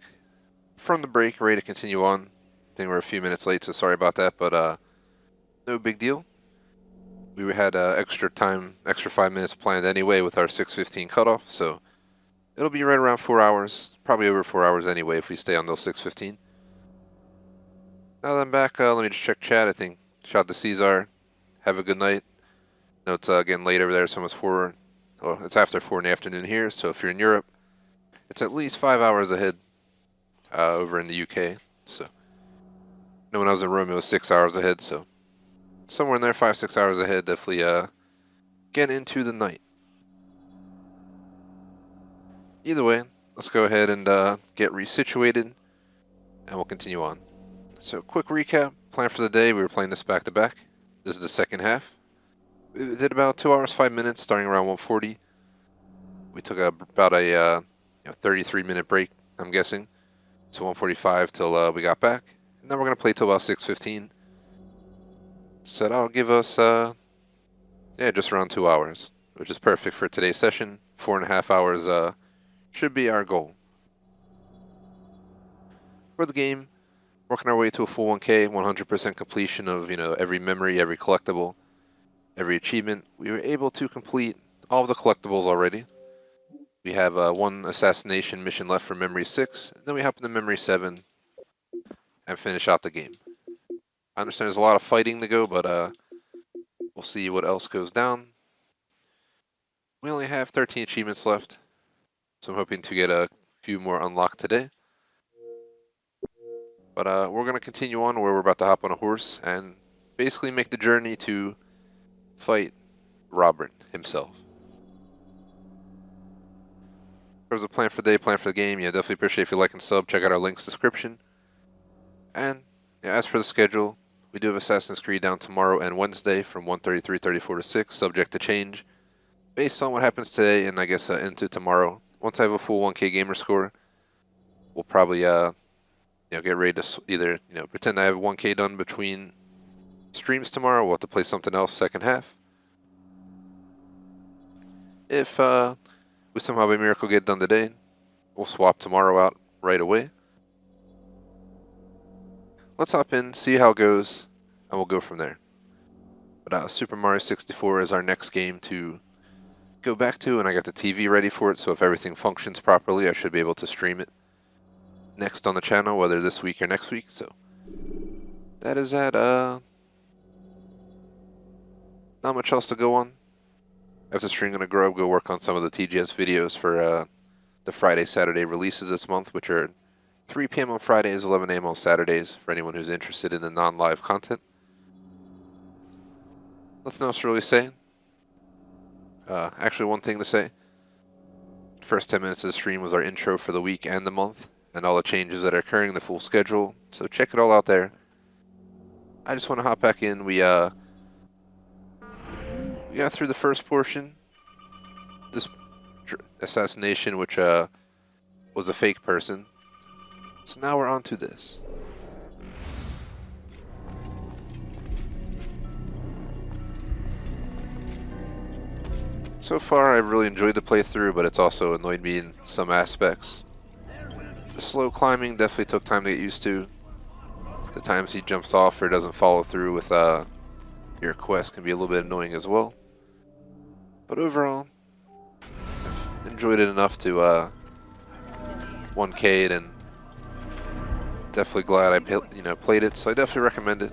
from the break, ready to continue on. I think we're a few minutes late, so sorry about that, but no big deal. We had extra 5 minutes planned anyway with our 6:15 cutoff, so it'll be right around 4 hours, probably over 4 hours anyway if we stay on till 6:15. Now that I'm back, let me just check chat. I think shout out to Caesar. Have a good night. No, it's getting late over there, so almost 4. Well, it's after 4 in the afternoon here, so if you're in Europe, it's at least 5 hours ahead over in the UK. So, when I was in Rome, it was 6 hours ahead. So, somewhere in there, 5-6 hours ahead. Definitely get into the night. Either way, let's go ahead and get resituated, and we'll continue on. So, quick recap. Plan for the day. We were playing this back to back. This is the second half. We did about 2 hours 5 minutes, starting around 1:40. We took about a 33-minute break, I'm guessing. So 1:45 till we got back. And then we're going to play till about 6:15. So that'll give us, just around 2 hours, which is perfect for today's session. 4.5 hours should be our goal. For the game, working our way to a full 1K, 100% completion of, every memory, every collectible, every achievement. We were able to complete all of the collectibles already. We have one assassination mission left for Memory 6, and then we hop into Memory 7 and finish out the game. I understand there's a lot of fighting to go, but we'll see what else goes down. We only have 13 achievements left, so I'm hoping to get a few more unlocked today. But we're going to continue on where we're about to hop on a horse and basically make the journey to fight Robert himself. There's a plan for the day, plan for the game. Definitely appreciate if you like and sub. Check out our links description. And as for the schedule, we do have Assassin's Creed down tomorrow and Wednesday from 1:30, 3:34 to 6, subject to change based on what happens today and I guess into tomorrow. Once I have a full 1K gamer score, we'll probably get ready to either pretend I have 1K done between streams tomorrow. We'll have to play something else second half. If we somehow by miracle get done today, we'll swap tomorrow out right away. Let's hop in, see how it goes, and we'll go from there. But Super Mario 64 is our next game to go back to, and I got the TV ready for it, so if everything functions properly, I should be able to stream it next on the channel, whether this week or next week. So that is that. Not much else to go on. After stream, going to go work on some of the TGS videos for the Friday, Saturday releases this month, which are 3 p.m. on Fridays, 11 a.m. on Saturdays, for anyone who's interested in the non-live content. Nothing else to really say. Actually, one thing to say. First 10 minutes of the stream was our intro for the week and the month, and all the changes that are occurring, the full schedule. So check it all out there. I just want to hop back in. We got through the first portion, this assassination, which was a fake person. So now we're on to this. So far, I've really enjoyed the playthrough, but it's also annoyed me in some aspects. The slow climbing definitely took time to get used to. The times he jumps off or doesn't follow through with your quest can be a little bit annoying as well. But overall, I've enjoyed it enough to 1K it, and definitely glad I played it. So I definitely recommend it.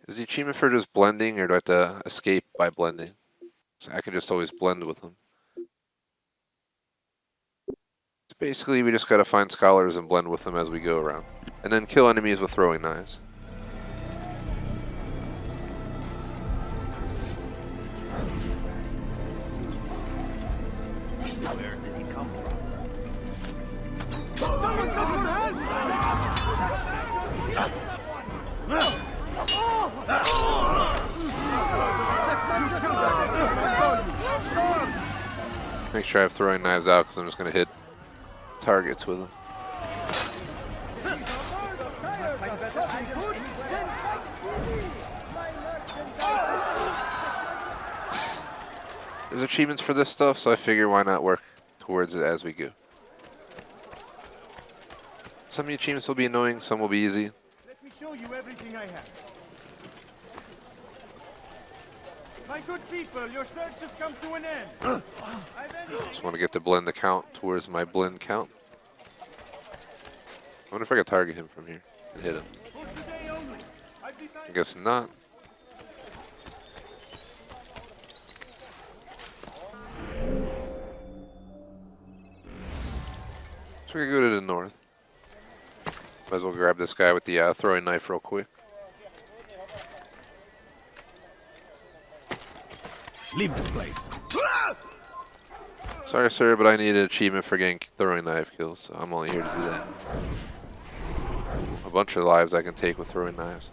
Is the achievement for just blending, or do I have to escape by blending? So I can just always blend with them. So basically, we just gotta find scholars and blend with them as we go around. And then kill enemies with throwing knives. Where did he come from? Make sure I have throwing knives out, because I'm just gonna hit targets with them. There's achievements for this stuff, so I figure why not work towards it as we go. Some of the achievements will be annoying, some will be easy. Let me show you everything I have. My good people, your search has come to an end. Just want to get the blend count towards my blend count. I wonder if I could target him from here and hit him. I guess not. So we can go to the north. Might as well grab this guy with the throwing knife real quick. Leave this place. Sorry, sir, but I need an achievement for getting throwing knife kills, so I'm only here to do that. A bunch of lives I can take with throwing knives.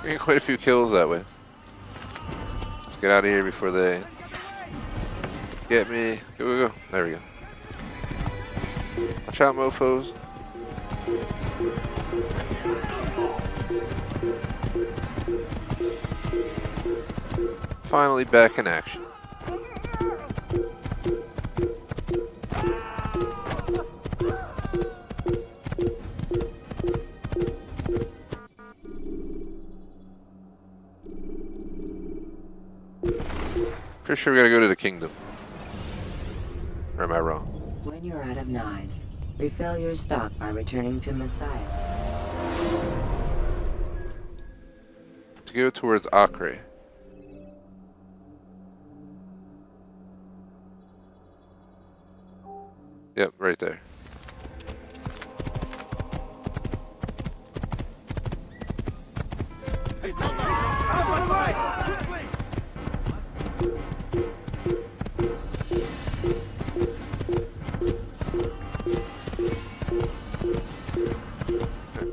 Getting quite a few kills that way. Let's get out of here before they get me. Go, go, go. There we go. Watch out, mofos. Finally back in action. Pretty sure we gotta go to the kingdom. Or am I wrong? When you're out of knives, refill your stock by returning to Messiah. To go towards Acre. Yep, right there.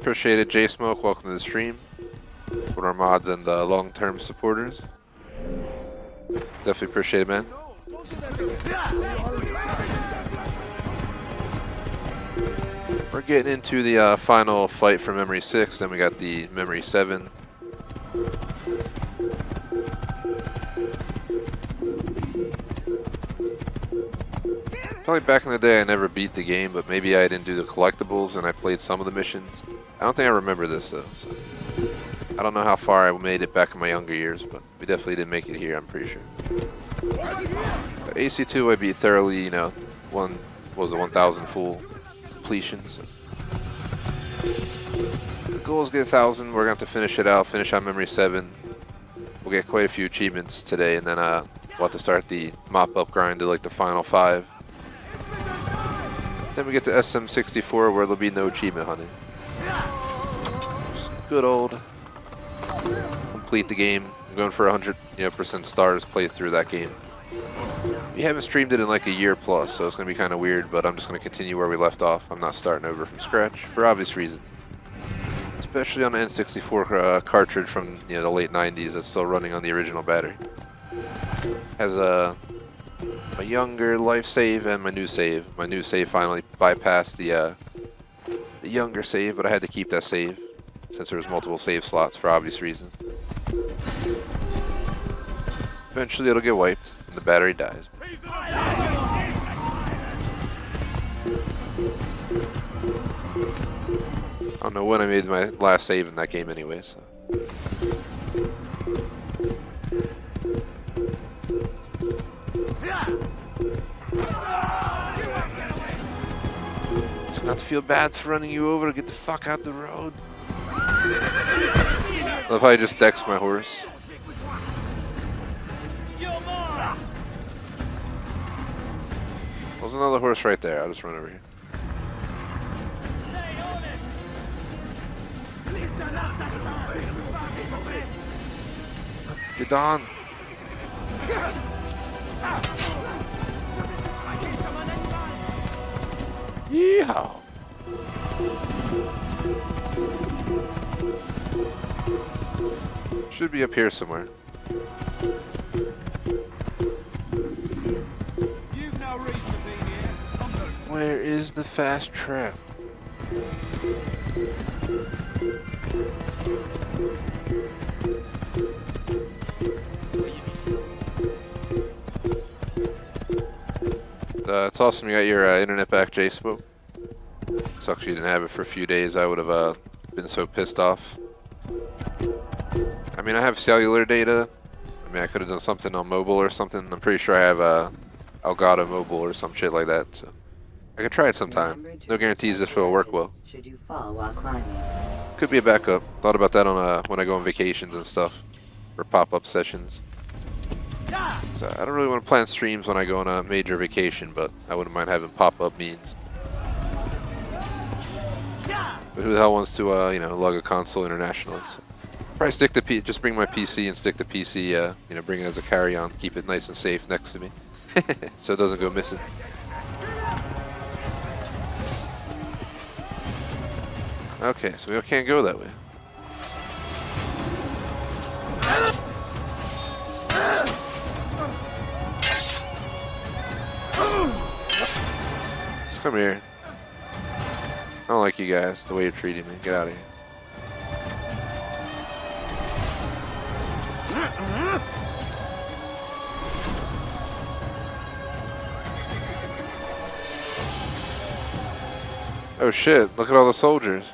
Appreciate it, J-Smoke. Welcome to the stream. With our mods and long-term supporters. Definitely appreciate it, man. We're getting into the final fight for Memory 6, then we got the Memory 7. Probably back in the day I never beat the game, but maybe I didn't do the collectibles and I played some of the missions. I don't think I remember this though, so I don't know how far I made it back in my younger years, but we definitely didn't make it here, I'm pretty sure. But AC2 I beat thoroughly, you know, what was it, 1,000 full completions. The goal is get 1,000, we're going to have to finish it out, finish on Memory 7. We'll get quite a few achievements today, and then we'll have to start the mop-up grind to like the final 5. Then we get to SM64 where there'll be no achievement hunting. Just good old complete the game. I'm going for 100% stars play through that game. We haven't streamed it in like a year plus, so it's going to be kind of weird, but I'm just going to continue where we left off. I'm not starting over from scratch for obvious reasons. Especially on the N64 cartridge from the late 90s that's still running on the original battery. Has a younger life save and my new save. My new save finally bypassed the younger save, but I had to keep that save since there was multiple save slots for obvious reasons. Eventually it'll get wiped and the battery dies. I don't know when I made my last save in that game anyway, so. So not to feel bad for running you over, get the fuck out the road. Love how I just dex my horse. There's another horse right there, I'll just run over here. Get on. Yeah. Should be up here somewhere. You've no reason to be here. Where is the fast trap? It's awesome you got your internet back, J-Spoke. Sucks you didn't have it for a few days. I would have been so pissed off. I mean, I have cellular data. I mean, I could have done something on mobile or something. I'm pretty sure I have Elgato Mobile or some shit like that. So I could try it sometime. No guarantees if it'll work well. Should you fall while climbing? Could be a backup. Thought about that on when I go on vacations and stuff, or pop-up sessions. So I don't really want to plan streams when I go on a major vacation, but I wouldn't mind having pop-up means. But who the hell wants to, you know, lug a console internationally? So probably stick to just bring my PC and stick to PC. You know, bring it as a carry-on, keep it nice and safe next to me, so it doesn't go missing. Okay, so we can't go that way. Just come here. I don't like you guys, the way you're treating me. Get out of here. Oh shit, look at all the soldiers.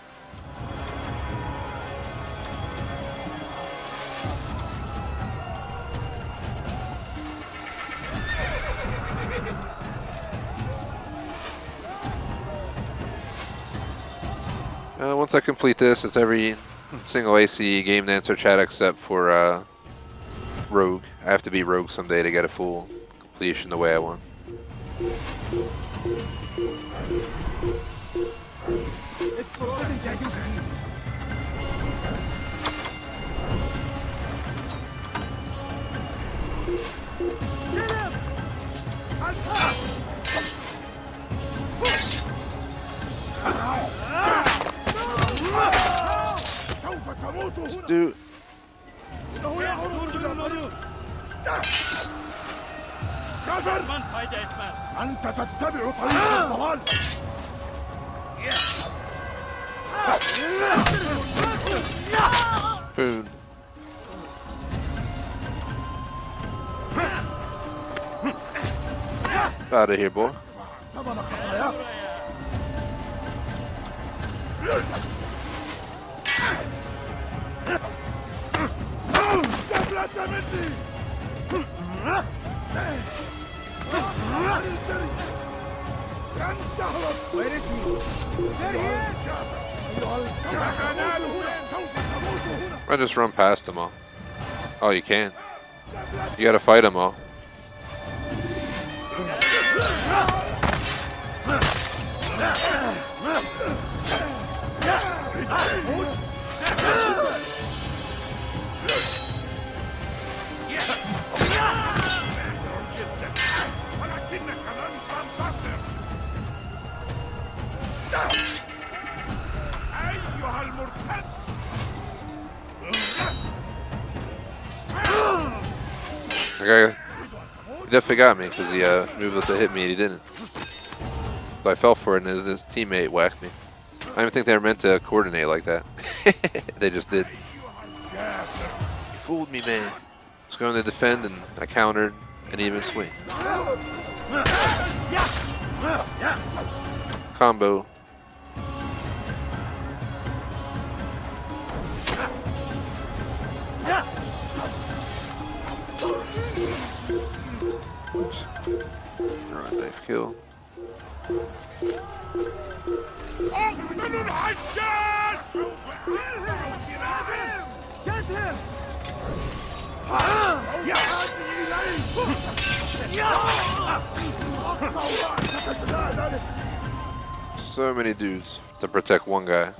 Once I complete this, it's every single ACE game to answer chat except for Rogue. I have to be Rogue someday to get a full completion the way I want. Dude. Food. Out of here, boy. I just run past them all. Oh, you can. You gotta fight them all. Okay, he definitely got me because he moved up to hit me and he didn't. So I fell for it and his teammate whacked me. I don't even think they were meant to coordinate like that. They just did. You fooled me, man. I was going to defend and I countered an even swing. Combo. Oops. Alright, knife kill. Get him! So many dudes to protect one guy.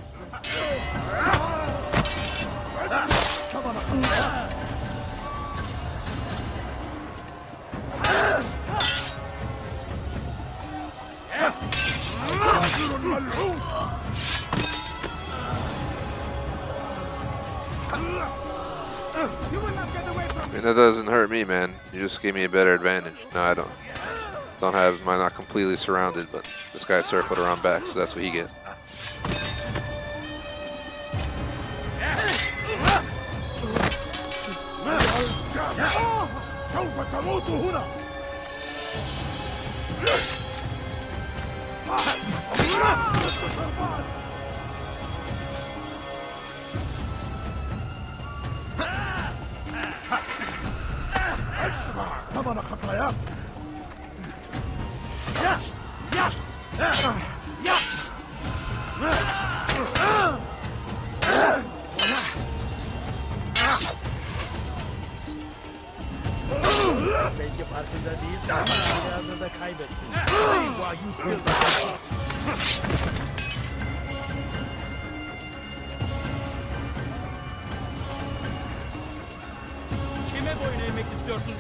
that doesn't hurt me, man. You just gave me a better advantage. No, I don't. Don't have mine, not completely surrounded, but this guy circled around back, so that's what he gets. Belki farkında değilsin ama hayatını da kaybettin. Eyvah, yüz Kime boyun eğmek istiyorsun?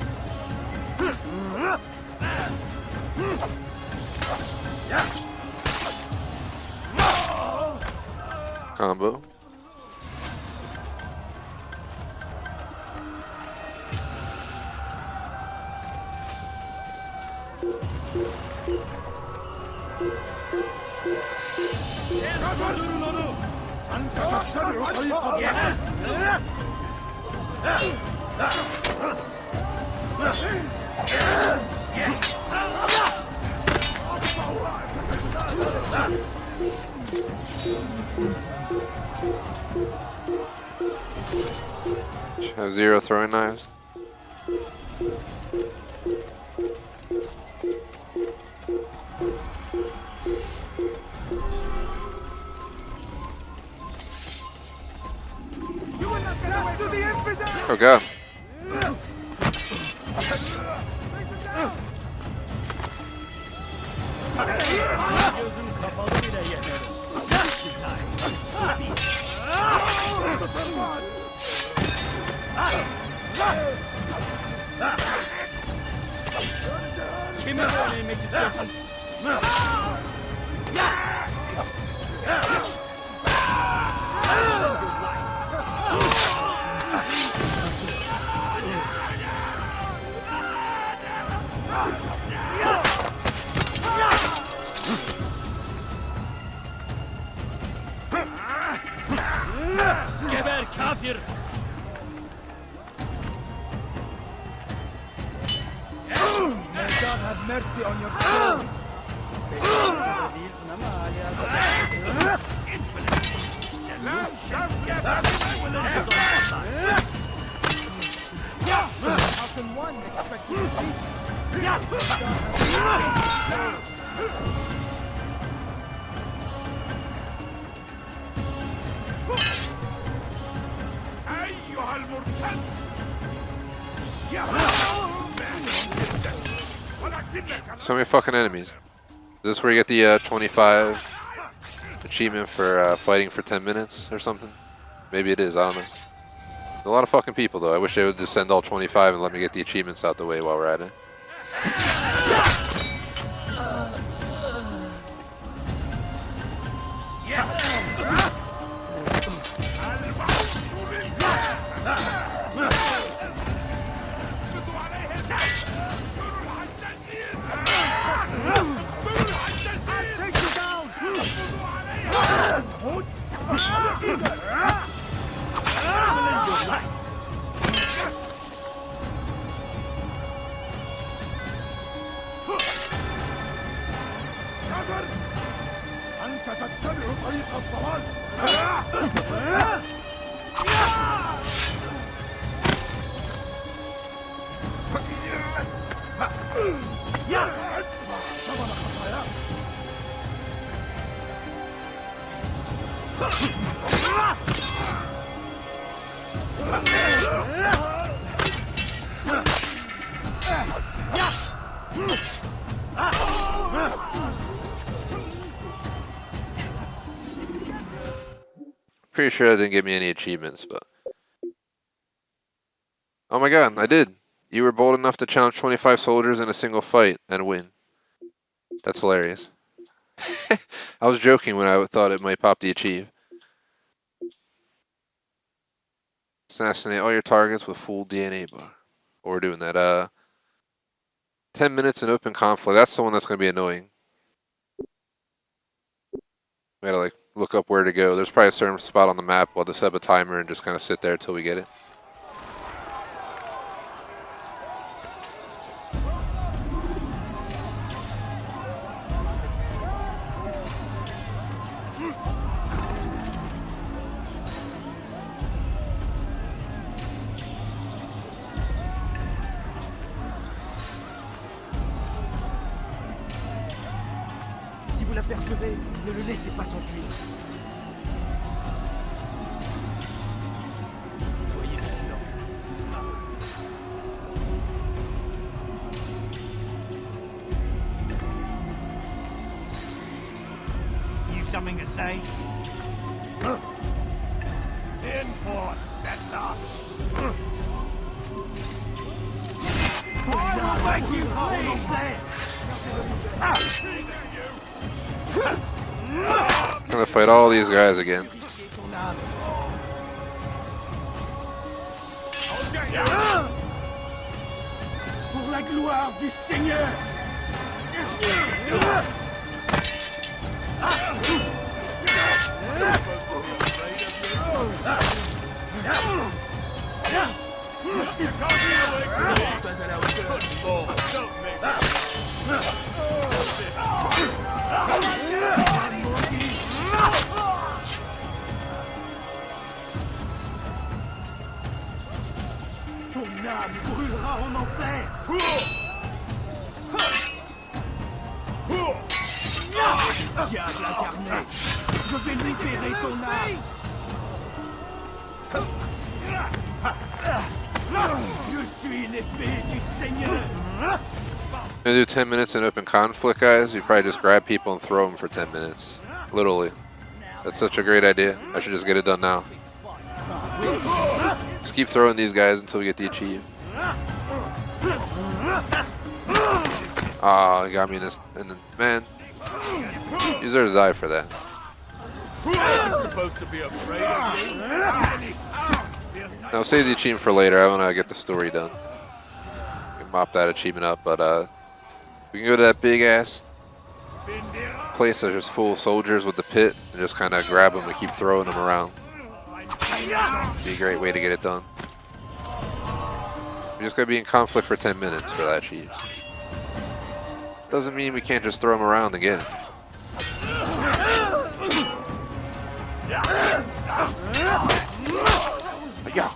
Combo. Durun onu! Have 0 throwing knives. Oh god. Gözüm kapalı bile yeterim. Kime boyun eğmek istiyorsun? Geber kafir! May God have mercy on your soul! Değilsin ama hala... How can one expect to أيها المرتد So many fucking enemies. Is this where you get the 25 achievement for fighting for 10 minutes or something? Maybe it is, I don't know. A lot of fucking people though. I wish they would just send all 25 and let me get the achievements out the way while we're at it. أنت تتبع طريق الضلال Pretty sure that didn't give me any achievements, but... Oh my god, I did! You were bold enough to challenge 25 soldiers in a single fight and win. That's hilarious. I was joking when I thought it might pop the achieve. Assassinate all your targets with full DNA bar. what we're doing. That 10 minutes in open conflict. That's the one that's going to be annoying. We gotta like look up where to go. There's probably a certain spot on the map. We'll just set a timer and just kind of sit there until we get it. Si vous l'apercevez, ne le laissez pas s'enfuir. Soyez vigilants. You something to say? In for that's not. Thank you, almost there. Gonna fight all these guys again. Pour la gloire du Seigneur. Ton âme brûlera en enfer. Diable incarné, je vais libérer ton âme. Je suis l'épée du Seigneur. Gonna do 10 minutes in open conflict, guys. You probably just grab people and throw them for 10 minutes. Literally. That's such a great idea. I should just get it done now. Just keep throwing these guys until we get the achieve. Ah, he got me in this. And then, man, you deserve to die for that. Now save the achievement for later. I want to get the story done. Can mop that achievement up, but we can go to that big ass place that's just full of soldiers with the pit and just kind of grab them and keep throwing them around. Be a great way to get it done. We're just gonna be in conflict for 10 minutes for that achieve. Doesn't mean we can't just throw them around and get it. Yeah.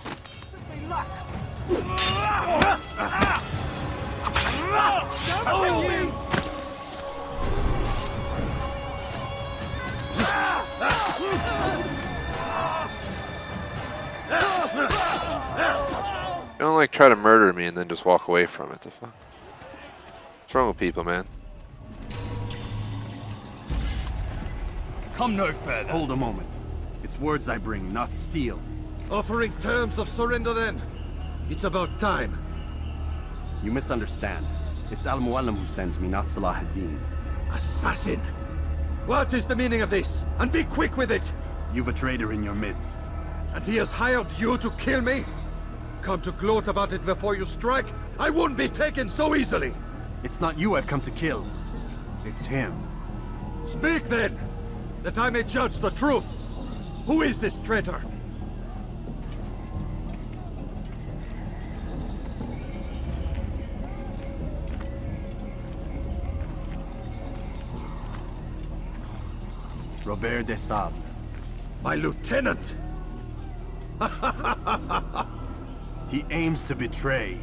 Don't like try to murder me and then just walk away from it. The fuck? What's wrong with people, man? Come no further. Hold a moment. It's words I bring, not steel. Offering terms of surrender then. It's about time. You misunderstand. It's Al-Muallim who sends me, not Salah ad-Din. Assassin! What is the meaning of this? And be quick with it! You've a traitor in your midst. And he has hired you to kill me? Come to gloat about it before you strike? I won't be taken so easily! It's not you I've come to kill. It's him. Speak then! That I may judge the truth! Who is this traitor? Robert de Sable. My lieutenant! He aims to betray.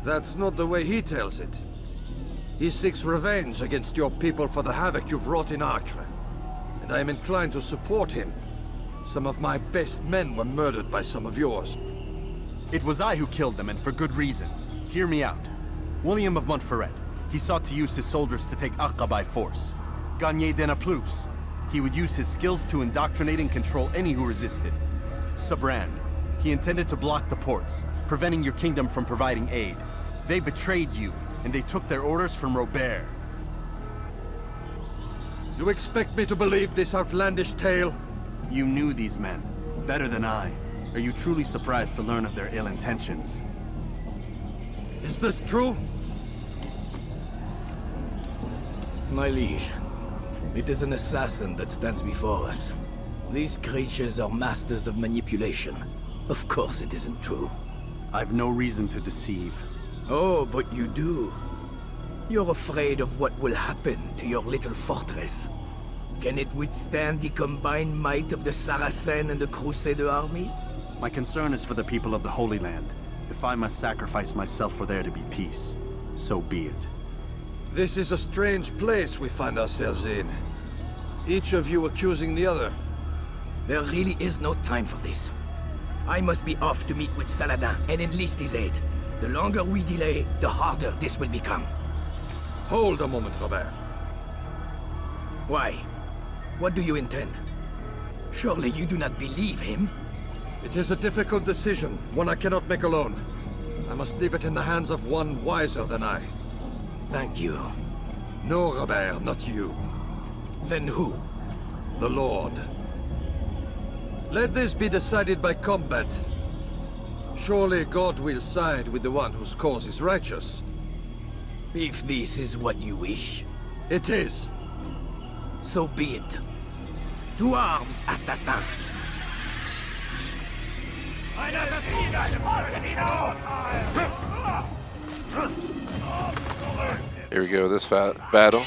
That's not the way he tells it. He seeks revenge against your people for the havoc you've wrought in Acre. And I am inclined to support him. Some of my best men were murdered by some of yours. It was I who killed them, and for good reason. Hear me out. William of Montferrat. He sought to use his soldiers to take Acre by force. Gagné de Naplouse. He would use his skills to indoctrinate and control any who resisted. Sabrand. He intended to block the ports, preventing your kingdom from providing aid. They betrayed you, and they took their orders from Robert. You expect me to believe this outlandish tale? You knew these men, better than I. Are you truly surprised to learn of their ill intentions? Is this true? My liege, it is an assassin that stands before us. These creatures are masters of manipulation. Of course it isn't true. I've no reason to deceive. Oh, but you do. You're afraid of what will happen to your little fortress. Can it withstand the combined might of the Saracen and the Crusader army? My concern is for the people of the Holy Land. If I must sacrifice myself for there to be peace, so be it. This is a strange place we find ourselves in. Each of you accusing the other. There really is no time for this. I must be off to meet with Saladin and enlist his aid. The longer we delay, the harder this will become. Hold a moment, Robert. Why? What do you intend? Surely you do not believe him? It is a difficult decision, one I cannot make alone. I must leave it in the hands of one wiser than I. Thank you. No, Robert, not you. Then who? The Lord. Let this be decided by combat. Surely God will side with the one whose cause is righteous. If this is what you wish. It is. So be it. To arms, assassin! Here we go, this battle.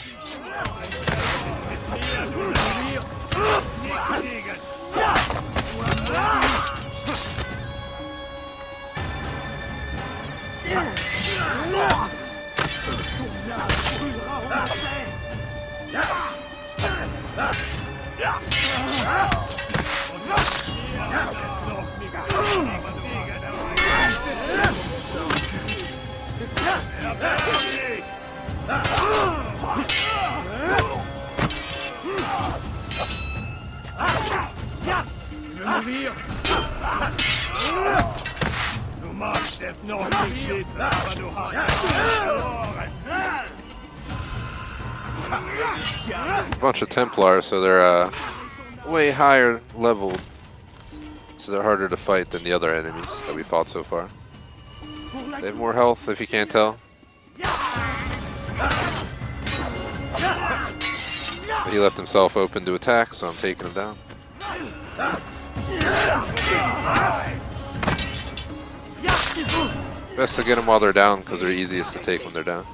A bunch of Templars, so they're way higher leveled, so they're harder to fight than the other enemies that we fought so far. They have more health, if you can't tell. But he left himself open to attack, so I'm taking him down. Best to get them while they're down, because they're easiest to take when they're down.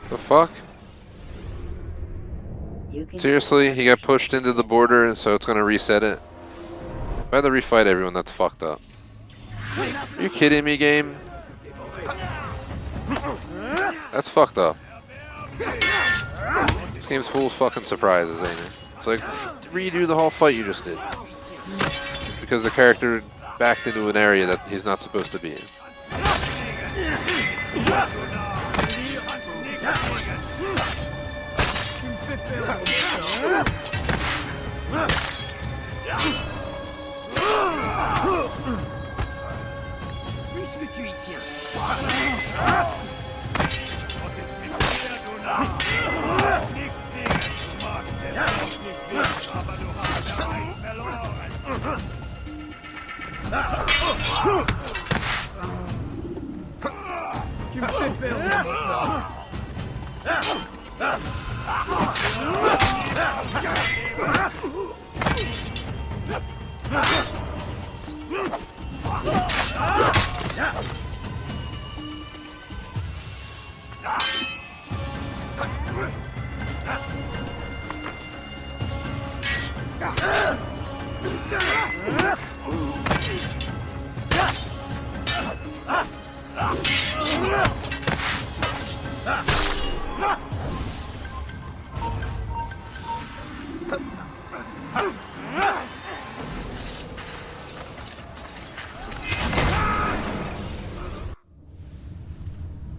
The fuck? Seriously, he got pushed into the border and so it's gonna reset it? If I had to refight everyone, that's fucked up. Are you kidding me, game? That's fucked up. This game's full of fucking surprises, ain't it? It's like, redo the whole fight you just did. Because the character backed into an area that he's not supposed to be in.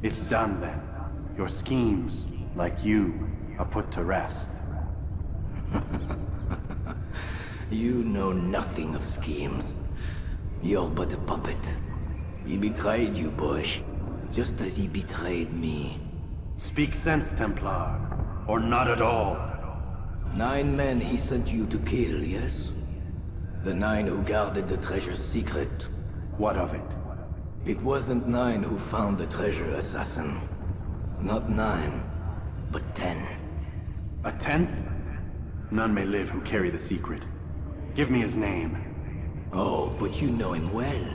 It's done then. Your schemes, like you, are put to rest. You know nothing of schemes. You're but a puppet. He betrayed you, Bush, just as he betrayed me. Speak sense, Templar. Or not at all. 9 men he sent you to kill, yes? The 9 who guarded the treasure's secret. What of it? It wasn't 9 who found the treasure, assassin. Not 9, but 10. A 10th? None may live who carry the secret. Give me his name. Oh, but you know him well.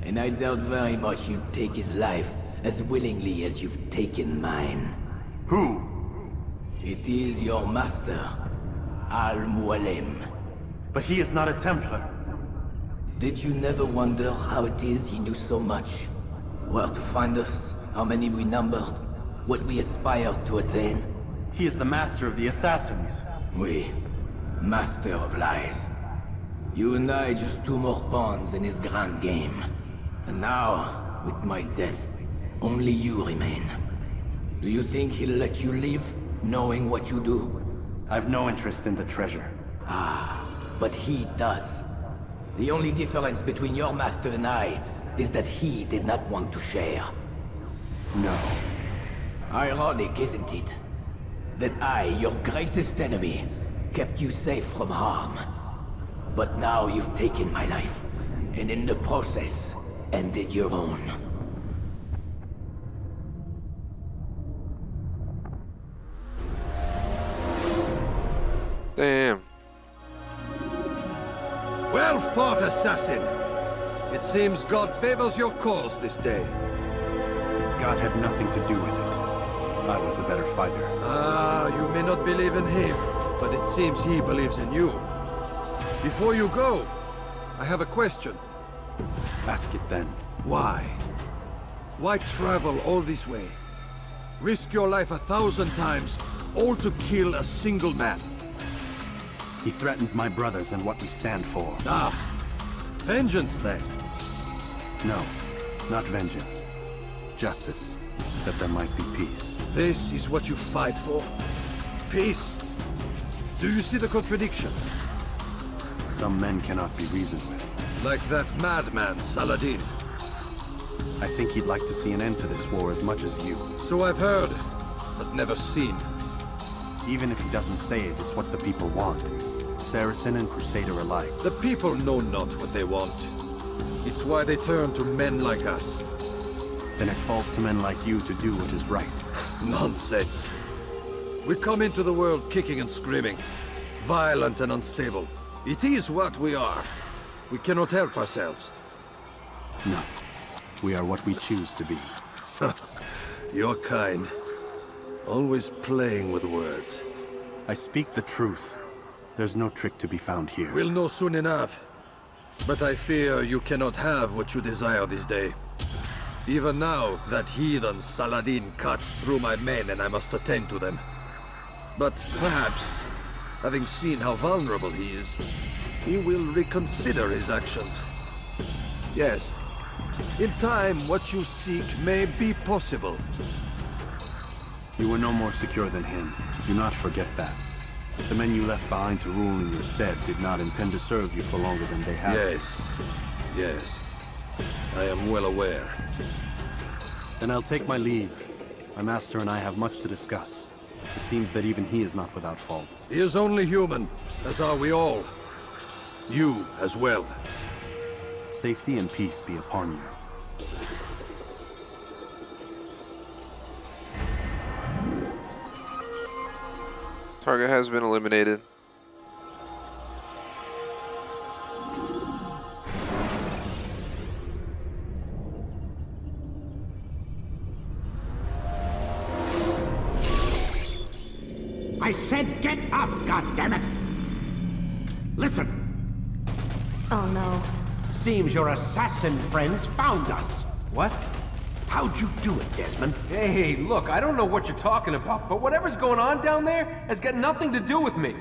And I doubt very much you'd take his life as willingly as you've taken mine. Who? It is your master, Al-Mualim. But he is not a Templar. Did you never wonder how it is he knew so much? Where to find us, how many we numbered, what we aspired to attain? He is the master of the assassins. Oui, master of lies. You and I just 2 more pawns in his grand game. And now, with my death, only you remain. Do you think he'll let you live, knowing what you do? I've no interest in the treasure. Ah, but he does. The only difference between your master and I is that he did not want to share. No. Ironic, isn't it? That I, your greatest enemy, kept you safe from harm. But now you've taken my life, and in the process, ended your own. Damn. Well fought, assassin! It seems God favors your cause this day. God had nothing to do with it. I was the better fighter. Ah, you may not believe in him, but it seems he believes in you. Before you go, I have a question. Ask it then. Why? Why travel all this way? Risk your life 1,000 times, all to kill a single man? He threatened my brothers and what we stand for. Ah, vengeance then? No, not vengeance. Justice, that there might be peace. This is what you fight for? Peace? Do you see the contradiction? Some men cannot be reasoned with. Like that madman, Saladin. I think he'd like to see an end to this war as much as you. So I've heard, but never seen. Even if he doesn't say it, it's what the people want. Saracen and Crusader alike. The people know not what they want. It's why they turn to men like us. Then it falls to men like you to do what is right. Nonsense. We come into the world kicking and screaming, violent and unstable. It is what we are. We cannot help ourselves. No. We are what we choose to be. You're kind. Always playing with words. I speak the truth. There's no trick to be found here. We'll know soon enough. But I fear you cannot have what you desire this day. Even now, that heathen Saladin cuts through my men and I must attend to them. But perhaps, having seen how vulnerable he is, he will reconsider his actions. Yes, in time, what you seek may be possible. You were no more secure than him. Do not forget that. The men you left behind to rule in your stead did not intend to serve you for longer than they had to. Yes. I am well aware. Then I'll take my leave. My master and I have much to discuss. It seems that even he is not without fault. He is only human, as are we all. You as well. Safety and peace be upon you. Target has been eliminated. I said get up, goddammit! Listen! Oh no. Seems your assassin friends found us. What? How'd you do it, Desmond? Hey, look, I don't know what you're talking about, but whatever's going on down there has got nothing to do with me.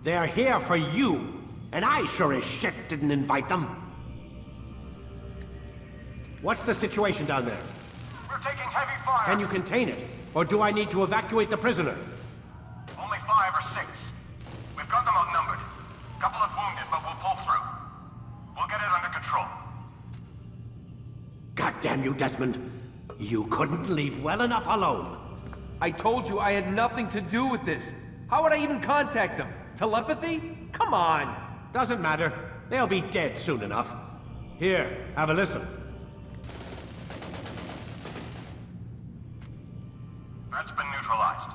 They're here for you, and I sure as shit didn't invite them. What's the situation down there? We're taking heavy fire. Can you contain it? Or do I need to evacuate the prisoner? Only 5 or 6. We've got them outnumbered. Couple of wounded. God damn you, Desmond. You couldn't leave well enough alone. I told you I had nothing to do with this. How would I even contact them? Telepathy? Come on! Doesn't matter. They'll be dead soon enough. Here, have a listen. That's been neutralized.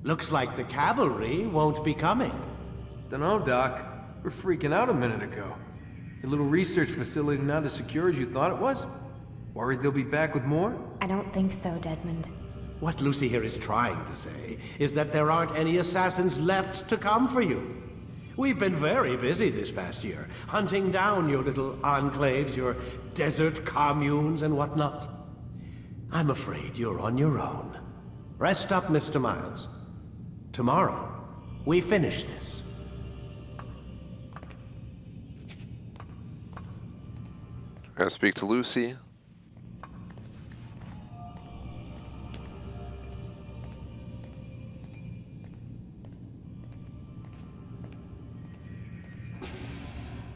Looks like the cavalry won't be coming. Dunno, Doc. We're freaking out a minute ago. Your little research facility not as secure as you thought it was? Worried they'll be back with more? I don't think so, Desmond. What Lucy here is trying to say is that there aren't any assassins left to come for you. We've been very busy this past year, hunting down your little enclaves, your desert communes and whatnot. I'm afraid you're on your own. Rest up, Mr. Miles. Tomorrow, we finish this. Gotta speak to Lucy.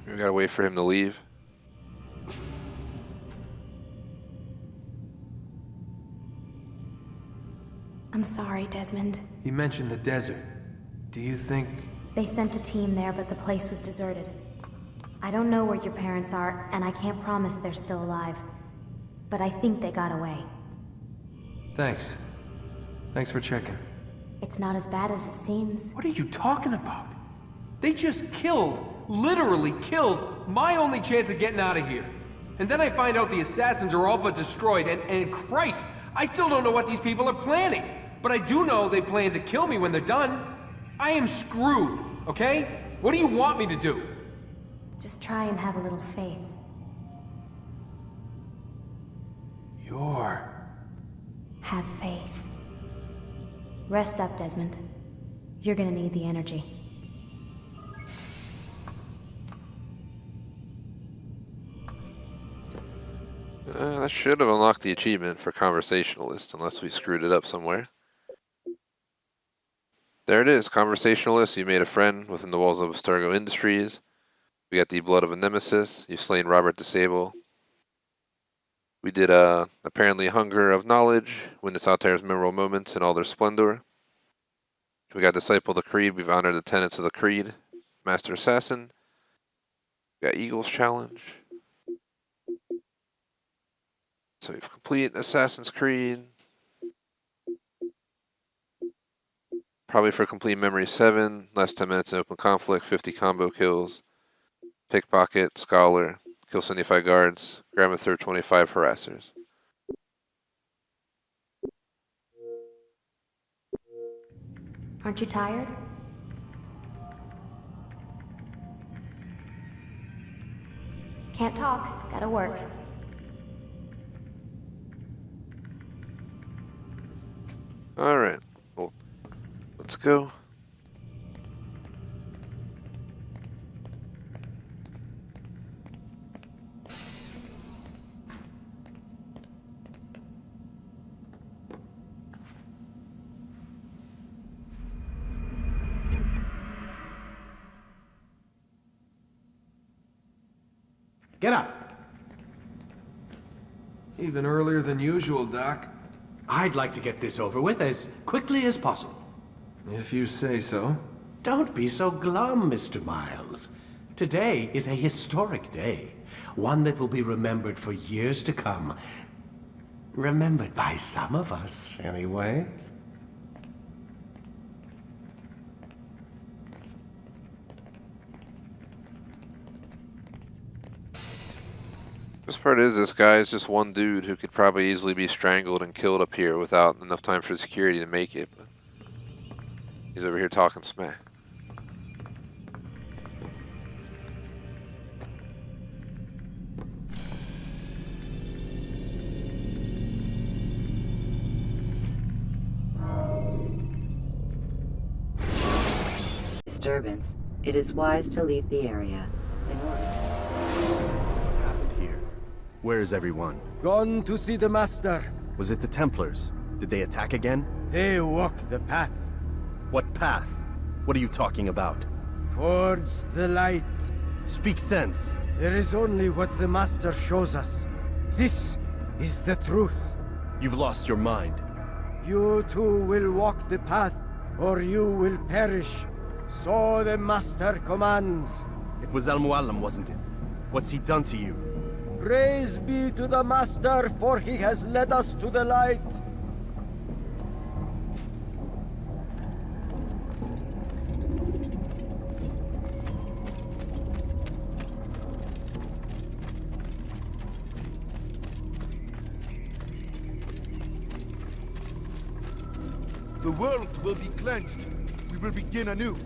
We gotta wait for him to leave. I'm sorry, Desmond. He mentioned the desert. Do you think... They sent a team there, but the place was deserted. I don't know where your parents are, and I can't promise they're still alive. But I think they got away. Thanks. Thanks for checking. It's not as bad as it seems. What are you talking about? They just killed, literally killed, my only chance of getting out of here. And then I find out the assassins are all but destroyed, and Christ, I still don't know what these people are planning. But I do know they plan to kill me when they're done. I am screwed, okay? What do you want me to do? Just try and have a little faith. Have faith. Rest up, Desmond. You're gonna need the energy. That should have unlocked the achievement for Conversationalist, unless we screwed it up somewhere. There it is, Conversationalist. You made a friend within the walls of Abstergo Industries. We got the blood of a nemesis. You've slain Robert Disable. We did apparently Hunger of Knowledge, witness Altair's memorable moments in all their splendor. We got Disciple of the Creed. We've honored the tenets of the Creed. Master Assassin. We got Eagle's Challenge. So we've complete Assassin's Creed. Probably for complete Memory 7, last 10 minutes in open conflict, 50 combo kills. Pickpocket, Scholar, kill 75 guards, grab a third 25 harassers. Aren't you tired? Can't talk, gotta work. Alright, well, let's go. Get up. Even earlier than usual, Doc. I'd like to get this over with as quickly as possible. If you say so. Don't be so glum, Mr. Miles. Today is a historic day. One that will be remembered for years to come. Remembered by some of us, anyway. Best part is this guy is just one dude who could probably easily be strangled and killed up here without enough time for security to make it. But he's over here talking smack. Disturbance. It is wise to leave the area. Where is everyone? Gone to see the Master. Was it the Templars? Did they attack again? They walk the path. What path? What are you talking about? Towards the light. Speak sense. There is only what the Master shows us. This is the truth. You've lost your mind. You too will walk the path, or you will perish. So the Master commands. It was Al-Mualim, wasn't it? What's he done to you? Praise be to the Master, for he has led us to the light. The world will be cleansed. We will begin anew.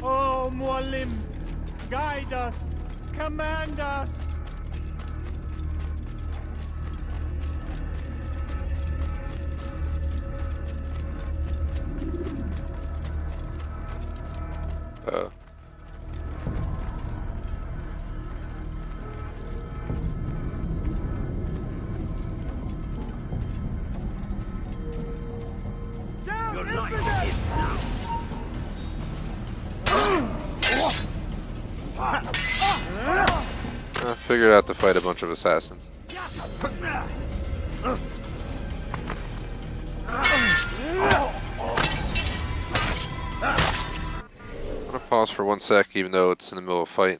Oh, Mualim, guide us, command us. I figured out to fight a bunch of assassins. I'm gonna pause for 1 sec, even though it's in the middle of a fight.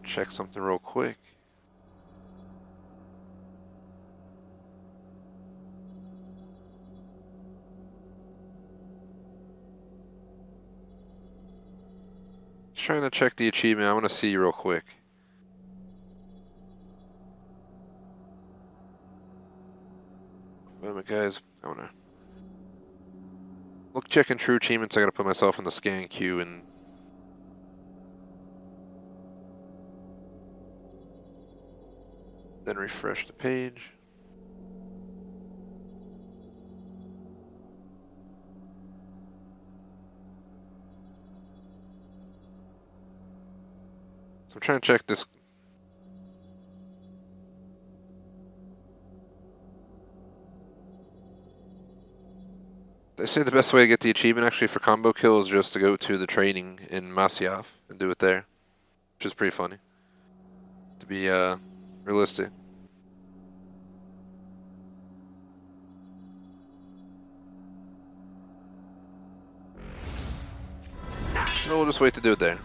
Check something real quick. Just trying to check the achievement. I want to see real quick. Wait a minute, guys. I want to look, checking true achievements. I got to put myself in the scan queue and then refresh the page. So I'm trying to check this. They say the best way to get the achievement actually for combo kill is just to go to the training in Masyaf and do it there, which is pretty funny, to be realistic. No, we'll just wait to do it there.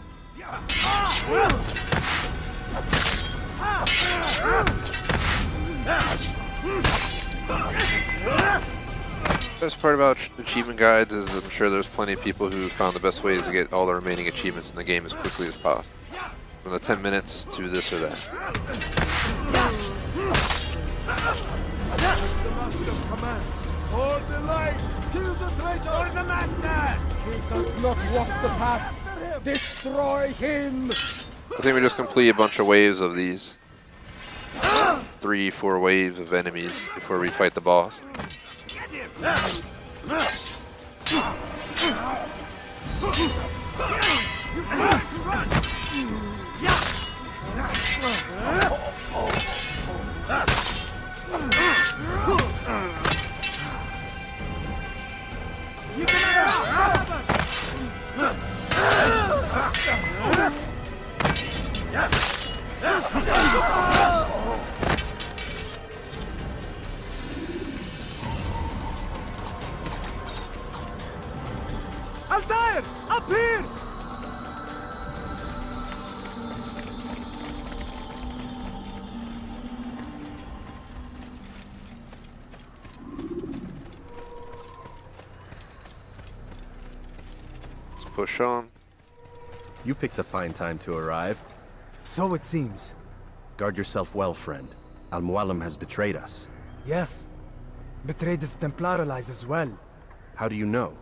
Best part about achievement guides is I'm sure there's plenty of people who found the best ways to get all the remaining achievements in the game as quickly as possible. From the 10 minutes to this or that. Hold the light! Kill the traitor! For the Master! He does not walk the path. Destroy him! I think we just complete a bunch of waves of these. 3-4 waves of enemies before we fight the boss. Altair! Up here! Let's push on. You picked a fine time to arrive. So it seems. Guard yourself well, friend. Al-Mualim has betrayed us. Yes. Betrayed his Templar allies as well. How do you know?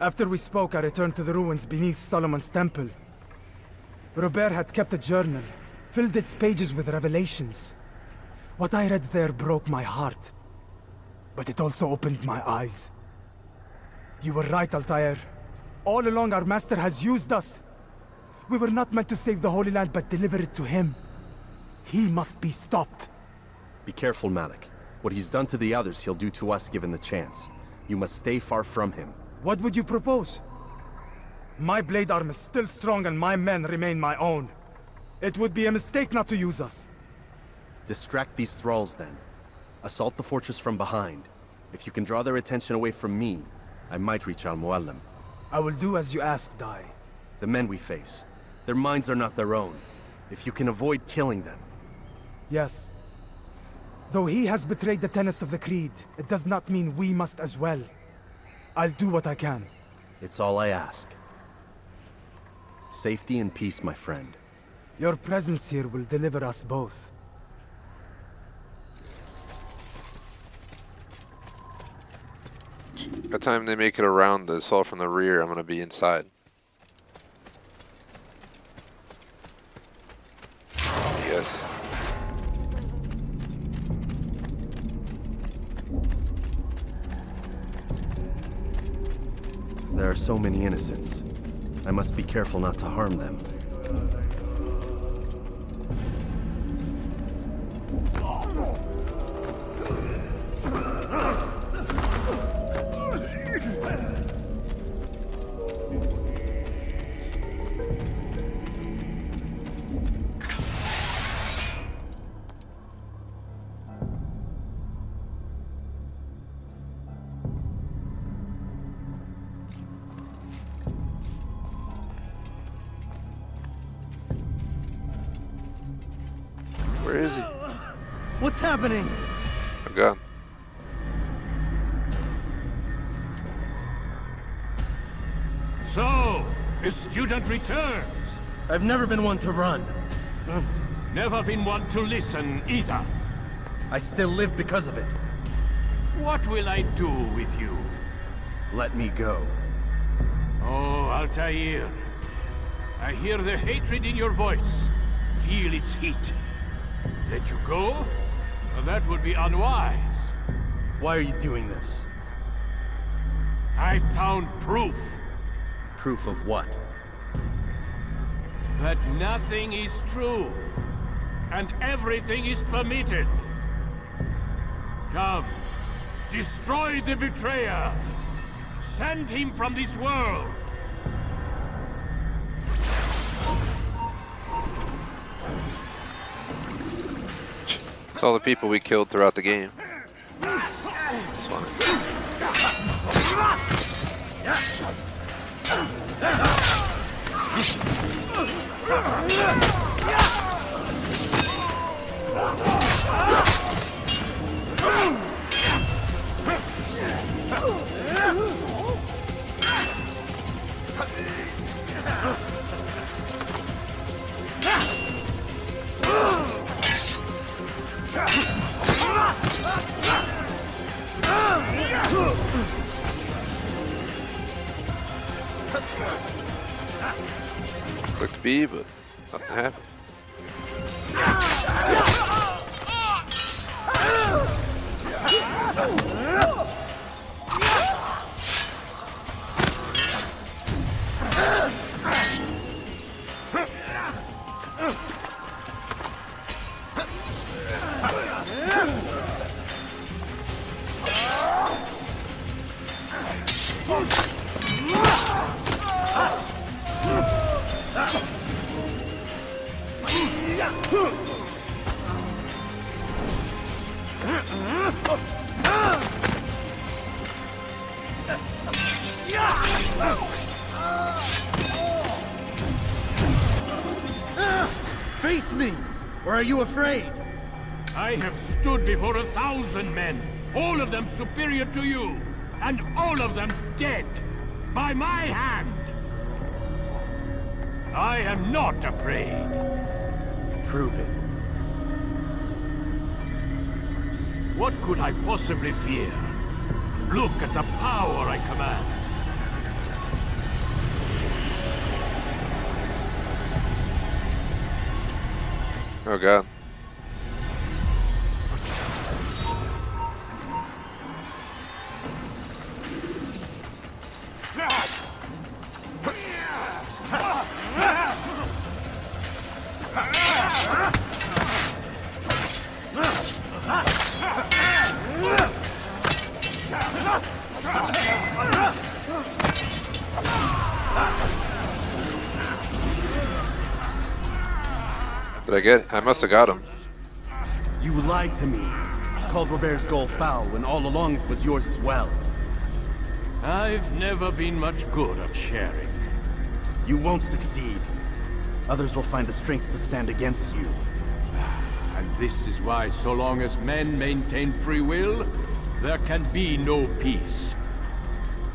After we spoke, I returned to the ruins beneath Solomon's temple. Robert had kept a journal, filled its pages with revelations. What I read there broke my heart. But it also opened my eyes. You were right, Altair. All along our master has used us. We were not meant to save the Holy Land, but deliver it to him. He must be stopped. Be careful, Malik. What he's done to the others, he'll do to us given the chance. You must stay far from him. What would you propose? My blade arm is still strong and my men remain my own. It would be a mistake not to use us. Distract these thralls then. Assault the fortress from behind. If you can draw their attention away from me, I might reach Al-Muallim. I will do as you ask, Dai. The men we face, their minds are not their own. If you can avoid killing them. Yes. Though he has betrayed the tenets of the Creed, it does not mean we must as well. I'll do what I can. It's all I ask. Safety and peace, my friend. Your presence here will deliver us both. By the time they make it around the assault from the rear, I'm going to be inside. Yes. There are so many innocents. I must be careful not to harm them. Where is he? What's happening? Oh god. So, the student returns. I've never been one to run. Never been one to listen either. I still live because of it. What will I do with you? Let me go. Oh, Altair. I hear the hatred in your voice. Feel its heat. Let you go? Well, that would be unwise. Why are you doing this? I found proof. Proof of what? That nothing is true. And everything is permitted. Come. Destroy the betrayer. Send him from this world. It's all the people we killed throughout the game. It's funny. Clicked B, but nothing happened. Face me! Or are you afraid? I have stood before 1,000 men, all of them superior to you, and all of them dead, by my hand. I am not afraid. Prove it. What could I possibly fear? Look at the power I command. Oh god. Did I get? I must have got him. You lied to me. Called Robert's goal foul when all along it was yours as well. I've never been much good at sharing. You won't succeed. Others will find the strength to stand against you. And this is why, so long as men maintain free will, there can be no peace.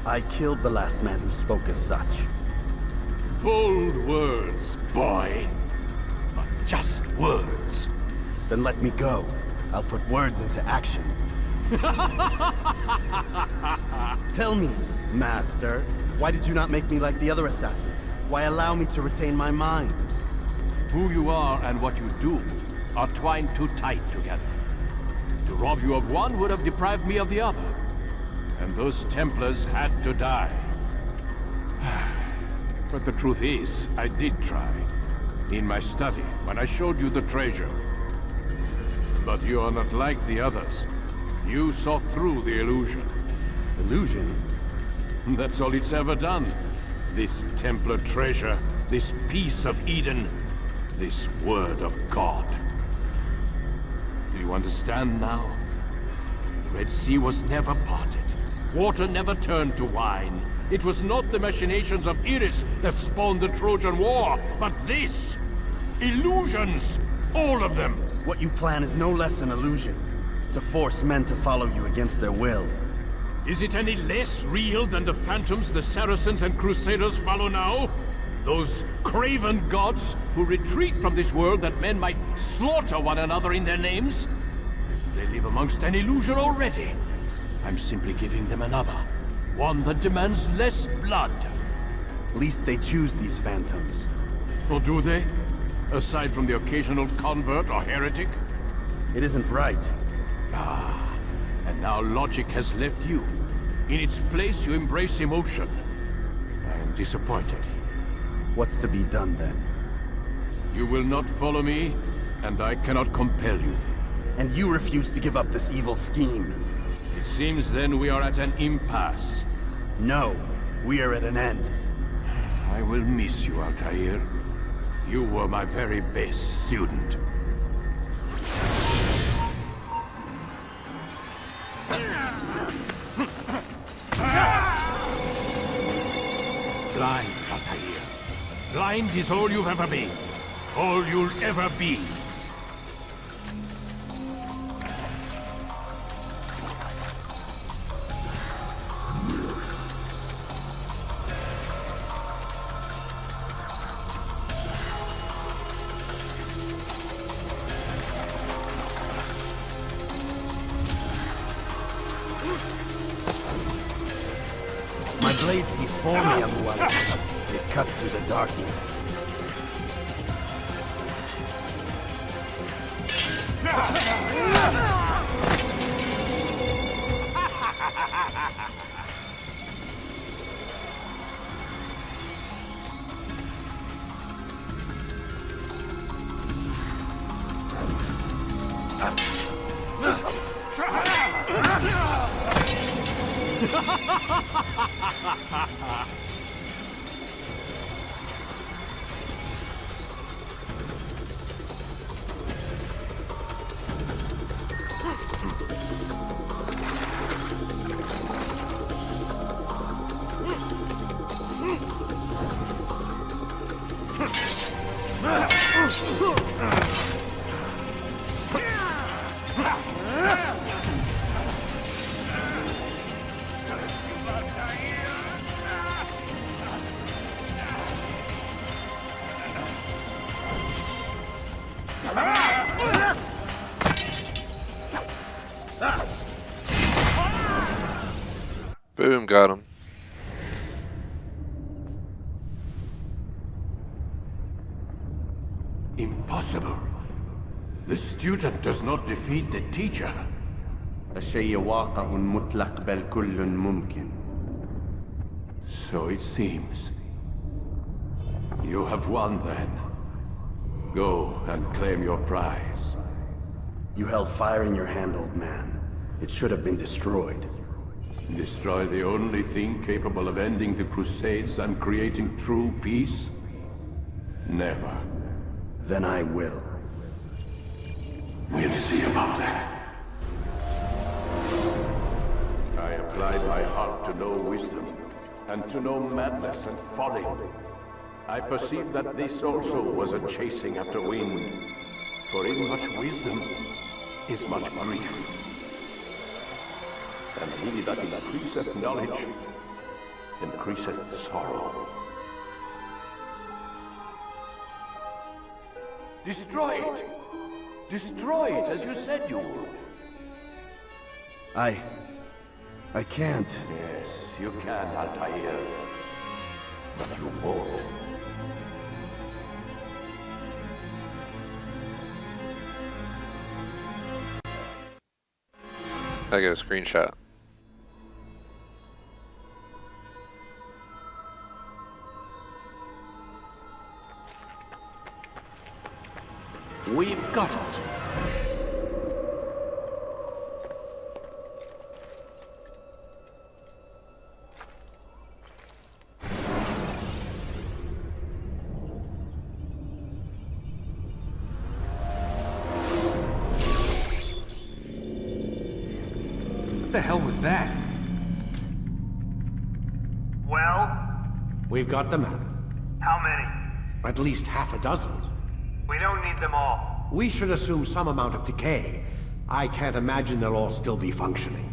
I killed the last man who spoke as such. Bold words, boy. But just words. Then let me go. I'll put words into action. Tell me, Master, why did you not make me like the other assassins? Why allow me to retain my mind? Who you are and what you do are twined too tight together. To rob you of one would have deprived me of the other. And those Templars had to die. But the truth is, I did try. In my study, when I showed you the treasure. But you are not like the others. You saw through the illusion. Illusion? That's all it's ever done. This Templar treasure, this piece of Eden, this word of God. Do you understand now? Red Sea was never parted. Water never turned to wine. It was not the machinations of Iris that spawned the Trojan War, but this! Illusions! All of them! What you plan is no less an illusion. To force men to follow you against their will. Is it any less real than the phantoms the Saracens and Crusaders follow now? Those craven gods who retreat from this world that men might slaughter one another in their names? They live amongst an illusion already. I'm simply giving them another. One that demands less blood. At least they choose these phantoms. Or do they? Aside from the occasional convert or heretic? It isn't right. Ah, and now logic has left you. In its place, you embrace emotion. I am disappointed. What's to be done then? You will not follow me, and I cannot compel you. And you refuse to give up this evil scheme. It seems then we are at an impasse. No, we are at an end. I will miss you, Altair. You were my very best student. Blind, Altair. Blind is all you've ever been. All you'll ever be. My blade sees for me, Amuala. It cuts through the darkness. Boom, got him. Impossible. The student does not defeat the teacher. الشيء واقع مطلق بل كل ممكن. So it seems. You have won then. Go and claim your prize. You held fire in your hand, old man. It should have been destroyed. Destroy the only thing capable of ending the Crusades and creating true peace? Never. Then I will. We'll see about that. I applied my heart to know wisdom, and to know madness and folly. I perceived that this also was a chasing after wind, for in much wisdom is much grief. And he that increaseth knowledge increaseth sorrow. Destroy it! Destroy it, as you said you would. I can't. Yes, you can, Altair. But you won't. I get a screenshot. We've got it. What the hell was that? Well? We've got the map. How many? At least half a dozen. We don't need them all. We should assume some amount of decay. I can't imagine they'll all still be functioning.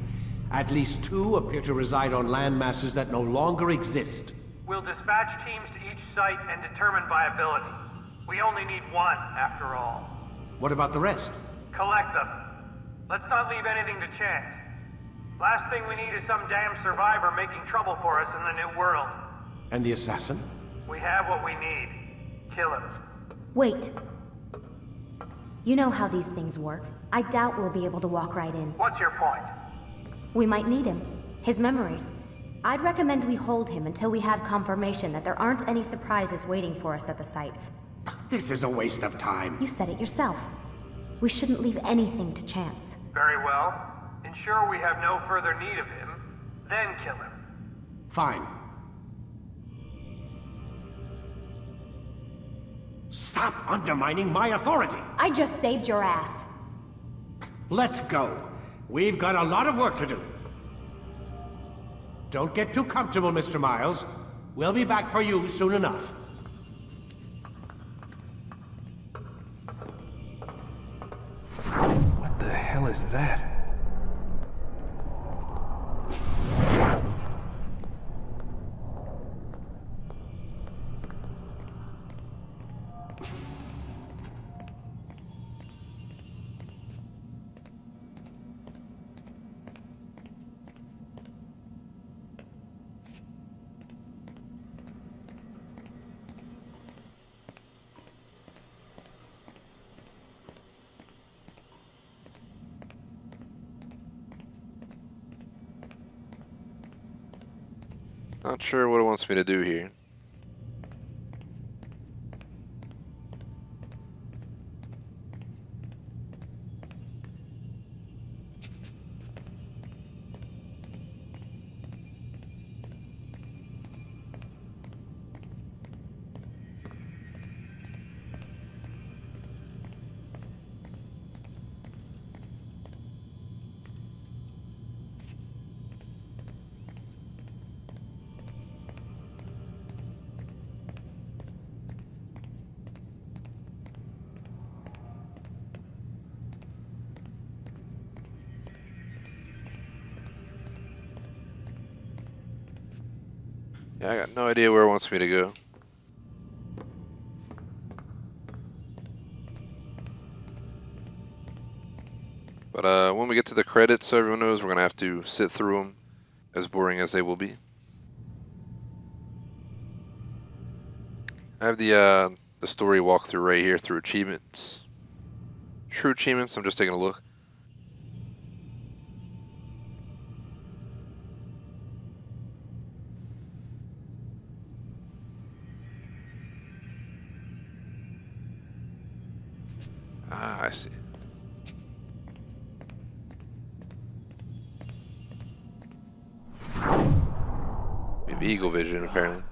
At least 2 appear to reside on land masses that no longer exist. We'll dispatch teams to each site and determine viability. We only need 1, after all. What about the rest? Collect them. Let's not leave anything to chance. Last thing we need is some damn survivor making trouble for us in the new world. And the assassin? We have what we need. Kill him. Wait. You know how these things work. I doubt we'll be able to walk right in. What's your point? We might need him. His memories. I'd recommend we hold him until we have confirmation that there aren't any surprises waiting for us at the sites. This is a waste of time. You said it yourself. We shouldn't leave anything to chance. Very well. Ensure we have no further need of him, then kill him. Fine. Stop undermining my authority! I just saved your ass. Let's go. We've got a lot of work to do. Don't get too comfortable, Mr. Miles. We'll be back for you soon enough. What the hell is that? Not sure what it wants me to do here. Yeah, I got no idea where it wants me to go. But when we get to the credits, so everyone knows, we're going to have to sit through them, as boring as they will be. I have the story walkthrough right here through achievements. True achievements, I'm just taking a look. Ah, I see. Eagle vision, apparently.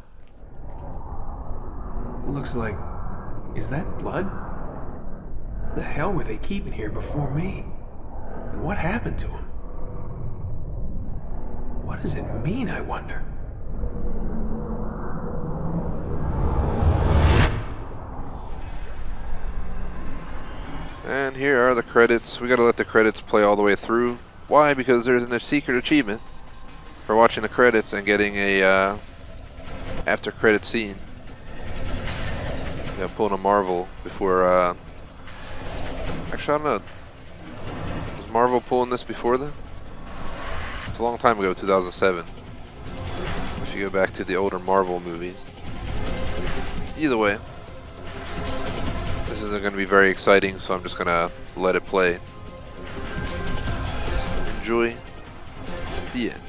Looks like... Is that blood? The hell were they keeping here before me? And what happened to him? What does it mean, I wonder? And here are the credits. We gotta let the credits play all the way through. Why? Because there's a secret achievement for watching the credits and getting a after credit scene. Yeah, pulling a Marvel before. Actually, I don't know. Was Marvel pulling this before then? It's a long time ago, 2007. If you go back to the older Marvel movies. Either way, this isn't going to be very exciting, so I'm just going to let it play. So enjoy the end.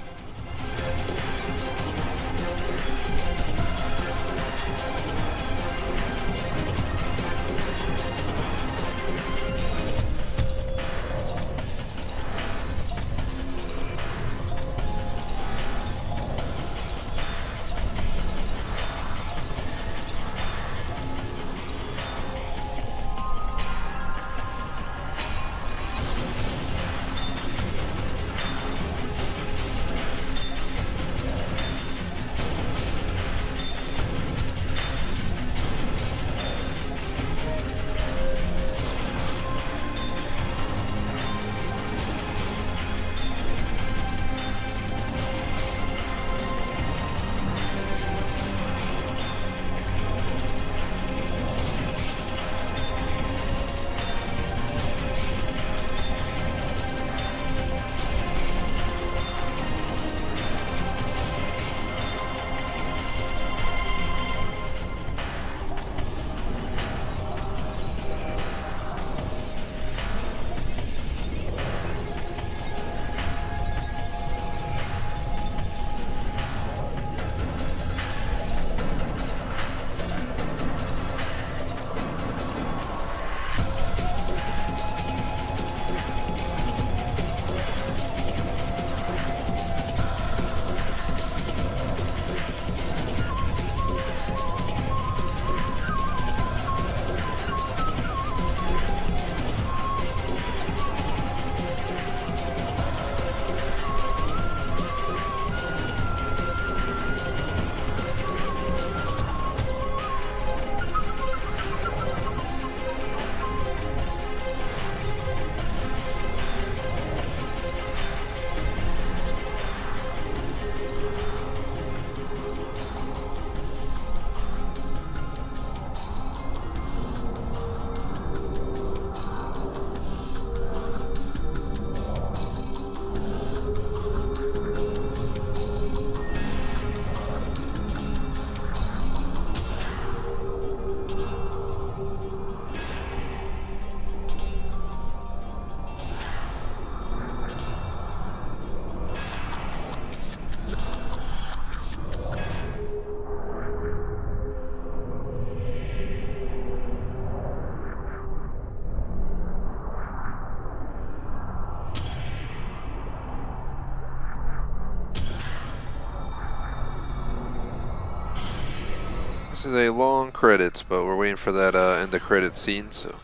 This is a long credits, but we're waiting for that end of credit scene, so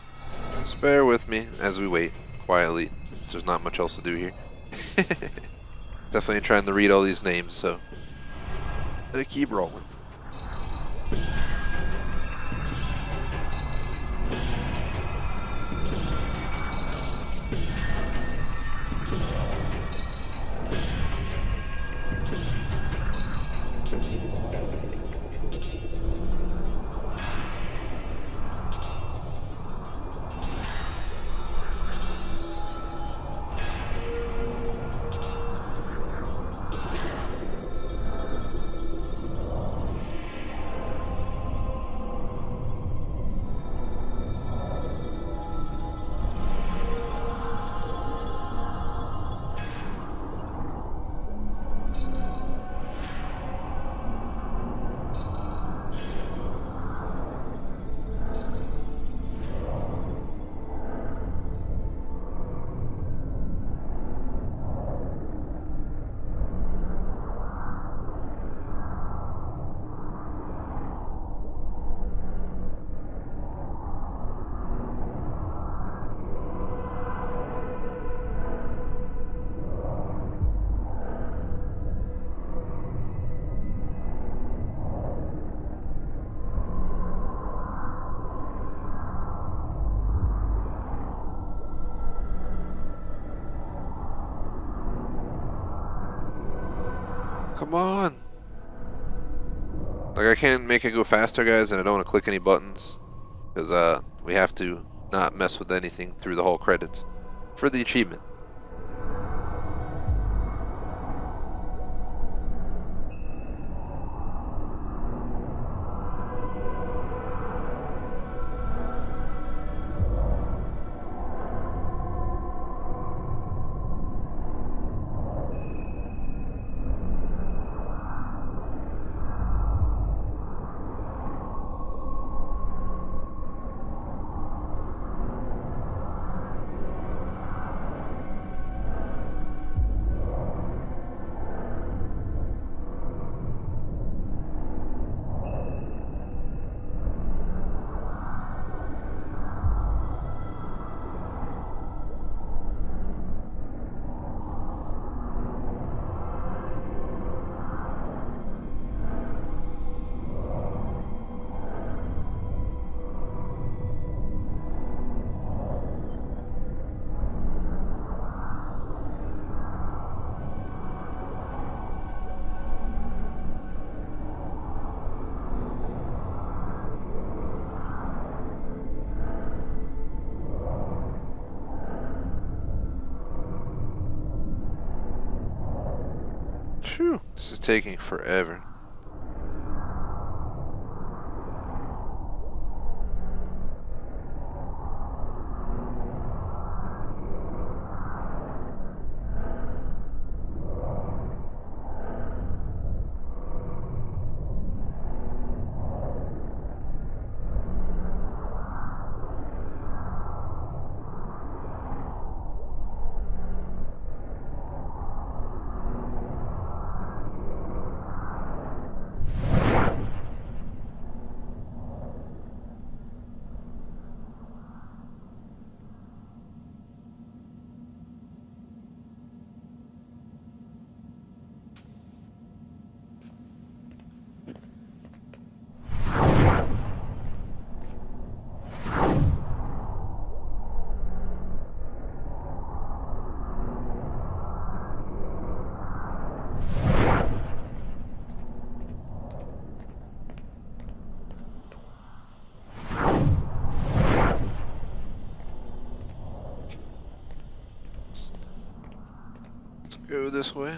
just bear with me as we wait quietly. There's not much else to do here. Definitely trying to read all these names, so let it keep rolling. Come on. Like, I can't make it go faster, guys, and I don't want to click any buttons. Because we have to not mess with anything through the whole credits for the achievement. Phew, this is taking forever. Go this way.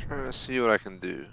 Trying to see what I can do.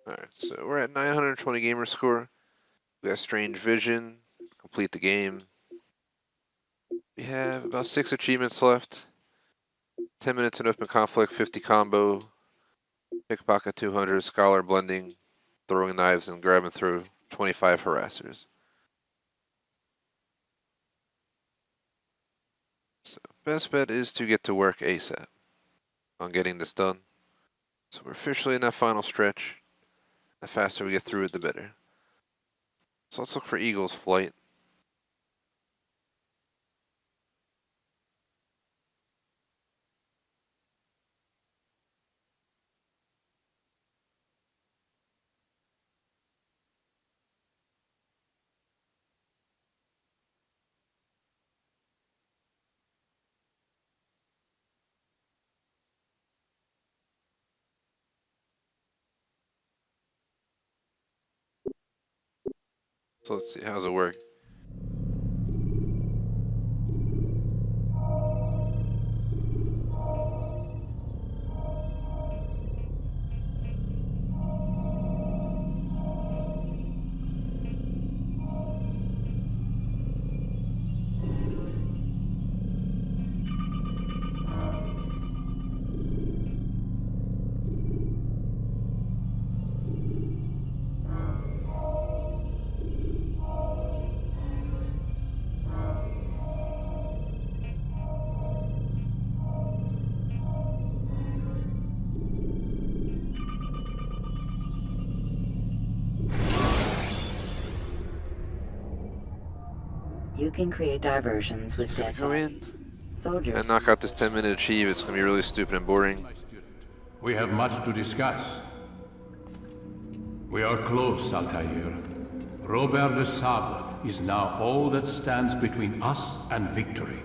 Alright, so we're at 920 gamer score. We got Strange Vision, complete the game. We have about 6 achievements left. 10 minutes in open conflict, 50 combo, pickpocket 200, scholar blending, throwing knives and grab and throw, 25 harassers. So best bet is to get to work ASAP on getting this done. So we're officially in that final stretch. The faster we get through it, the better. So let's look for Eagle's Flight. So let's see, how's it work? You can create diversions with dead Go in soldiers. and knock out this 10-minute achieve. It's going to be really stupid and boring. We have much to discuss. We are close, Altair. Robert de Sable is now all that stands between us and victory.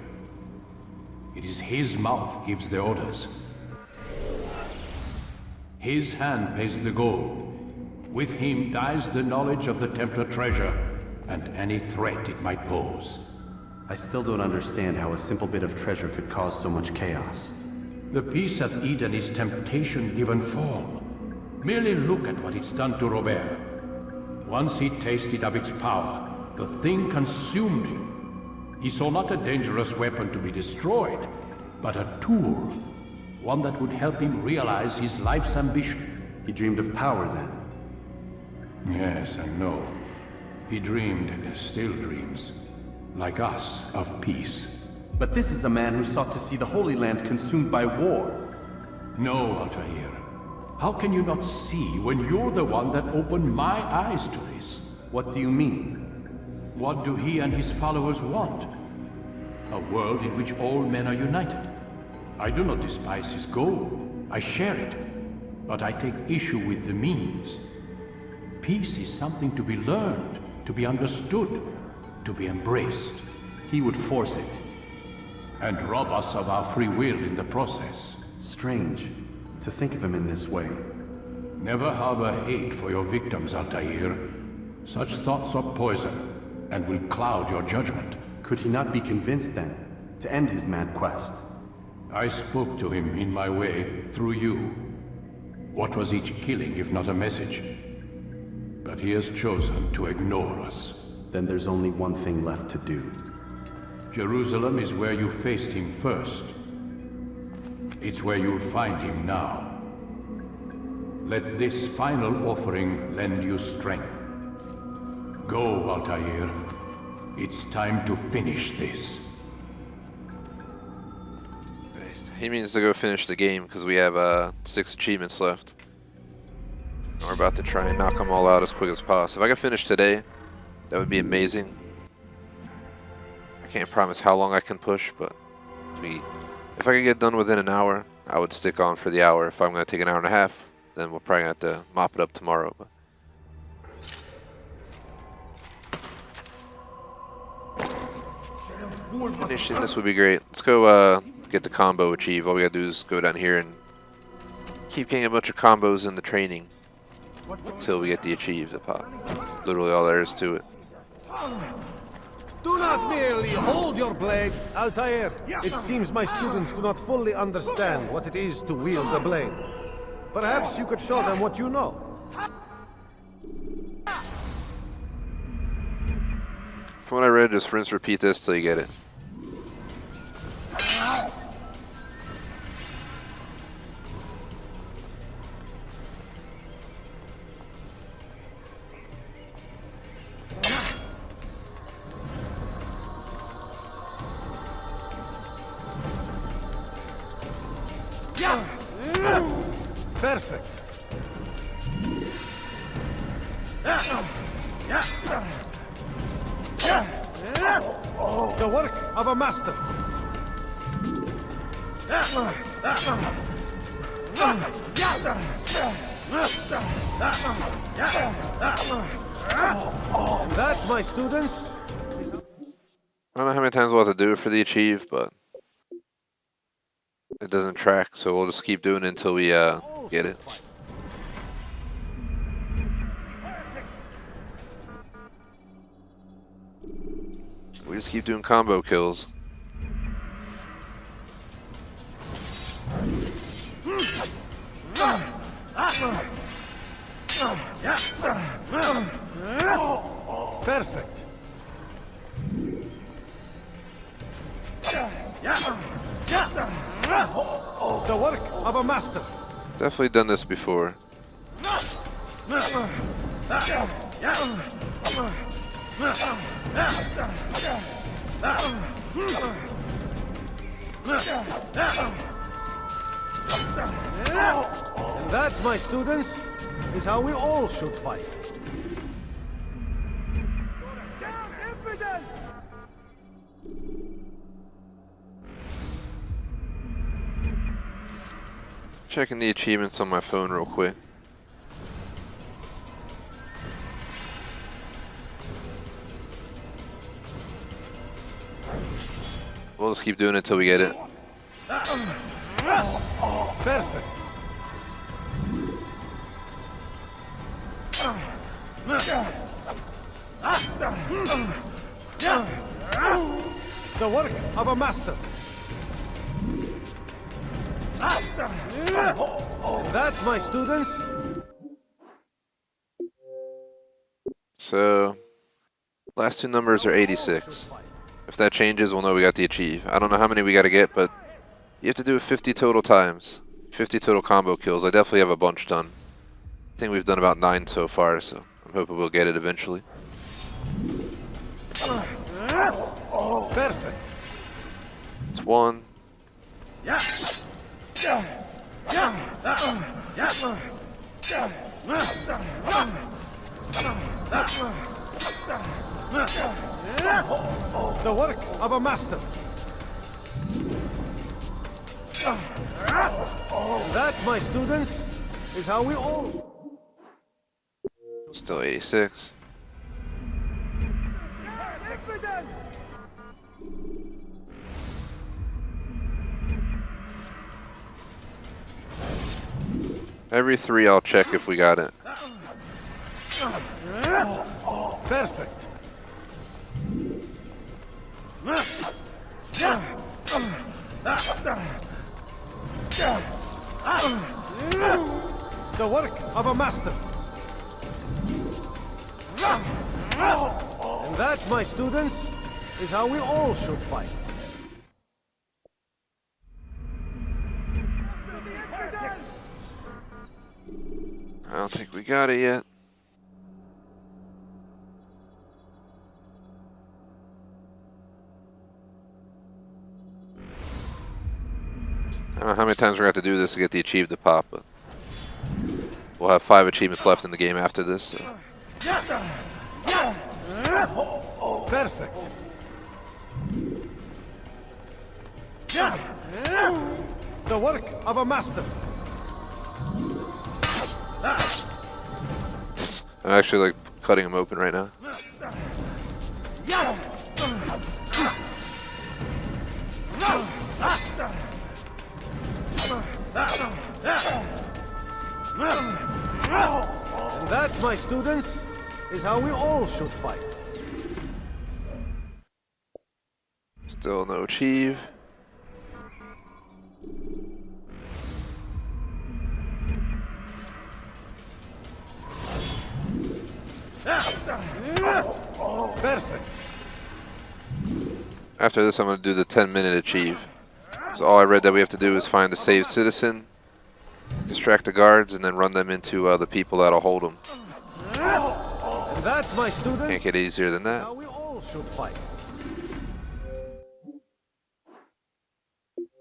It is his mouth gives the orders. His hand pays the gold. With him dies the knowledge of the Templar treasure and any threat it might pose. I still don't understand how a simple bit of treasure could cause so much chaos. The peace of Eden is temptation given form. Merely look at what it's done to Robert. Once he tasted of its power, the thing consumed him. He saw not a dangerous weapon to be destroyed, but a tool. One that would help him realize his life's ambition. He dreamed of power then? Yes and no. He dreamed, still dreams, like us, of peace. But this is a man who sought to see the Holy Land consumed by war. No, Altair. How can you not see when you're the one that opened my eyes to this? What do you mean? What do he and his followers want? A world in which all men are united. I do not despise his goal. I share it. But I take issue with the means. Peace is something to be learned, to be understood, to be embraced. He would force it. And rob us of our free will in the process. Strange, to think of him in this way. Never harbor hate for your victims, Altair. Such thoughts are poison, and will cloud your judgment. Could he not be convinced then, to end his mad quest? I spoke to him in my way, through you. What was each killing if not a message? But he has chosen to ignore us. Then there's only one thing left to do. Jerusalem is where you faced him first. It's where you'll find him now. Let this final offering lend you strength. Go, Altair. It's time to finish this. He means to go finish the game because we have 6 achievements left. We're about to try and knock them all out as quick as possible. If I could finish today, that would be amazing. I can't promise how long I can push, but if I could get done within an hour, I would stick on for the hour. If I'm going to take an hour and a half, then we'll probably have to mop it up tomorrow. But finishing this would be great. Let's go get the combo achieve. All we gotta do is go down here and keep getting a bunch of combos in the training until we get the achieve to pop. Literally all there is to it. Do not merely hold your blade, Altair. It seems my students do not fully understand what it is to wield the blade. Perhaps you could show them what you know. from what I read, just rinse repeat this till you get it. Perfect. The work of a master. That's my students. I don't know how many times we'll have to do it for the achieve, but it doesn't track, so we'll just keep doing it until we get it. We just keep doing combo kills. Perfect. The work of a master. Definitely done this before. And that, my students, is how we all should fight. Checking the achievements on my phone real quick. We'll just keep doing it until we get it. Perfect. The work of a master. That's my students. So, last two numbers are 86. If that changes, we'll know we got the achieve. I don't know how many we got to get, but you have to do it 50 total times. 50 total combo kills. I definitely have a bunch done. I think we've done about 9 so far, so I'm hoping we'll get it eventually. Perfect. It's 1. The work of a master. That, my students, is how we all... Still 86. Every 3 I'll check if we got it. Perfect. The work of a master. And that, my students, is how we all should fight. I don't think we got it yet. I don't know how many times we're going to have to do this to get the achieve to pop, but we'll have 5 achievements left in the game after this. So. Perfect. The work of a master. I'm actually like cutting them open right now. And that, my students, is how we all should fight. Still no achieve. Perfect. After this, I'm going to do the 10-minute achieve. So all I read that we have to do is find a saved citizen, distract the guards, and then run them into the people that'll hold them. And that's my students. Can't get easier than that. How we all should fight.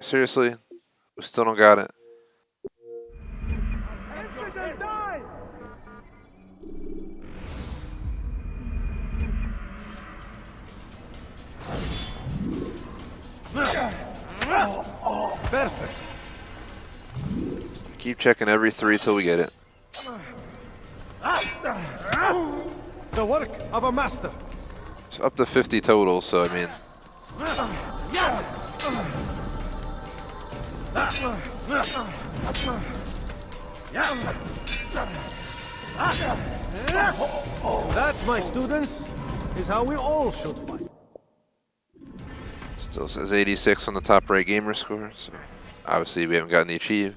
Seriously? We still don't got it. Perfect. Keep checking every 3 till we get it. The work of a master. It's up to 50 total, so I mean. That's, my students, is how we all should fight. Still says 86 on the top right gamer score, so obviously we haven't gotten the achieve.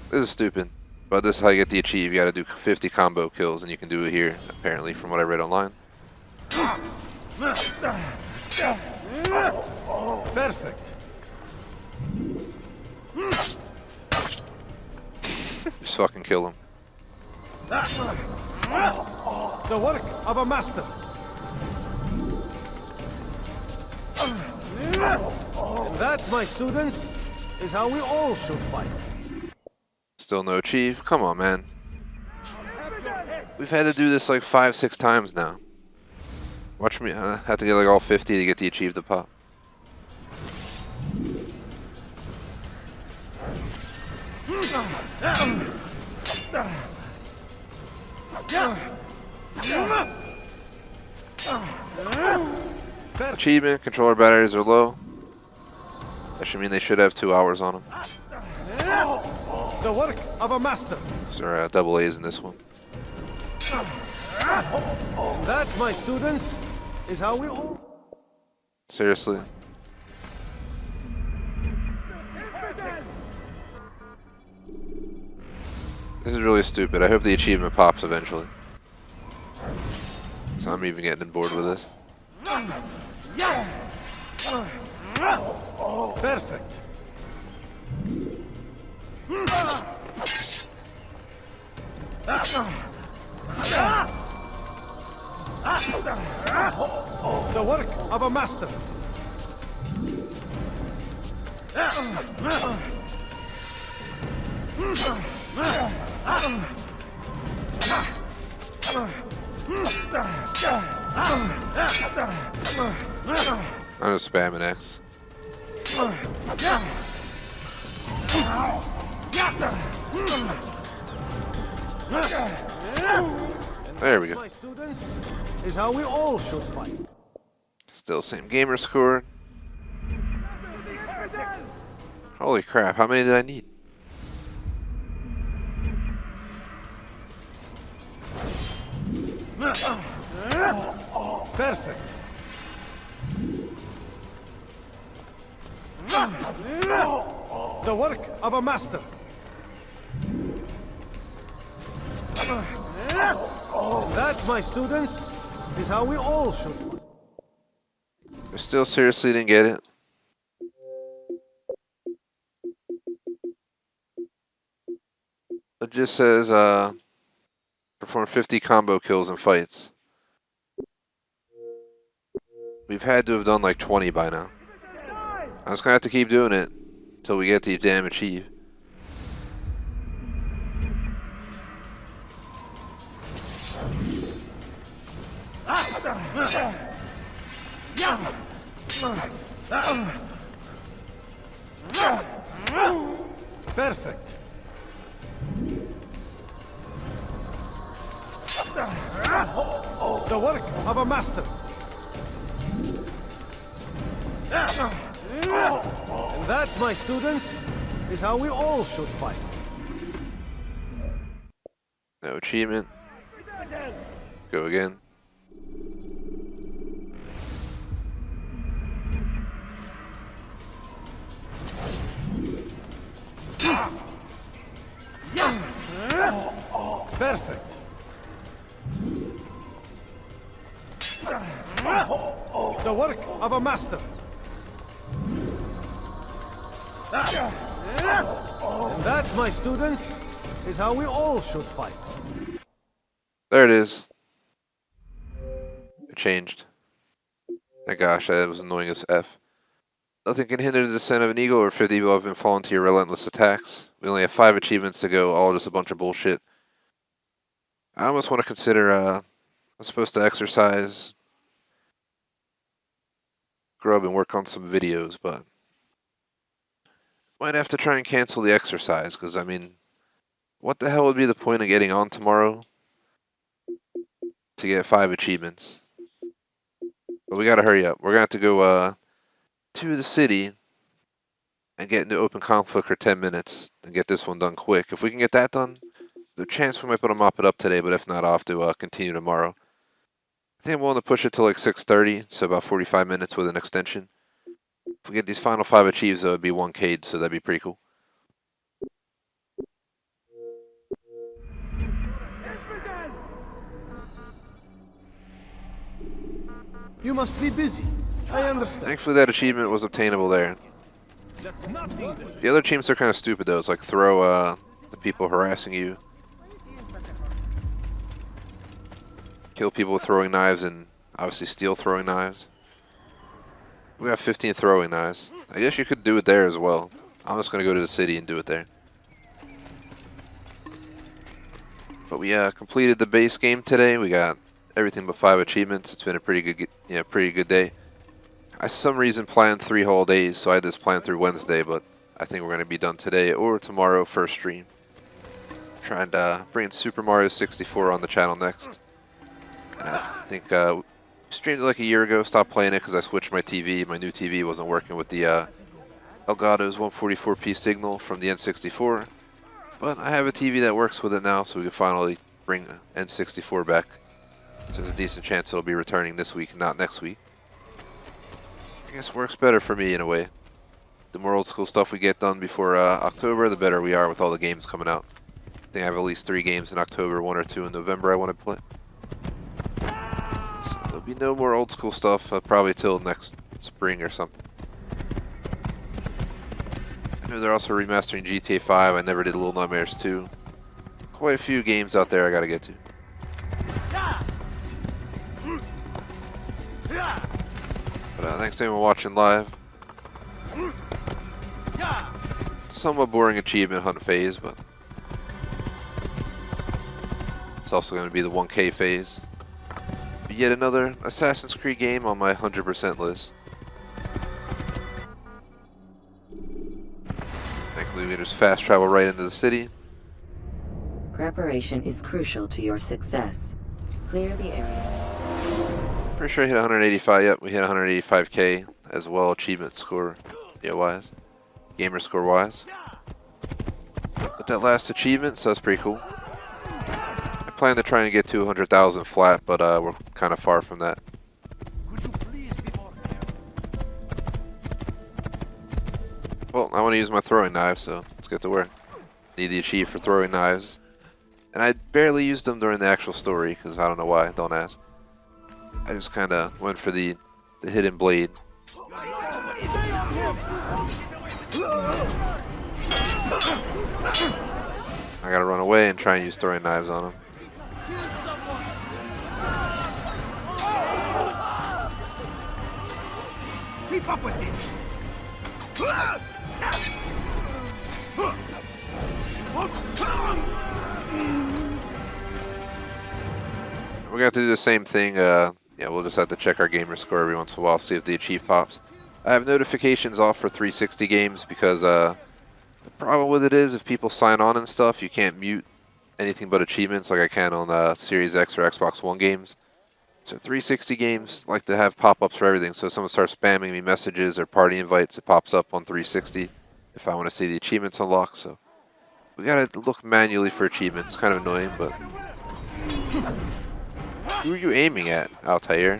This is stupid, but this is how you get the achieve. You gotta do 50 combo kills, and you can do it here, apparently, from what I read online. Perfect. Just fucking kill him. The work of a master. And that, my students, is how we all should fight. Still no achieve? Come on, man. We've had to do this like 5-6 times now. Watch me have to get like all 50 to get the achieve to pop. Achievement, controller batteries are low. That should mean they should have 2 hours on them. The work of a master. So there are double A's in this one. That, my students, is how we all... Seriously? This is really stupid. I hope the achievement pops eventually. So I'm even getting bored with this. Perfect. The work of a master. I'm just spamming X. There we go. My students, is how we all should fight. Still same gamer score. Holy crap, how many did I need? Perfect. The work of a master. That, my students, is how we all should fight. I still seriously didn't get it. It just says, perform 50 combo kills in fights. We've had to have done like 20 by now. I'm just gonna have to keep doing it until we get the damn achieve. Perfect. The work of a master. And that, my students, is how we all should fight. No achievement. Go again. Perfect. The work of a master. And that, my students, is how we all should fight. There it is. It changed. My gosh, that was annoying as F. Nothing can hinder the descent of an eagle or 50 people have been fallen to your relentless attacks. We only have 5 achievements to go, all just a bunch of bullshit. I almost want to consider, I'm supposed to exercise, grow up and work on some videos, but might have to try and cancel the exercise, because, I mean, what the hell would be the point of getting on tomorrow to get 5 achievements? But we gotta hurry up. We're gonna have to go, to the city and get into open conflict for 10 minutes and get this one done quick. If we can get that done, there's a chance we might be able to mop it up today, but if not, I'll have to continue tomorrow. I think I'm willing to push it to like 6:30, so about 45 minutes with an extension. If we get these final 5 achieves, though, it'd be 1K'd, so that'd be pretty cool. You must be busy. I understand. Thankfully, that achievement was obtainable there. The other achievements are kind of stupid, though. It's like throw the people harassing you. Kill people with throwing knives and obviously steal throwing knives. We got 15 throwing knives. I guess you could do it there as well. I'm just going to go to the city and do it there. But we completed the base game today. We got everything but 5 achievements. It's been a pretty good day. I, for some reason, planned 3 whole days, so I had this planned through Wednesday, but I think we're going to be done today or tomorrow first stream. Trying to bring Super Mario 64 on the channel next. And I think streamed it like a year ago, stopped playing it because I switched my TV. My new TV wasn't working with the Elgato's 144p signal from the N64. But I have a TV that works with it now, so we can finally bring N64 back. So there's a decent chance it'll be returning this week, not next week. I guess works better for me in a way. The more old school stuff we get done before October, the better we are with all the games coming out. I think I have at least 3 games in October, 1 or 2 in November I want to play. So there'll be no more old school stuff probably till next spring or something. I know they're also remastering GTA 5. I never did Little Nightmares 2. Quite a few games out there I gotta get to. But thanks to anyone watching live. Somewhat boring achievement hunt phase, but it's also going to be the 1K phase. But yet another Assassin's Creed game on my 100% list. Thankfully, we just fast travel right into the city. Preparation is crucial to your success. Clear the area. Pretty sure I hit 185. Yep, we hit 185K as well, achievement score, wise, gamer score wise. But that last achievement, so that's pretty cool. I plan to try and get to 200,000 flat, but we're kind of far from that. Well, I want to use my throwing knives, so let's get to work. Need the achieve for throwing knives. And I barely used them during the actual story, because I don't know why, don't ask. I just kind of went for the hidden blade. I gotta run away and try and use throwing knives on him. Keep up with this. We're gonna have to do the same thing. Yeah, we'll just have to check our gamer score every once in a while, see if the achieve pops. I have notifications off for 360 games because the problem with it is if people sign on and stuff, you can't mute anything but achievements like I can on Series X or Xbox One games. So 360 games like to have pop-ups for everything. So if someone starts spamming me messages or party invites, it pops up on 360 if I want to see the achievements unlocked. So we gotta look manually for achievements. Kind of annoying, but. Who are you aiming at, Altair?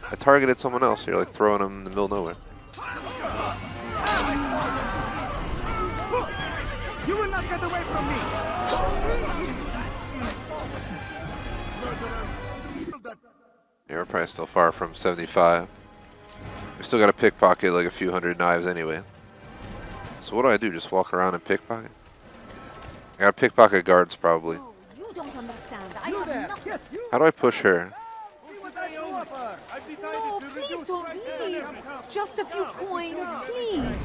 I targeted someone else. You're like throwing them in the middle of nowhere. You will not get away from me. Yeah, we're probably still far from 75. We still got to pickpocket like a few hundred knives anyway. So what do? Just walk around and pickpocket? I gotta pickpocket guards probably. You don't understand. I have nothing. How do I push her? No, please don't leave. Just a few coins, please.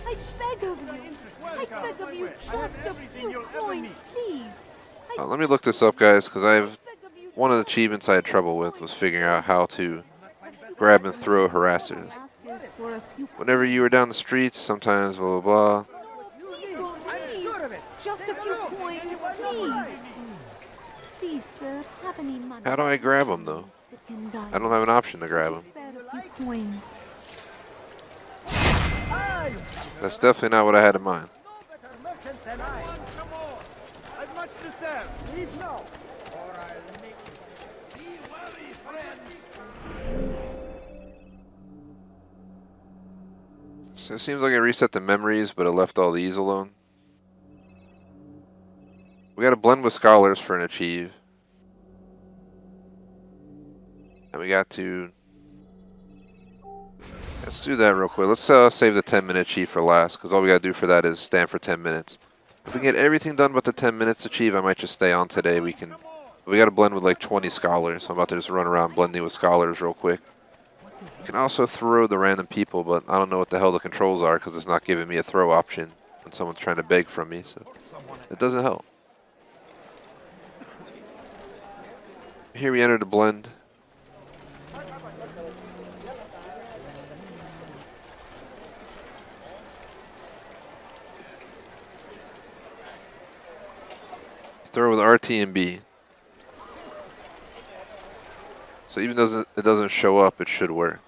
I beg of you. I beg of you, just a few coins, please. Let me look this up, guys, because one of the achievements I had trouble with was figuring out how to grab and throw harassers. Whenever you were down the streets, sometimes blah blah blah. Just a few coins, please. Please, sir, have any money? How do I grab them though? I don't have an option to grab them. A few coins. That's definitely not what I had in mind. I've much to serve. Please no. Or I'll make you. Be wary, friend. So it seems like it reset the memories, but it left all these alone. We got to blend with scholars for an achieve. And we got to... Let's do that real quick. Let's save the 10-minute achieve for last, because all we got to do for that is stand for 10 minutes. If we can get everything done but the 10 minutes achieve, I might just stay on today. We got to blend with like 20 scholars, so I'm about to just run around blending with scholars real quick. You can also throw the random people, but I don't know what the hell the controls are because it's not giving me a throw option when someone's trying to beg from me, so it doesn't help. Here we enter the blend. Throw with RT and B. So even it doesn't show up, it should work.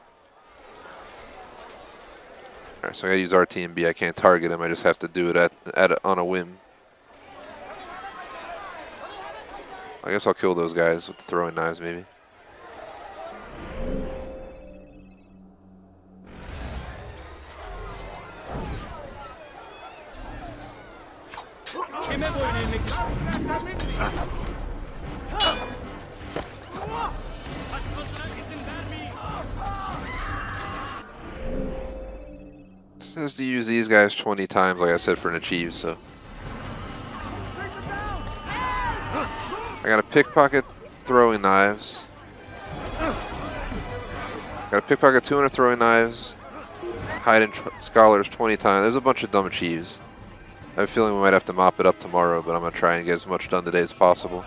Alright, so I gotta use RT and B. I can't target him, I just have to do it on a whim. I guess I'll kill those guys with the throwing knives maybe. It says to use these guys 20 times, like I said, for an achieve, so. I got a pickpocket throwing knives. Got a pickpocket 200 throwing knives. Hiding scholars 20 times. There's a bunch of dumb achieves. I have a feeling we might have to mop it up tomorrow, but I'm going to try and get as much done today as possible.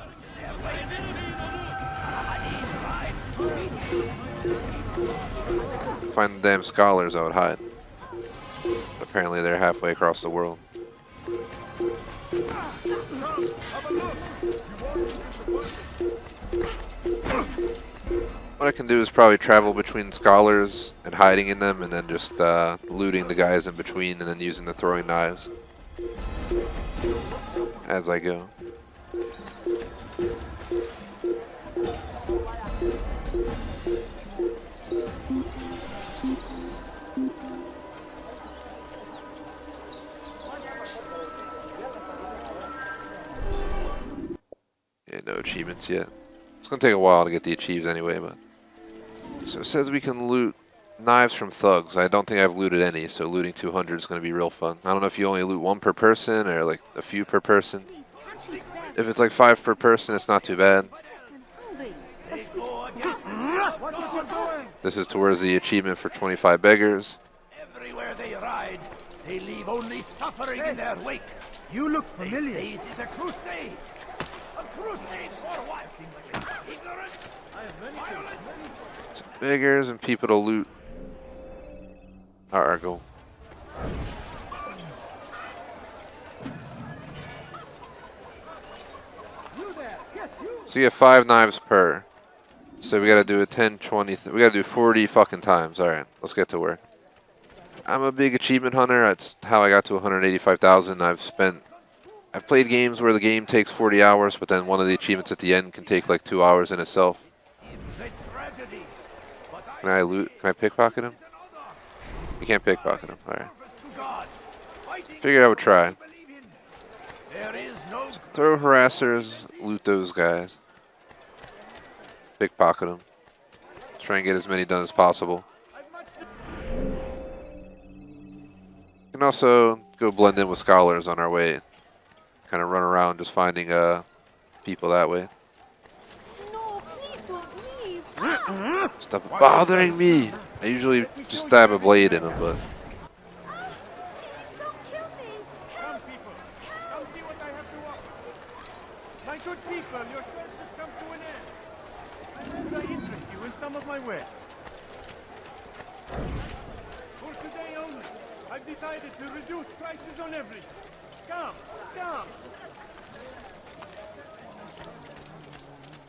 Find the damn scholars I would hide. Apparently they're halfway across the world. What I can do is probably travel between scholars and hiding in them and then just looting the guys in between and then using the throwing knives as I go. Yeah, no achievements yet. It's going to take a while to get the achieves anyway, but... So it says we can loot knives from thugs. I don't think I've looted any, so looting 200 is going to be real fun. I don't know if you only loot one per person or like a few per person. If it's like 5 per person, it's not too bad. This is towards the achievement for 25 beggars. Everywhere they ride, they leave only suffering in their wake. You look familiar. They say it is a crusade. A crusade for what? Ignorance? Some beggars and people to loot our goal. So you get 5 knives per. So we gotta do a 10, 20, we gotta do 40 fucking times. Alright, let's get to work. I'm a big achievement hunter. That's how I got to 185,000. I've played games where the game takes 40 hours, but then one of the achievements at the end can take like 2 hours in itself. Can I loot? Can I pickpocket him? You can't pickpocket him. Alright. Figured I would try. Throw harassers, loot those guys. Pickpocket them. Try and get as many done as possible. can also go blend in with scholars on our way. Kind of run around just finding people that way. No, please don't leave. Stop bothering me! I usually just stab a blade in them, but... My good people, your search has come to an end. Unless I interest you in some of my wares. For today only, I've decided to reduce prices on everything. Come, come.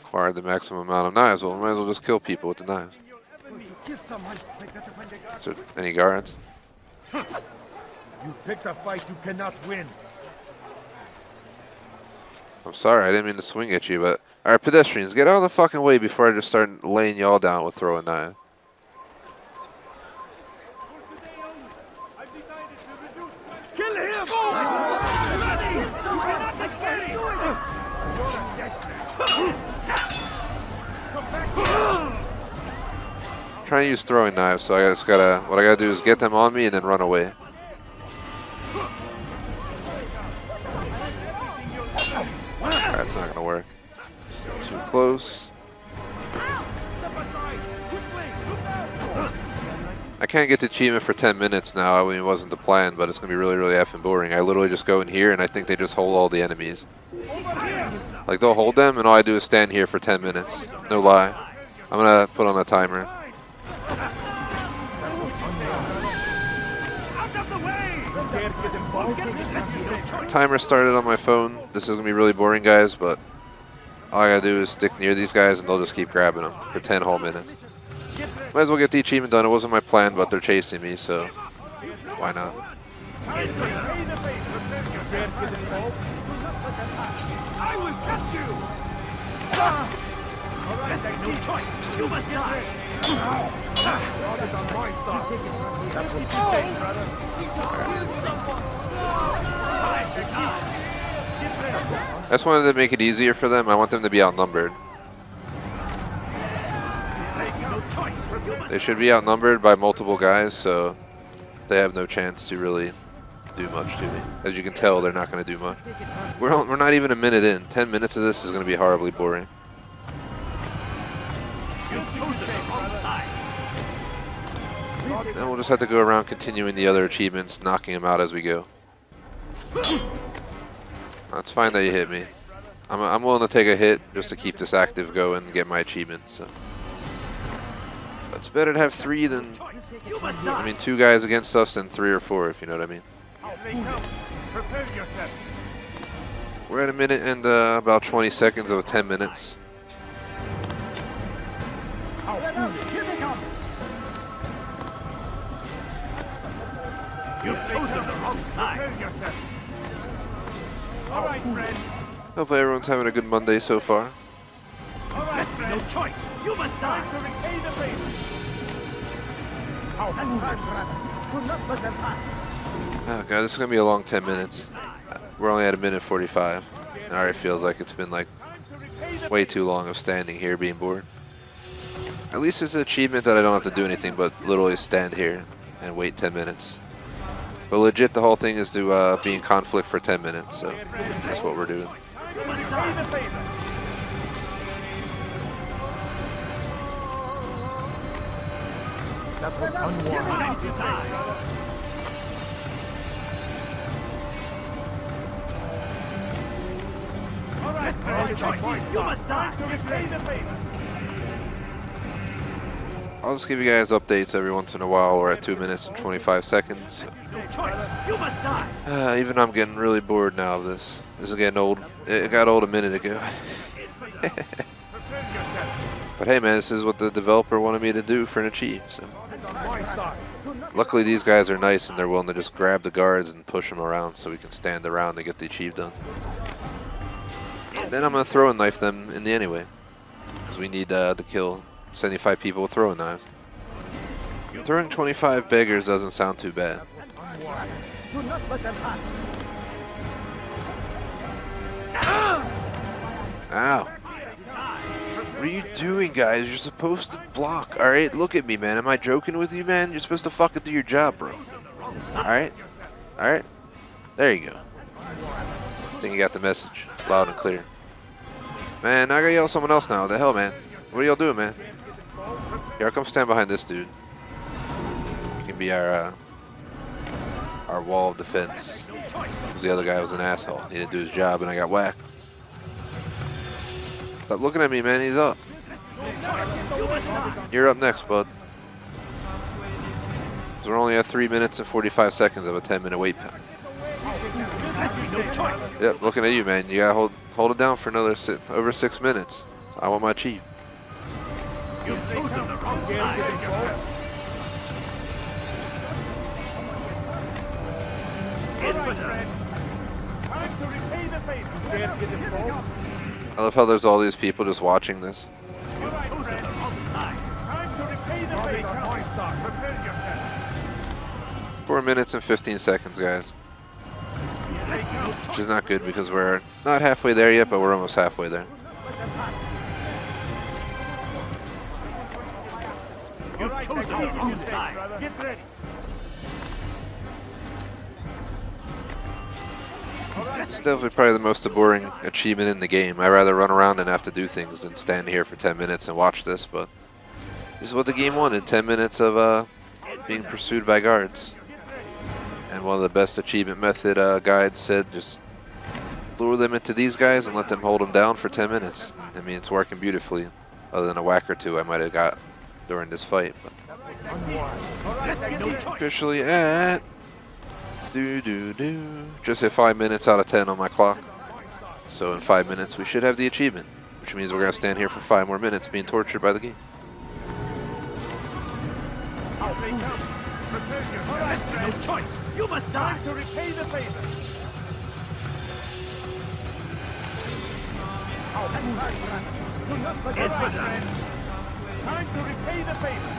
Acquired the maximum amount of knives. Well, we might as well just kill people with the knives. Is there any guards? You picked a fight you cannot win. I'm sorry, I didn't mean to swing at you, but... Alright, pedestrians, get out of the fucking way before I just start laying y'all down with throwing knives. Kill him! I'm trying to use throwing knives, so I just gotta... What I gotta do is get them on me and then run away. That's not gonna work. It's too close. I can't get the achievement for 10 minutes now. I mean, it wasn't the plan, but it's gonna be really, really effing boring. I literally just go in here and I think they just hold all the enemies. Like, they'll hold them and all I do is stand here for 10 minutes. No lie. I'm gonna put on a timer. Timer started on my phone. This is gonna be really boring, guys, but all I gotta do is stick near these guys and they'll just keep grabbing them for 10 whole minutes. Might as well get the achievement done. It wasn't my plan, but they're chasing me, so why not? I will catch you! Alright, there's no choice. You must die! That's what you say, brother. I just wanted to make it easier for them. I want them to be outnumbered. They should be outnumbered by multiple guys, so they have no chance to really do much to me. As you can tell, they're not going to do much. We're not even a minute in. 10 minutes of this is going to be horribly boring. Then we'll just have to go around continuing the other achievements, knocking them out as we go. It's fine that you hit me. I'm willing to take a hit just to keep this active going and get my achievement. So it's better to have 3 than, I mean, 2 guys against us than 3 or 4, if you know what I mean. We're at a minute and about 20 seconds of 10 minutes. You've chosen the wrong side. All right, friend. Hopefully everyone's having a good Monday so far. All right, friend. No choice. You must die to repay the favor. Oh god, this is gonna be a long 10 minutes. We're only at a minute 45. It already feels like it's been like way too long of standing here being bored. At least it's an achievement that I don't have to do anything but literally stand here and wait 10 minutes. But legit, the whole thing is to be in conflict for 10 minutes, so that's what we're doing. That was unwarranted. All right, you must die to repay the favor. I'll just give you guys updates every once in a while. We're at 2 minutes and 25 seconds. So. You must die. Even I'm getting really bored now of this. This is getting old. It got old a minute ago. But hey man, this is what the developer wanted me to do for an achieve. So. Luckily these guys are nice and they're willing to just grab the guards and push them around so we can stand around and get the achieve done. Then I'm going to throw and knife them in the anyway. Because we need to kill 75 people with throwing knives. Throwing 25 beggars doesn't sound too bad. Ow. What are you doing, guys? You're supposed to block. Alright, look at me, man. Am I joking with you, man? You're supposed to fucking do your job, bro. Alright? Alright. There you go. I think you got the message. Loud and clear. Man, I gotta yell at someone else now. What the hell, man? What are y'all doing, man? Here, I'll come stand behind this dude. You can be our wall of defense. Because the other guy was an asshole. He didn't do his job and I got whacked. Stop looking at me, man. He's up. You're up next, bud. So we're only at 3 minutes and 45 seconds of a 10-minute wait time. Yep, looking at you, man. You gotta hold it down for another over 6 minutes. So I want my chief. You've chosen the wrong side. I love how there's all these people just watching this. 4 minutes and 15 seconds, guys. Which is not good because we're not halfway there yet, but we're almost halfway there. You've chosen the wrong side. Get ready. It's definitely probably the most boring achievement in the game. I'd rather run around and have to do things than stand here for 10 minutes and watch this, but this is what the game wanted. 10 minutes of being pursued by guards. And one of the best achievement method guides said just lure them into these guys and let them hold them down for 10 minutes. I mean, it's working beautifully, other than a whack or two I might have got during this fight. But officially at just hit 5 minutes out of 10 on my clock. So in 5 minutes we should have the achievement, which means we're gonna stand here for 5 more minutes being tortured by the game. No choice. You must die to repay the favor. Time to repay the favor.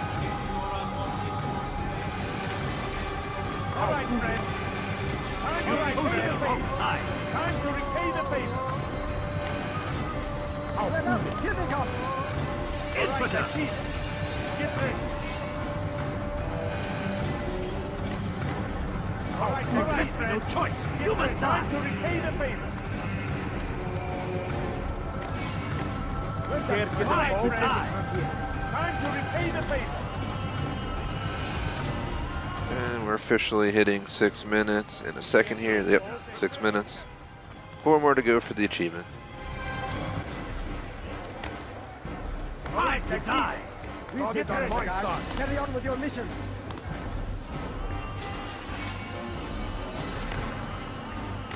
All right, friend. Time to repay the favor. Time to repay the favor. Here they come. Infidel. Get ready. All right, friend. No choice. You must die to repay the favor. Time to die. Time to repay the favor. And we're officially hitting 6 minutes in a second here. Yep, 6 minutes. 4 more to go for the achievement. Time to die. Get ready, guys. Carry on with your mission.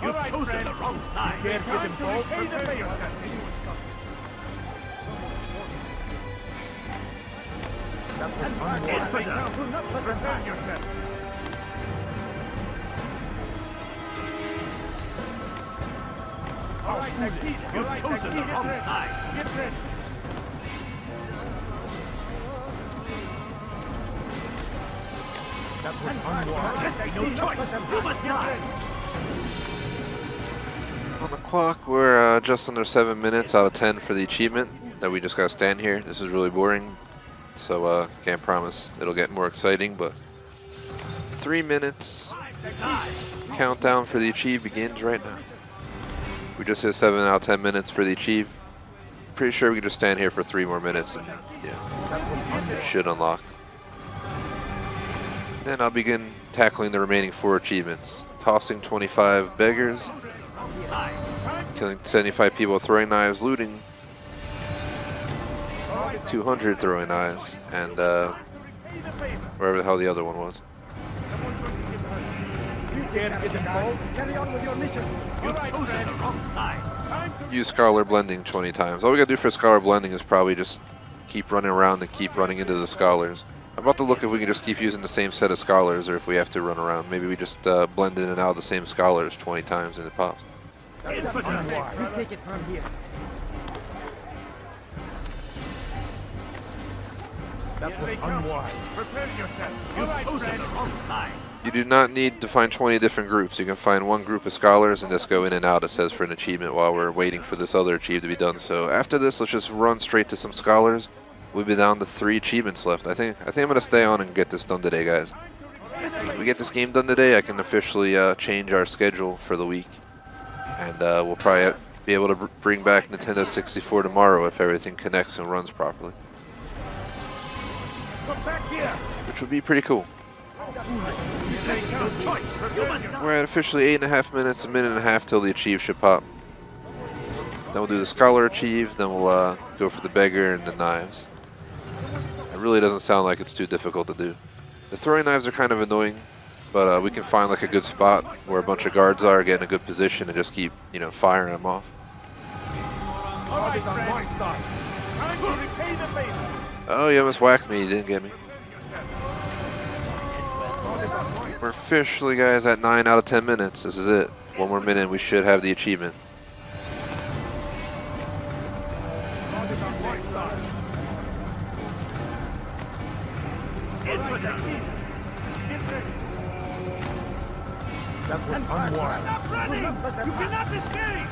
You've chosen the wrong side. Get involved. Prepare yourself. Prepare yourself. All right, you've chosen the wrong side. Get ready. That was unwise. No choice. You must die. On the clock, we're just under 7 minutes out of 10 for the achievement that we just gotta stand here. This is really boring, so can't promise it'll get more exciting, but 3 minutes. Countdown for the achieve begins right now. We just hit 7 out of 10 minutes for the achieve. Pretty sure we can just stand here for 3 more minutes and yeah, should unlock. Then I'll begin tackling the remaining 4 achievements. Tossing 25 beggars, killing 75 people with throwing knives, looting 200 throwing knives, and wherever the hell the other one was. Carry on with your mission. You've chosen the wrong side. Use Scholar Blending 20 times. All we gotta do for Scholar Blending is probably just keep running around and keep running into the Scholars. I'm about to look if we can just keep using the same set of Scholars or if we have to run around. Maybe we just blend in and out the same Scholars 20 times and it pops. Take it from here. That was unwise. Prepare yourself. You've chosen the wrong side. You do not need to find 20 different groups. You can find one group of Scholars and just go in and out, it says, for an achievement while we're waiting for this other achievement to be done. So after this, let's just run straight to some Scholars. We'll be down to 3 achievements left. I think I'm going to stay on and get this done today, guys. If we get this game done today, I can officially change our schedule for the week. And we'll probably be able to bring back Nintendo 64 tomorrow if everything connects and runs properly. Which would be pretty cool. We're at officially 8.5 minutes, a minute and a half till the achieve should pop. Then we'll do the Scholar achieve, then we'll go for the Beggar and the Knives. It really doesn't sound like it's too difficult to do. The throwing knives are kind of annoying, but we can find like a good spot where a bunch of guards are, get in a good position, and just keep, you know, firing them off. Oh, you almost whacked me, you didn't get me. We're officially, guys, at 9 out of 10 minutes. This is it. One more minute, we should have the achievement. That was unwise. Stop running! You cannot escape!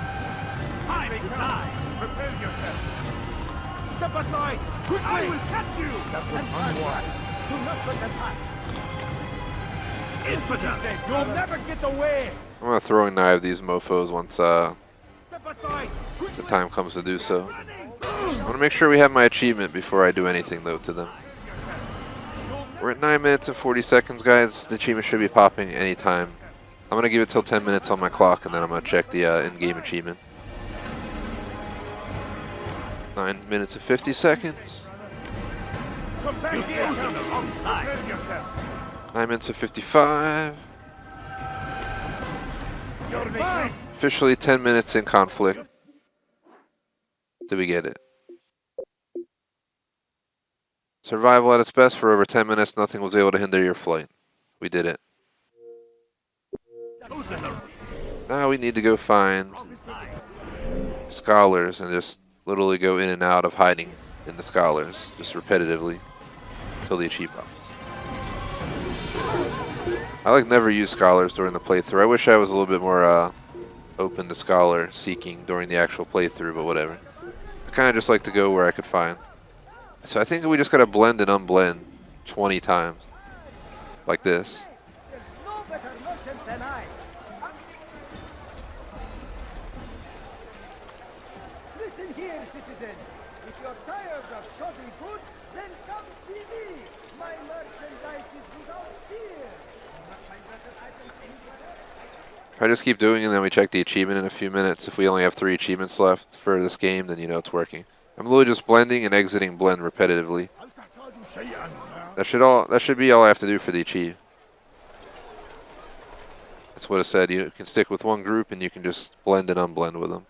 Time to die! Prepare yourself! Step aside! Quickly! I will catch you! That was unwise. Do not let them pass! Infidel! You'll never get away! I'm gonna throwing knife these mofos once the time comes to do so. I want to make sure we have my achievement before I do anything though to them. We're at 9 minutes and 40 seconds, guys. The achievement should be popping anytime. I'm gonna give it till 10 minutes on my clock, and then I'm gonna check the in-game achievement. 9 minutes and 50 seconds. 9 minutes and 55. Officially 10 minutes in conflict. Did we get it? Survival at its best for over 10 minutes. Nothing was able to hinder your flight. We did it. Now we need to go find scholars and just literally go in and out of hiding in the scholars, just repetitively, until the achieve pops. I like never use scholars during the playthrough. I wish I was a little bit more open to scholar seeking during the actual playthrough, but whatever. I kind of just like to go where I could find. So I think we just gotta blend and unblend 20 times, like this. Listen here, citizen. If you're tired of shopping goods, then come see me. My merchandise is without fear. You must find better items anywhere else. If I just keep doing it and then we check the achievement in a few minutes, if we only have 3 achievements left for this game, then you know it's working. I'm literally just blending and exiting blend repetitively. That should be all I have to do for the achieve. That's what it said. You can stick with one group and you can just blend and unblend with them.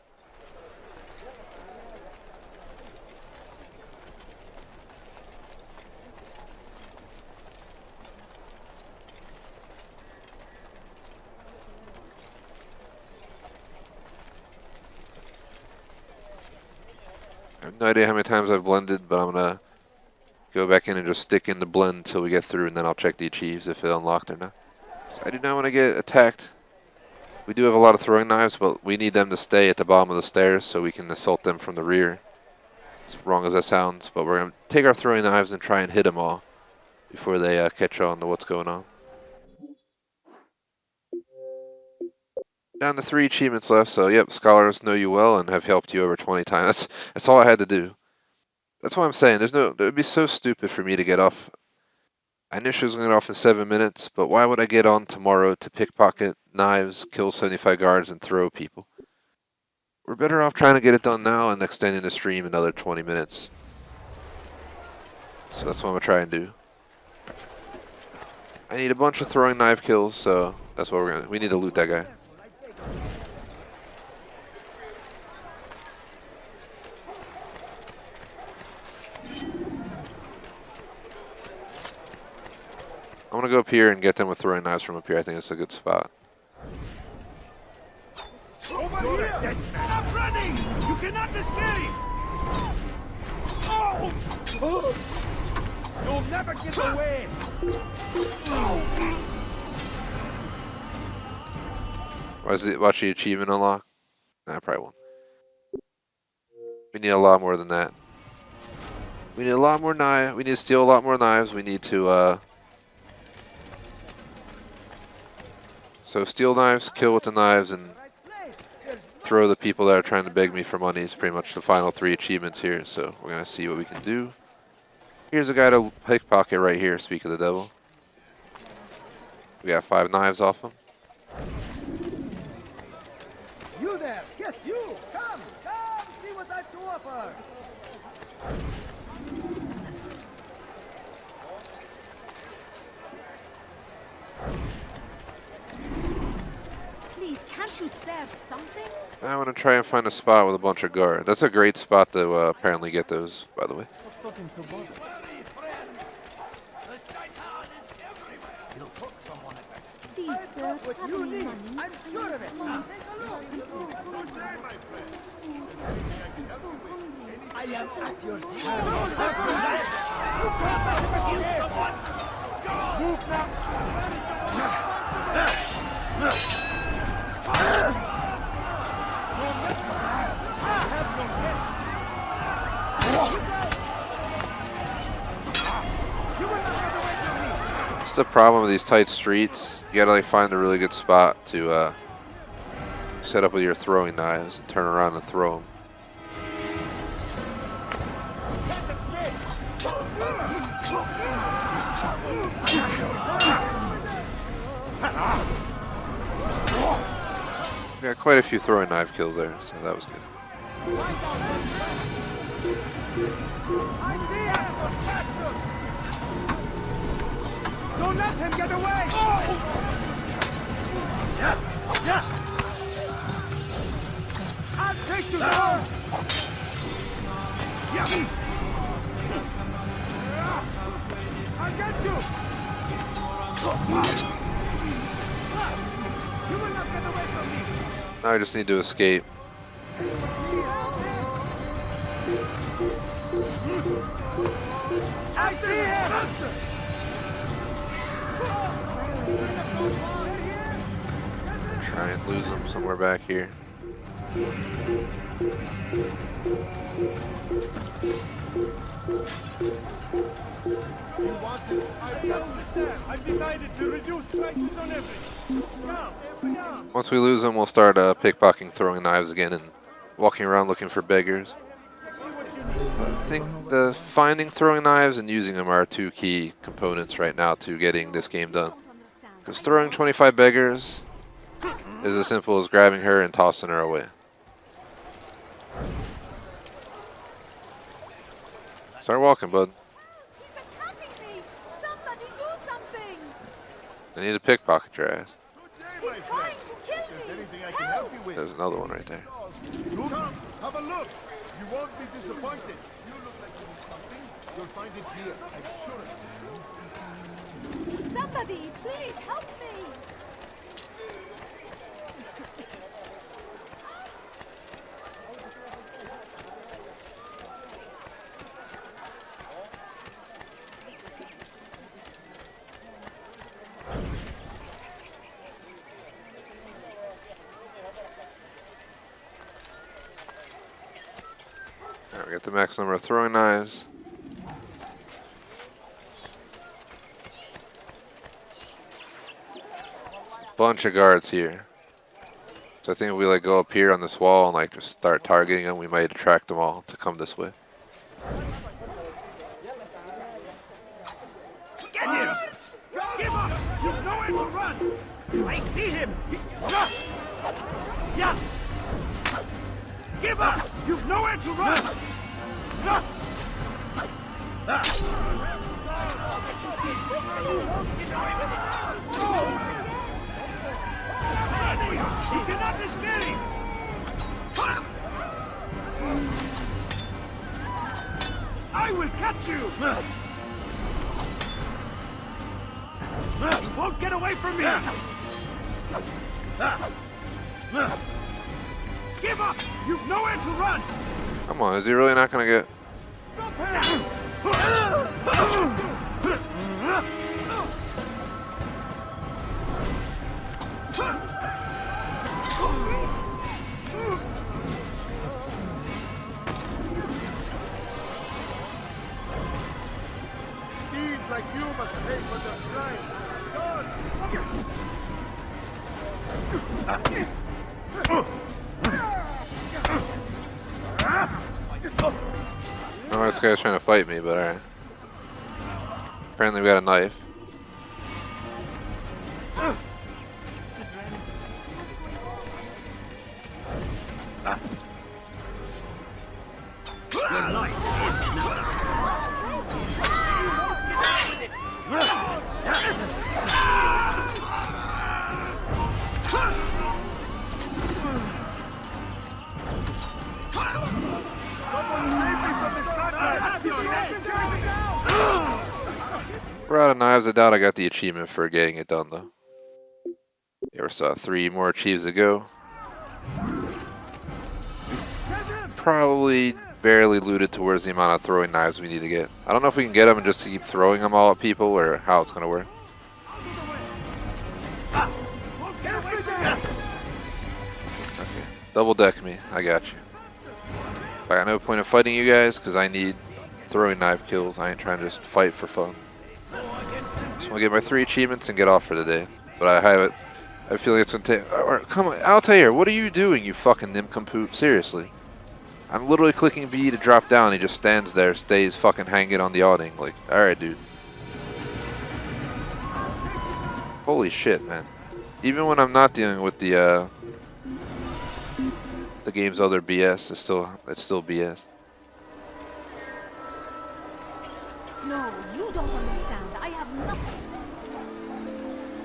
I have no idea how many times I've blended, but I'm gonna go back in and just stick in the blend until we get through, and then I'll check the achieves if it unlocked or not. So I do not want to get attacked. We do have a lot of throwing knives, but we need them to stay at the bottom of the stairs so we can assault them from the rear. As wrong as that sounds, but we're gonna take our throwing knives and try and hit them all before they catch on to what's going on. Down to 3 achievements left, so yep, scholars know you well and have helped you over 20 times. That's all I had to do. That's what I'm saying. It would be so stupid for me to get off. I initially was going to get off in 7 minutes, but why would I get on tomorrow to pickpocket knives, kill 75 guards, and throw people? We're better off trying to get it done now and extending the stream another 20 minutes. So that's what I'm going to try and do. I need a bunch of throwing knife kills, so that's what we need to loot that guy. I'm gonna go up here and get them with throwing knives from up here. I think it's a good spot. Over here! Stop running! You cannot escape! Oh! You'll never get away! Watch the achievement unlock? Nah, I probably won't. We need a lot more than that. We need a lot more knives. We need to steal a lot more knives. We need to So steal knives, kill with the knives, and throw the people that are trying to beg me for money is pretty much the final 3 achievements here. So we're going to see what we can do. Here's a guy to pickpocket right here, speak of the devil. We got 5 knives off him. You there! Yes, you! Come! Come! See what I've to offer! Please, can't you spare something? I want to try and find a spot with a bunch of guard. That's a great spot to apparently get those, by the way. Please, sir, What have you any need, money? I'm sure of it. Now, take a look. I am at your It's the problem with these tight streets. You gotta like find a really good spot to set up with your throwing knives and turn around and throw them. We got quite a few throwing knife kills there, so that was good. Don't let him get away! I'll take you down! I'll get you! You will not get away from me! Now I just need to escape. I see him! Try and lose them somewhere back here. I've decided to reduce prices on everything. Now. Once we lose them, we'll start pickpocketing, throwing knives again, and walking around looking for beggars. I think the finding throwing knives and using them are 2 key components right now to getting this game done. Because throwing 25 beggars is as simple as grabbing her and tossing her away. Start walking, bud. Somebody do something! I need to pickpocket your ass. He's trying to kill me! Help! There's another one right there. Come, have a look. You won't be disappointed. You look like you need something. You'll find it here. I'm sure. Somebody, please help me! Alright, we got the max number of throwing knives. Bunch of guards here. So I think if we like go up here on this wall and like just start targeting them, we might attract them all to come this way. Get him! Give up! You've nowhere to run! I see him! Yeah! Give up! You've nowhere to run! You cannot escape! I will catch you! You won't get away from me! Give up! You've nowhere to run! Come on, is he really not gonna get... Thieves like you must pay for their crime. know why this guy's trying to fight me, but alright. Apparently we got a knife. We're out of knives. I doubt I got the achievement for getting it done though. Yeah, we still have 3 more achieves to go. Probably barely looted towards the amount of throwing knives we need to get. I don't know if we can get them and just keep throwing them all at people or how it's going to work. Okay, double deck me. I got you. I got no point in fighting you guys because I need throwing knife kills. I ain't trying to just fight for fun. Just want to get my 3 achievements and get off for the day. But I have it. I feel like it's going to take... Come on, Altair, what are you doing, you fucking nincompoop? Seriously. I'm literally clicking B to drop down. He just stands there, stays fucking hanging on the awning. Like, alright, dude. Holy shit, man. Even when I'm not dealing with the game's other BS, it's still BS. No, you don't understand. I have nothing.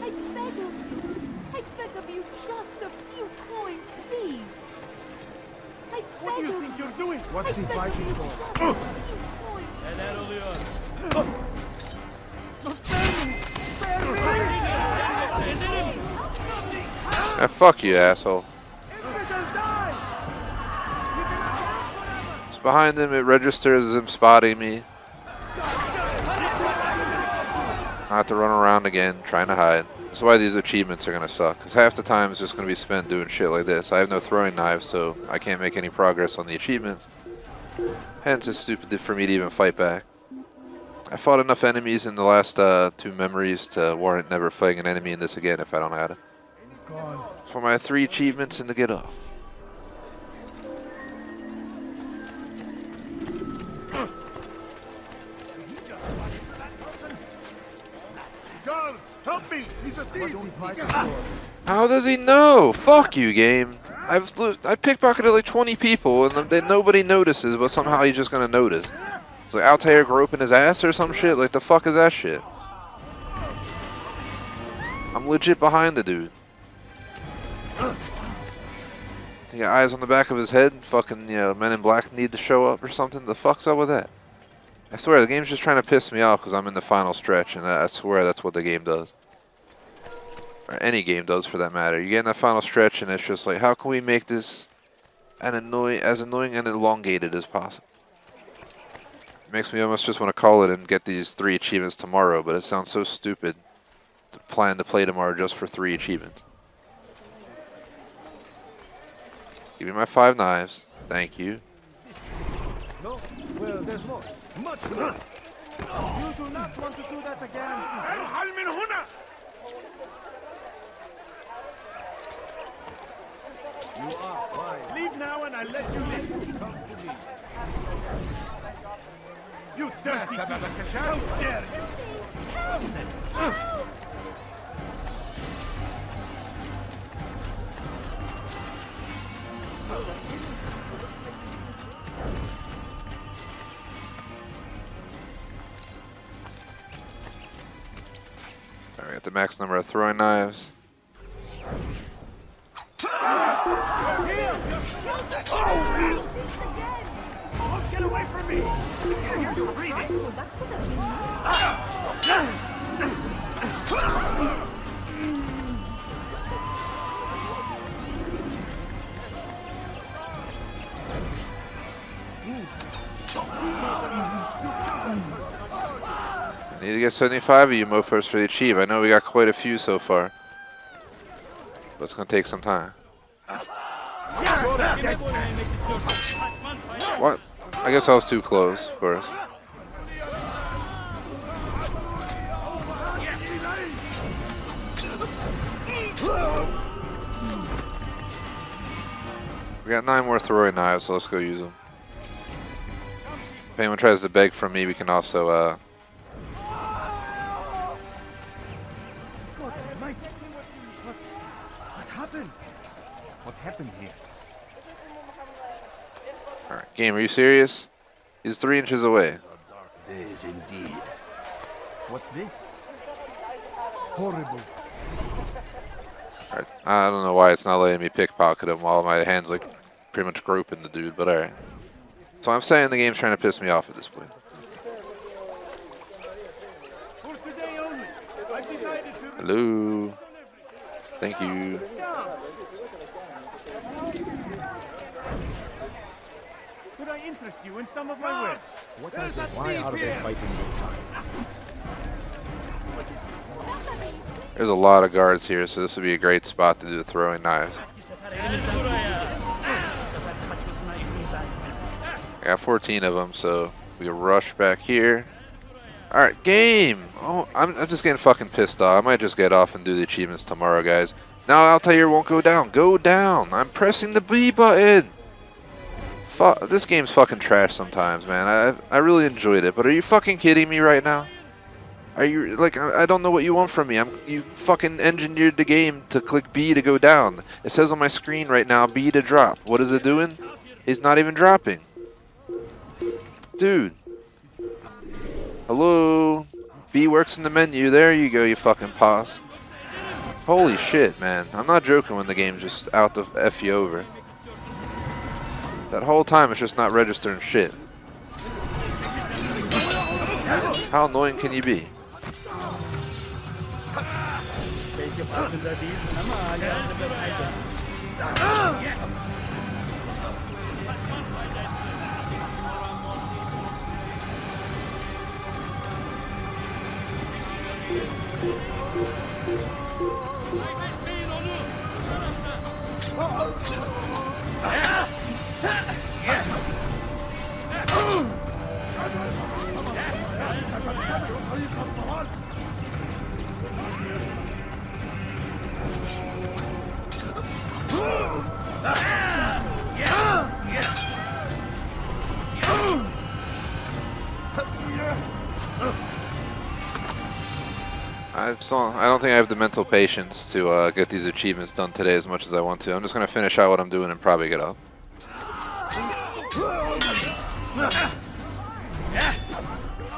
I beg of you just a few coins, please. What do you think you're doing? What's he fighting for? And that only us. Fuck you, asshole. It's behind him. It registers as him spotting me. I have to run around again, trying to hide. That's why these achievements are going to suck. Because half the time it's just going to be spent doing shit like this. I have no throwing knives, so I can't make any progress on the achievements. Hence, it's stupid for me to even fight back. I fought enough enemies in the last 2 memories to warrant never fighting an enemy in this again if I don't know how to. For my 3 achievements and to get off. Guards, help me! He's a thief! How does he know? Fuck you, game. I pickpocketed like 20 people and nobody notices, but somehow he's just gonna notice. It's like Altair groping his ass or some shit. Like the fuck is that shit? I'm legit behind the dude. He got eyes on the back of his head. Fucking, you know, Men in Black need to show up or something. The fuck's up with that? I swear, the game's just trying to piss me off because I'm in the final stretch, and I swear that's what the game does. Or any game does, for that matter. You get in that final stretch, and it's just like, how can we make this as annoying and elongated as possible? It makes me almost just want to call it and get these 3 achievements tomorrow, but it sounds so stupid to plan to play tomorrow just for 3 achievements. Give me my 5 knives. Thank you. No? Well, there's more. Much more. You do not want to do that again. You are wise. Leave now and I let you live. Come to me. You dirty thief! How dare you! Alright, the max number of throwing knives. Get away from me! You're breathing! I need to get 75 of you mofos for the achieve. I know we got quite a few so far, but it's going to take some time. What? I guess I was too close, of course. We got 9 more throwing knives, so let's go use them. If anyone tries to beg from me, we can also God, what happened? What happened here? Alright, game, are you serious? He's 3 inches away. Days indeed. What's this? Horrible. Alright, I don't know why it's not letting me pickpocket him while my hand's like pretty much groping the dude, but alright. So I'm saying the game's trying to piss me off at this point. Hello. Thank you. Could I interest you in some of my wares? Why are they fighting this time? There's a lot of guards here, so this would be a great spot to do the throwing knives. I got 14 of them, so we can rush back here. Alright, game! Oh, I'm just getting fucking pissed off. I might just get off and do the achievements tomorrow, guys. Now Altair won't go down. Go down! I'm pressing the B button! This game's fucking trash sometimes, man. I really enjoyed it, but are you fucking kidding me right now? Are you, like, I don't know what you want from me. You fucking engineered the game to click B to go down. It says on my screen right now, B to drop. What is it doing? It's not even dropping. Dude. Hello? B works in the menu. There you go, you fucking pos. Holy shit, man. I'm not joking when the game's just out to F you over. That whole time it's just not registering shit. How annoying can you be? I don't think I have the mental patience to get these achievements done today as much as I want to. I'm just going to finish out what I'm doing and probably get up.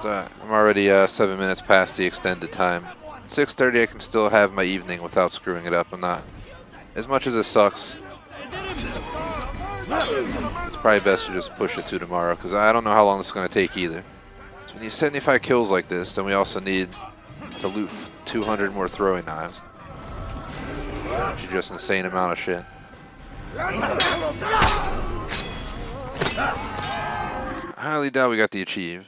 So I'm already 7 minutes past the extended time. 6:30 I can still have my evening without screwing it up. I'm not. As much as it sucks, it's probably best to just push it to tomorrow because I don't know how long this is going to take either. So we need 75 kills like this, then we also need to loot 200 more throwing knives. Which is just an insane amount of shit. I highly doubt we got the achieve.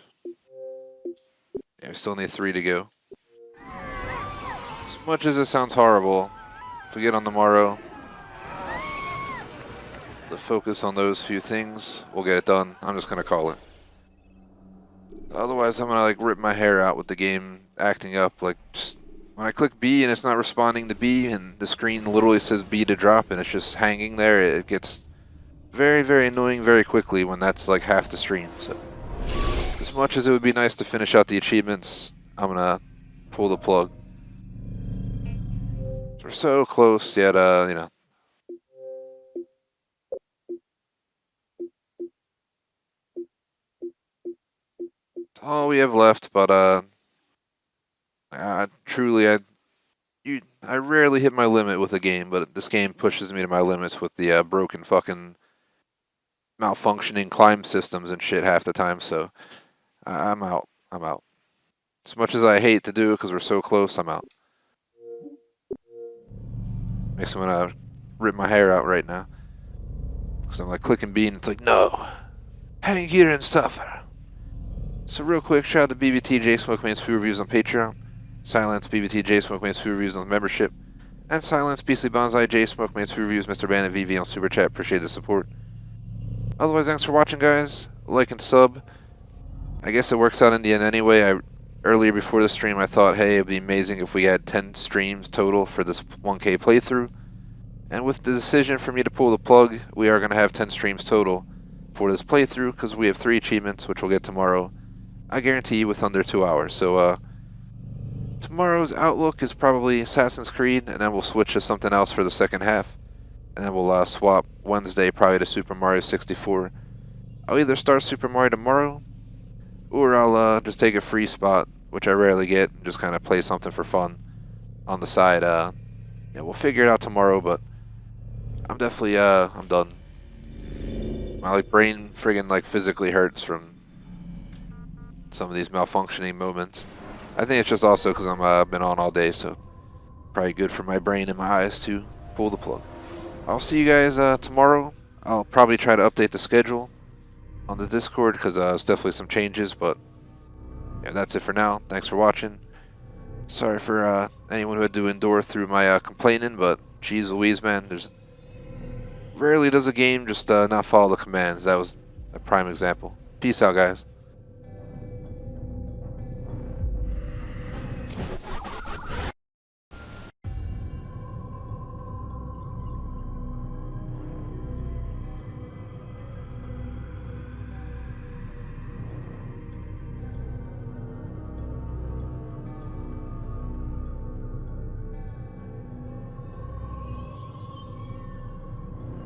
Yeah, we still need 3 to go. As much as it sounds horrible, if we get on tomorrow, the focus on those few things, we'll get it done. I'm just gonna call it. Otherwise, I'm gonna like rip my hair out with the game acting up. Like, just when I click B and it's not responding to B, and the screen literally says B to drop, and it's just hanging there, it gets very, very annoying very quickly when that's like half the stream. So, as much as it would be nice to finish out the achievements, I'm gonna pull the plug. We're so close, yet you know. All we have left, but truly, I rarely hit my limit with a game, but this game pushes me to my limits with the broken fucking malfunctioning climb systems and shit half the time. So I'm out. I'm out. As much as I hate to do it because we're so close, I'm out. Makes me want to rip my hair out right now. Because I'm like clicking B and it's like, no, hang here and suffer. So real quick, shout out to BBTJ Smokeman's Food Reviews on Patreon, Silence BBTJ Smokeman's Food Reviews on membership, and Silence Beastly Bonsai J Smokeman's Food Reviews, Mr. Bandit VV on Super Chat. Appreciate the support. Otherwise, thanks for watching, guys. Like and sub. I guess it works out in the end anyway. Earlier before the stream, I thought, hey, it'd be amazing if we had 10 streams total for this 1K playthrough. And with the decision for me to pull the plug, we are going to have 10 streams total for this playthrough, because we have 3 achievements, which we'll get tomorrow. I guarantee you with under 2 hours. So tomorrow's outlook is probably Assassin's Creed, and then we'll switch to something else for the second half. And then we'll swap Wednesday probably to Super Mario 64. I'll either start Super Mario tomorrow, or I'll just take a free spot, which I rarely get, and just kind of play something for fun on the side. Yeah, we'll figure it out tomorrow, but I'm definitely, I'm done. My brain friggin' physically hurts from some of these malfunctioning moments. I think it's just also because I'm been on all day, so probably good for my brain and my eyes to pull the plug. I'll see you guys tomorrow. I'll probably try to update the schedule on the Discord because there's definitely some changes, but yeah, that's it for now. Thanks for watching. Sorry for anyone who had to endure through my complaining, but geez Louise, man, there's rarely does a game just not follow the commands. That was a prime example. Peace out, guys.